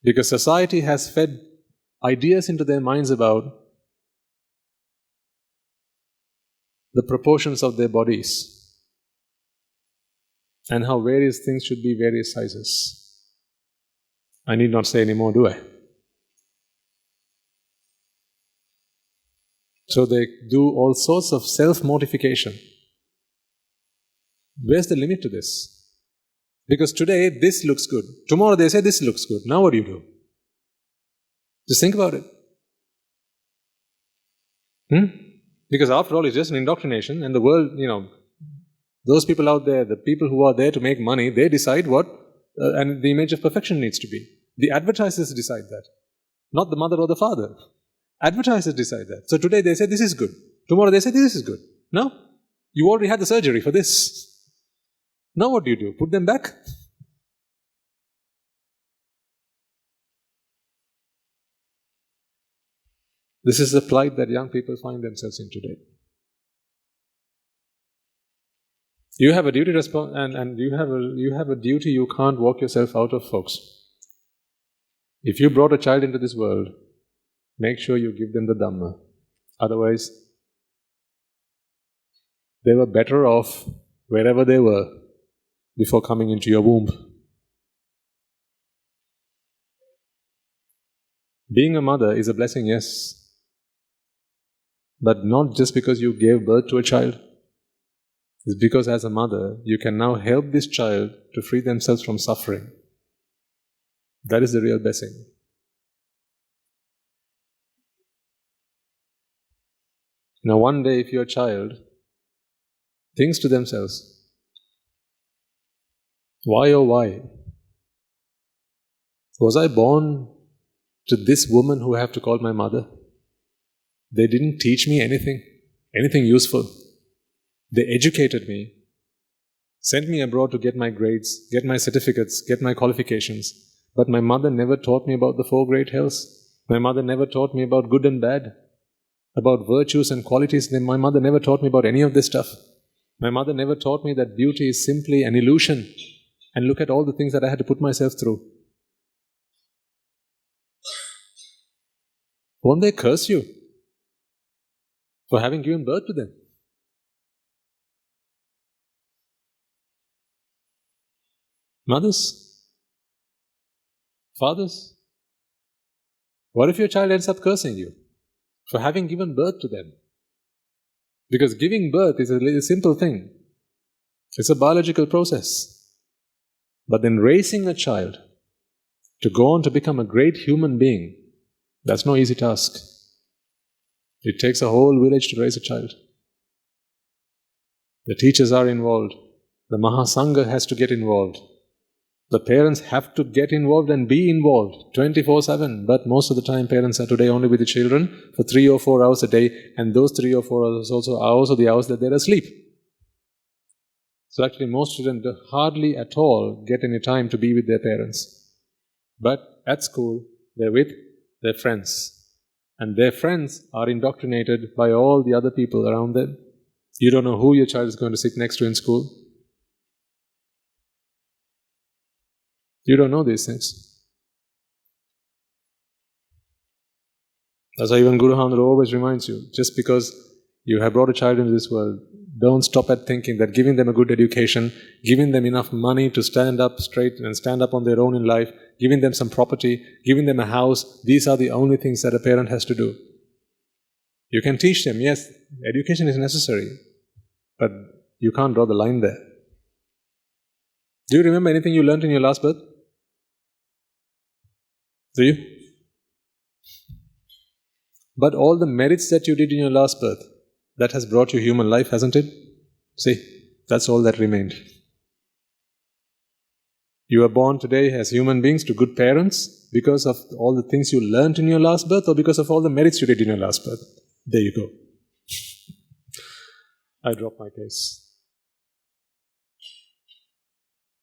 Because society has fed ideas into their minds about the proportions of their bodies and how various things should be various sizes. I need not say any more, do I? So they do all sorts of self-mortification. Where's the limit to this? Because today, this looks good. Tomorrow they say this looks good. Now what do you do? Just think about it. Because after all, it's just an indoctrination, and the world, those people out there, the people who are there to make money, they decide what and the image of perfection needs to be. The advertisers decide that. Not the mother or the father. Advertisers decide that. So today they say this is good. Tomorrow they say this is good. No? You already had the surgery for this. Now what do? Put them back? This is the plight that young people find themselves in today. You have a duty and you have a duty you can't walk yourself out of, folks. If you brought a child into this world, make sure you give them the Dhamma. Otherwise, they were better off wherever they were before coming into your womb. Being a mother is a blessing, yes. But not just because you gave birth to a child. It's because as a mother, you can now help this child to free themselves from suffering. That is the real blessing. Now one day if your child thinks to themselves, Why oh why? Was I born to this woman who I have to call my mother? They didn't teach me anything useful. They educated me, sent me abroad to get my grades, get my certificates, get my qualifications. But my mother never taught me about the four great hells. My mother never taught me about good and bad, about virtues and qualities. My mother never taught me about any of this stuff. My mother never taught me that beauty is simply an illusion. And look at all the things that I had to put myself through. Won't they curse you for having given birth to them? Mothers, fathers, what if your child ends up cursing you for having given birth to them? Because giving birth is a simple thing. It's a biological process. But then raising a child to go on to become a great human being, that's no easy task. It takes a whole village to raise a child. The teachers are involved. The Mahasangha has to get involved. The parents have to get involved and be involved 24/7. But most of the time parents are today only with the children for 3 or 4 hours a day, and those 3 or 4 hours are also the hours that they're asleep. So actually most children hardly at all get any time to be with their parents. But at school, they're with their friends. And their friends are indoctrinated by all the other people around them. You don't know who your child is going to sit next to in school. You don't know these things. That's why even Guru Handra always reminds you, just because you have brought a child into this world, don't stop at thinking that giving them a good education, giving them enough money to stand up straight and stand up on their own in life, giving them some property, giving them a house, these are the only things that a parent has to do. You can teach them, yes, education is necessary, but you can't draw the line there. Do you remember anything you learnt in your last birth? Do you? But all the merits that you did in your last birth, that has brought you human life, hasn't it? See, that's all that remained. You are born today as human beings to good parents because of all the things you learnt in your last birth, or because of all the merits you did in your last birth. There you go. I drop my case.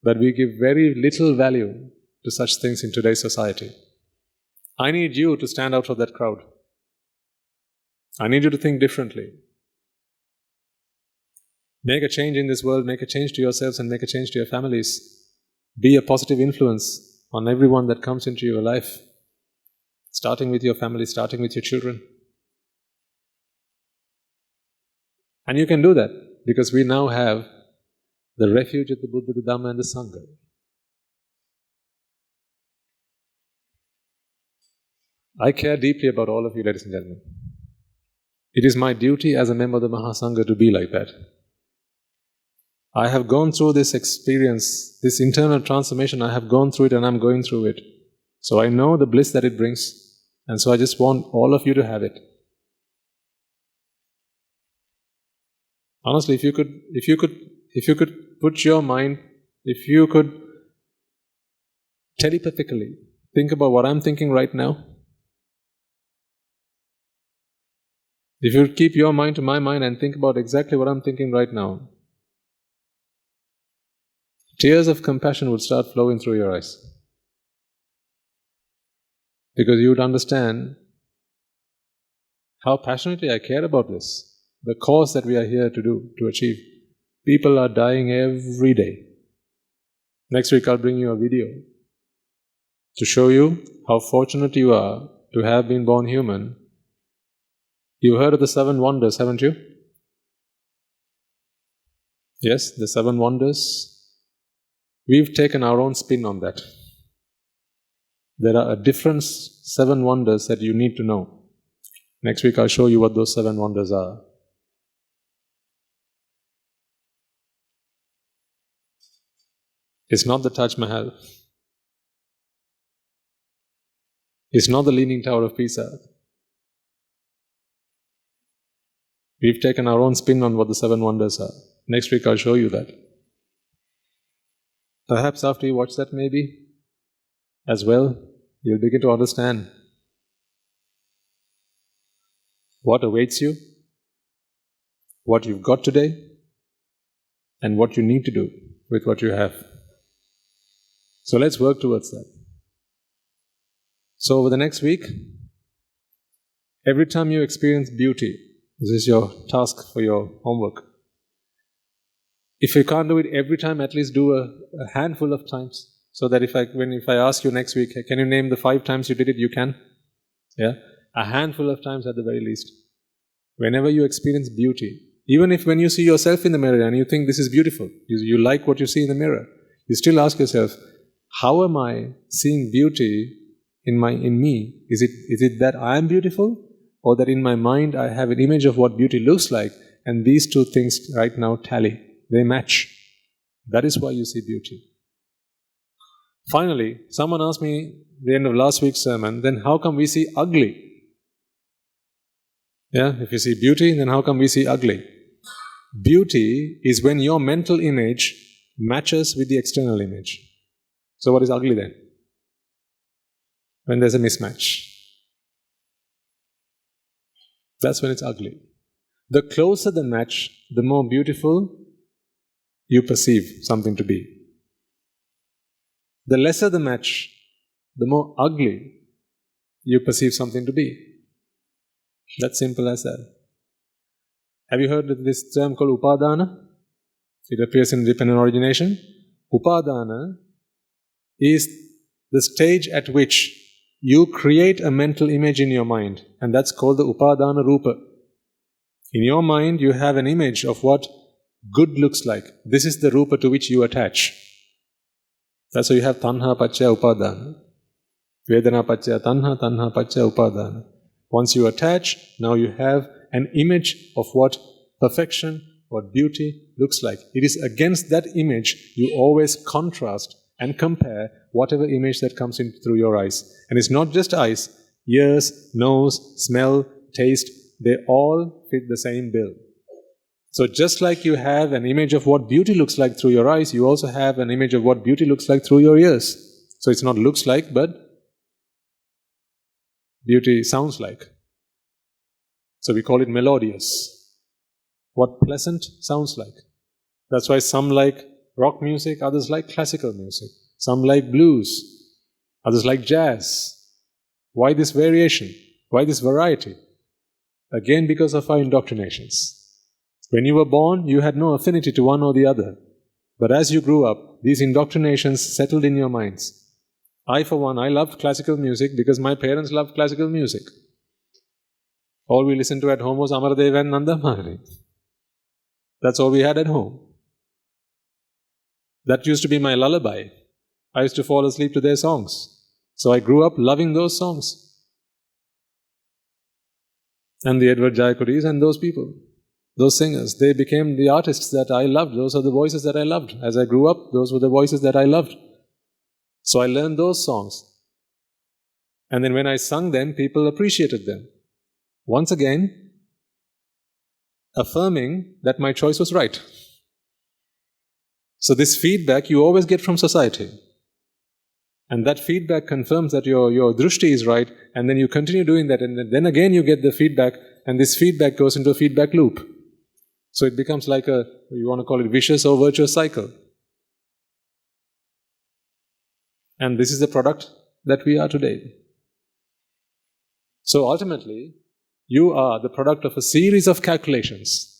But we give very little value to such things in today's society. I need you to stand out of that crowd. I need you to think differently. Make a change in this world, make a change to yourselves and make a change to your families. Be a positive influence on everyone that comes into your life. Starting with your family, starting with your children. And you can do that because we now have the refuge of the Buddha, the Dhamma and the Sangha. I care deeply about all of you, ladies and gentlemen. It is my duty as a member of the Mahasangha to be like that. I have gone through this experience, this internal transformation, I have gone through it and I'm going through it. So I know the bliss that it brings, and so I just want all of you to have it. Honestly, if you could put your mind, if you could telepathically think about what I'm thinking right now, if you keep your mind to my mind and think about exactly what I'm thinking right now, tears of compassion would start flowing through your eyes. Because you would understand how passionately I care about this, the cause that we are here to achieve. People are dying every day. Next week I'll bring you a video to show you how fortunate you are to have been born human. You've heard of the 7 wonders, haven't you? Yes, the 7 wonders. We've taken our own spin on that. There are a different 7 wonders that you need to know. Next week I'll show you what those 7 wonders are. It's not the Taj Mahal. It's not the Leaning Tower of Pisa. We've taken our own spin on what the 7 wonders are. Next week I'll show you that. Perhaps after you watch that maybe, as well, you'll begin to understand what awaits you, what you've got today, and what you need to do with what you have. So let's work towards that. So over the next week, every time you experience beauty, this is your task for your homework. If you can't do it every time, at least do a handful of times. So that if I ask you next week, can you name the 5 times you did it, you can? Yeah? A handful of times at the very least. Whenever you experience beauty, even if when you see yourself in the mirror and you think this is beautiful, you like what you see in the mirror, you still ask yourself, how am I seeing beauty in me? Is it that I am beautiful, or that in my mind I have an image of what beauty looks like, and these two things right now tally, they match. That is why you see beauty. Finally, someone asked me at the end of last week's sermon, then how come we see ugly? Yeah, if you see beauty, then how come we see ugly? Beauty is when your mental image matches with the external image. So what is ugly then? When there's a mismatch. That's when it's ugly. The closer the match, the more beautiful you perceive something to be. The lesser the match, the more ugly you perceive something to be. That's simple as that. Have you heard of this term called upadana? It appears in dependent origination. Upadana is the stage at which you create a mental image in your mind, and that's called the upadana rupa. In your mind, you have an image of what good looks like. This is the rupa to which you attach. That's why you have tanha paccaya upadana. Vedana paccaya tanha, tanha paccaya upadana. Once you attach, now you have an image of what perfection, what beauty looks like. It is against that image you always contrast and compare whatever image that comes in through your eyes. And it's not just eyes, ears, nose, smell, taste, they all fit the same bill. So just like you have an image of what beauty looks like through your eyes, you also have an image of what beauty looks like through your ears. So it's not looks like, but beauty sounds like. So we call it melodious. What pleasant sounds like. That's why some like rock music, others like classical music. Some like blues, others like jazz. Why this variation? Why this variety? Again, because of our indoctrinations. When you were born, you had no affinity to one or the other. But as you grew up, these indoctrinations settled in your minds. I, for one, I loved classical music because my parents loved classical music. All we listened to at home was Amaradev and Nandamari. That's all we had at home. That used to be my lullaby. I used to fall asleep to their songs. So I grew up loving those songs. And the Edward Jayakuris and those people, those singers, they became the artists that I loved. Those are the voices that I loved. As I grew up, those were the voices that I loved. So I learned those songs. And then when I sung them, people appreciated them. Once again, affirming that my choice was right. So this feedback you always get from society. And that feedback confirms that your drushti is right, and then you continue doing that, and then again you get the feedback, and this feedback goes into a feedback loop. So it becomes like you want to call it vicious or virtuous cycle. And this is the product that we are today. So ultimately, you are the product of a series of calculations.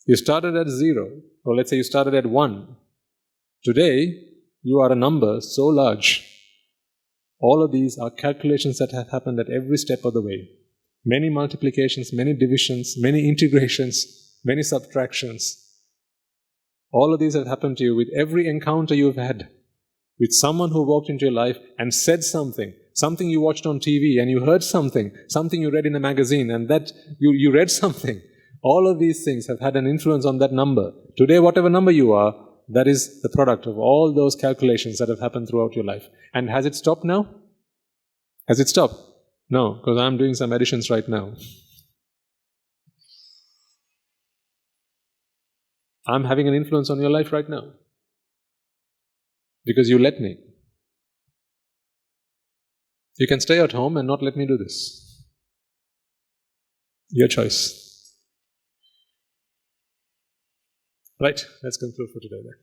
You started at 0, or let's say you started at 1. Today, you are a number so large. All of these are calculations that have happened at every step of the way. Many multiplications, many divisions, many integrations, many subtractions. All of these have happened to you with every encounter you've had with someone who walked into your life and said something you watched on TV, and you heard something you read in a magazine, and that you read something. All of these things have had an influence on that number. Today, whatever number you are, that is the product of all those calculations that have happened throughout your life. And has it stopped now? Has it stopped? No, because I'm doing some additions right now. I'm having an influence on your life right now. because you let me. You can stay at home and not let me do this. Your choice. Right, let's conclude for today then.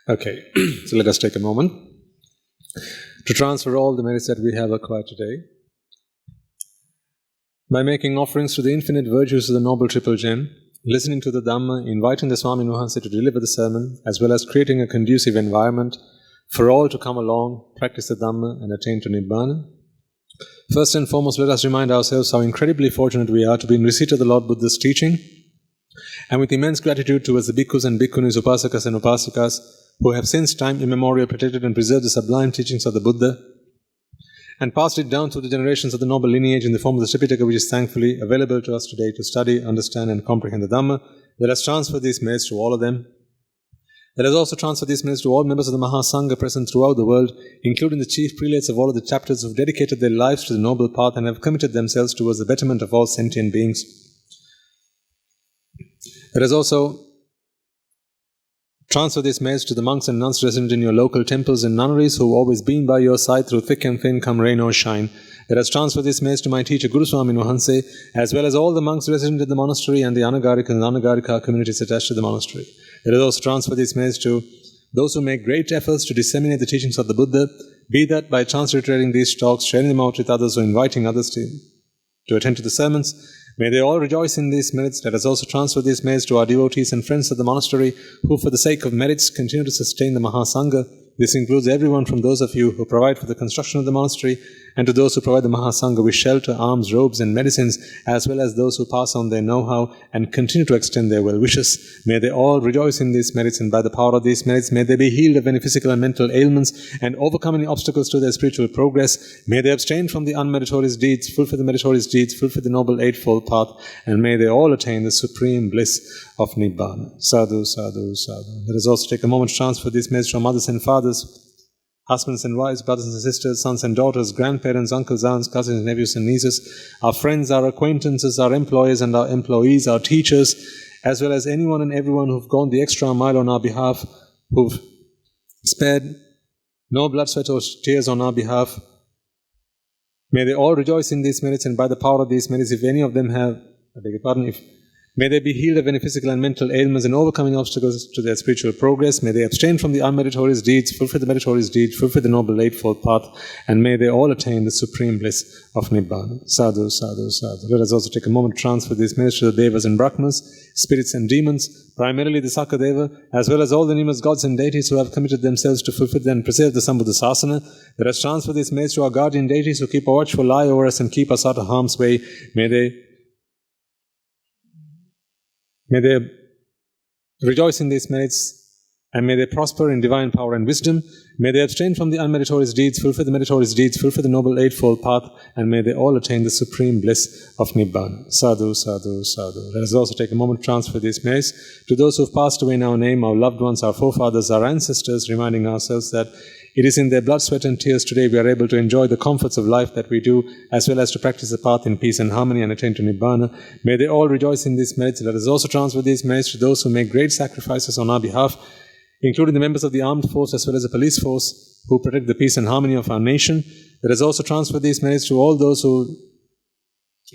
Okay, so let us take a moment to transfer all the merits that we have acquired today by making offerings to the infinite virtues of the Noble Triple Gem, listening to the Dhamma, inviting the Swami Nuhanse to deliver the sermon, as well as creating a conducive environment for all to come along, practice the Dhamma and attain to Nibbāna. First and foremost, let us remind ourselves how incredibly fortunate we are to be in receipt of the Lord Buddha's teaching, and with immense gratitude towards the bhikkhus and bhikkhunis, upasakas and upasikas, who have since time immemorial protected and preserved the sublime teachings of the Buddha and passed it down through the generations of the noble lineage in the form of the Tripitaka, which is thankfully available to us today to study, understand and comprehend the Dhamma. Let us transfer these merits to all of them. Let us also transfer these merits to all members of the Mahasangha present throughout the world, including the chief prelates of all of the chapters who have dedicated their lives to the noble path and have committed themselves towards the betterment of all sentient beings. Let us also transfer this message to the monks and nuns resident in your local temples and nunneries who have always been by your side through thick and thin, come rain or shine. Let us transfer this message to my teacher Guru Swami Nuhanse, as well as all the monks resident in the monastery and the Anagarika and Anagarika communities attached to the monastery. Let us also transfer this message to those who make great efforts to disseminate the teachings of the Buddha, be that by transliterating these talks, sharing them out with others, or inviting others to attend to the sermons. May they all rejoice in these merits. Let us also transfer these merits to our devotees and friends of the monastery, who for the sake of merits continue to sustain the Mahasangha. This includes everyone from those of you who provide for the construction of the monastery, and to those who provide the Mahasangha with shelter, alms, robes and medicines, as well as those who pass on their know-how and continue to extend their well wishes. May they all rejoice in these merits, and by the power of these merits, may they be healed of any physical and mental ailments and overcome any obstacles to their spiritual progress. May they abstain from the unmeritorious deeds, fulfill the meritorious deeds, fulfill the noble eightfold path, and may they all attain the supreme bliss of Nibbāna. Sadhu, sadhu, sadhu. Let us also take a moment to transfer this message to our mothers and fathers, husbands and wives, brothers and sisters, sons and daughters, grandparents, uncles, aunts, cousins, nephews and nieces, our friends, our acquaintances, our employers and our employees, our teachers, as well as anyone and everyone who've gone the extra mile on our behalf, who've spared no blood, sweat or tears on our behalf. May they all rejoice in these merits, and by the power of these merits, if any of them have, may they be healed of any physical and mental ailments and overcoming obstacles to their spiritual progress. May they abstain from the unmeritorious deeds, fulfill the meritorious deeds, fulfill the noble eightfold path, and may they all attain the supreme bliss of Nibbāna. Sadhu, sadhu, sadhu. Let us also take a moment to transfer these merits to the Devas and Brahmas, spirits and demons, primarily the Sakadeva, as well as all the numerous gods and deities who have committed themselves to fulfill and preserve the Sambuddha Sasana. Let us transfer these merits to our guardian deities who keep a watchful eye over us and keep us out of harm's way. May they rejoice in these merits, and may they prosper in divine power and wisdom. May they abstain from the unmeritorious deeds, fulfill the meritorious deeds, fulfill the noble eightfold path, and may they all attain the supreme bliss of Nibbāna. Sadhu, sadhu, sadhu. Let us also take a moment to transfer these merits to those who have passed away in our name, our loved ones, our forefathers, our ancestors, reminding ourselves that it is in their blood, sweat and tears today we are able to enjoy the comforts of life that we do, as well as to practice the path in peace and harmony and attain to Nibbāna. May they all rejoice in these merits. Let us also transfer these merits to those who make great sacrifices on our behalf, including the members of the armed force as well as the police force who protect the peace and harmony of our nation. Let us also transfer these merits to all those who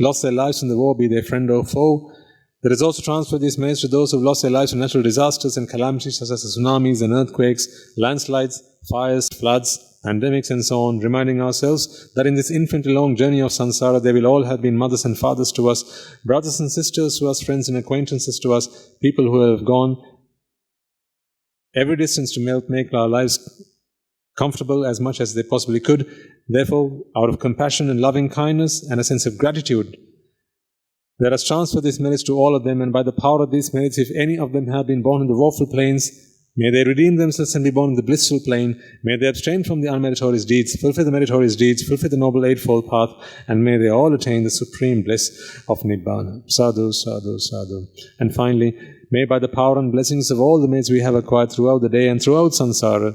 lost their lives in the war, be they friend or foe. Let us also transfer these merits to those who have lost their lives in natural disasters and calamities such as tsunamis and earthquakes, landslides, fires, floods, pandemics and so on, reminding ourselves that in this infinitely long journey of samsara, they will all have been mothers and fathers to us, brothers and sisters to us, friends and acquaintances to us, people who have gone every distance to make our lives comfortable as much as they possibly could. Therefore, out of compassion and loving kindness and a sense of gratitude, let us transfer these merits to all of them, and by the power of these merits, if any of them have been born in the woeful plains, May they redeem themselves and be born in the blissful plane. May they abstain from the unmeritorious deeds, fulfill the meritorious deeds, fulfill the noble eightfold path, and may they all attain the supreme bliss of Nibbāna. Sadhu, sadhu, sadhu. And finally, may by the power and blessings of all the merits we have acquired throughout the day and throughout samsara,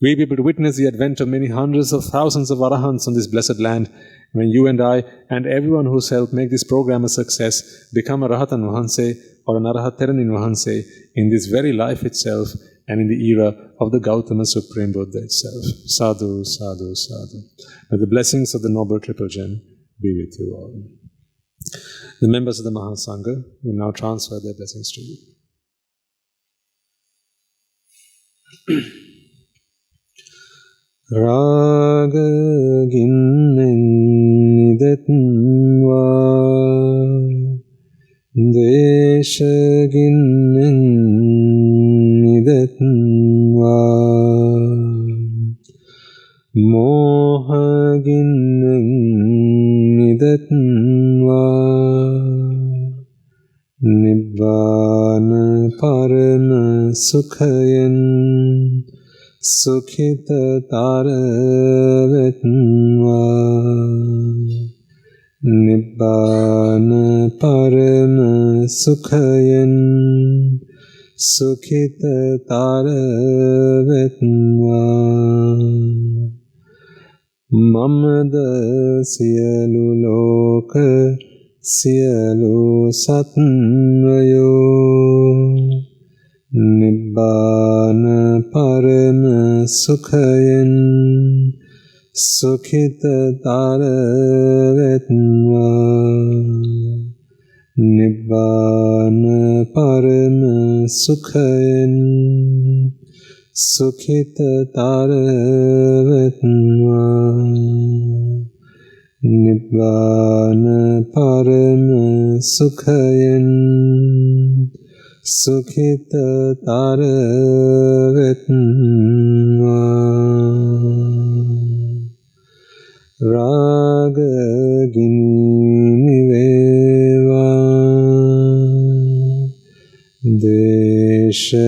we be able to witness the advent of many hundreds of thousands of arahants on this blessed land. When you and I and everyone who's helped make this program a success become a Rahatan Vahanse or an Arahat Theranin Vahanse in this very life itself and in the era of the Gautama Supreme Buddha itself. Sadhu, sadhu, sadhu. May the blessings of the Noble Triple Gem be with you all. The members of the Mahasangha will now transfer their blessings to you. Raga ginnen nidetva Desha ginnen nidetva Moha ginnen nidetva Nibbāna parama sukhayan Sukhita taravetva Nibbāna parama sukhayan Sukhita taravetva Mamada siyalu loka siyalu satvayo Nibbāna parama sukhayan sukhita taravetva Nibbāna parama sukhayan sukhita taravetva Nibbāna parama sukhayan Sukhita taravetva Rajagiriya niveva Deshagiriya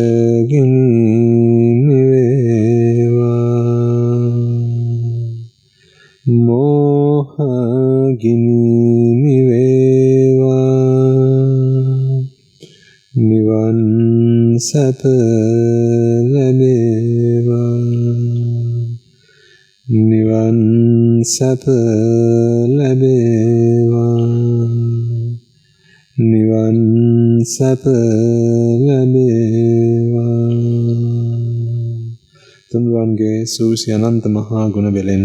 niveva Mohagiriya niveva Nivan sapa labeva Nivan sapa labeva Nivan sapa labeva Tunvange susi ananta maha guna belin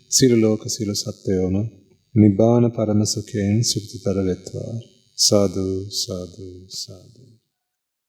Siru loka siru sattayoma Nibbāna paramasukhen suktitara vetva Sadhu, sadhu, sadhu.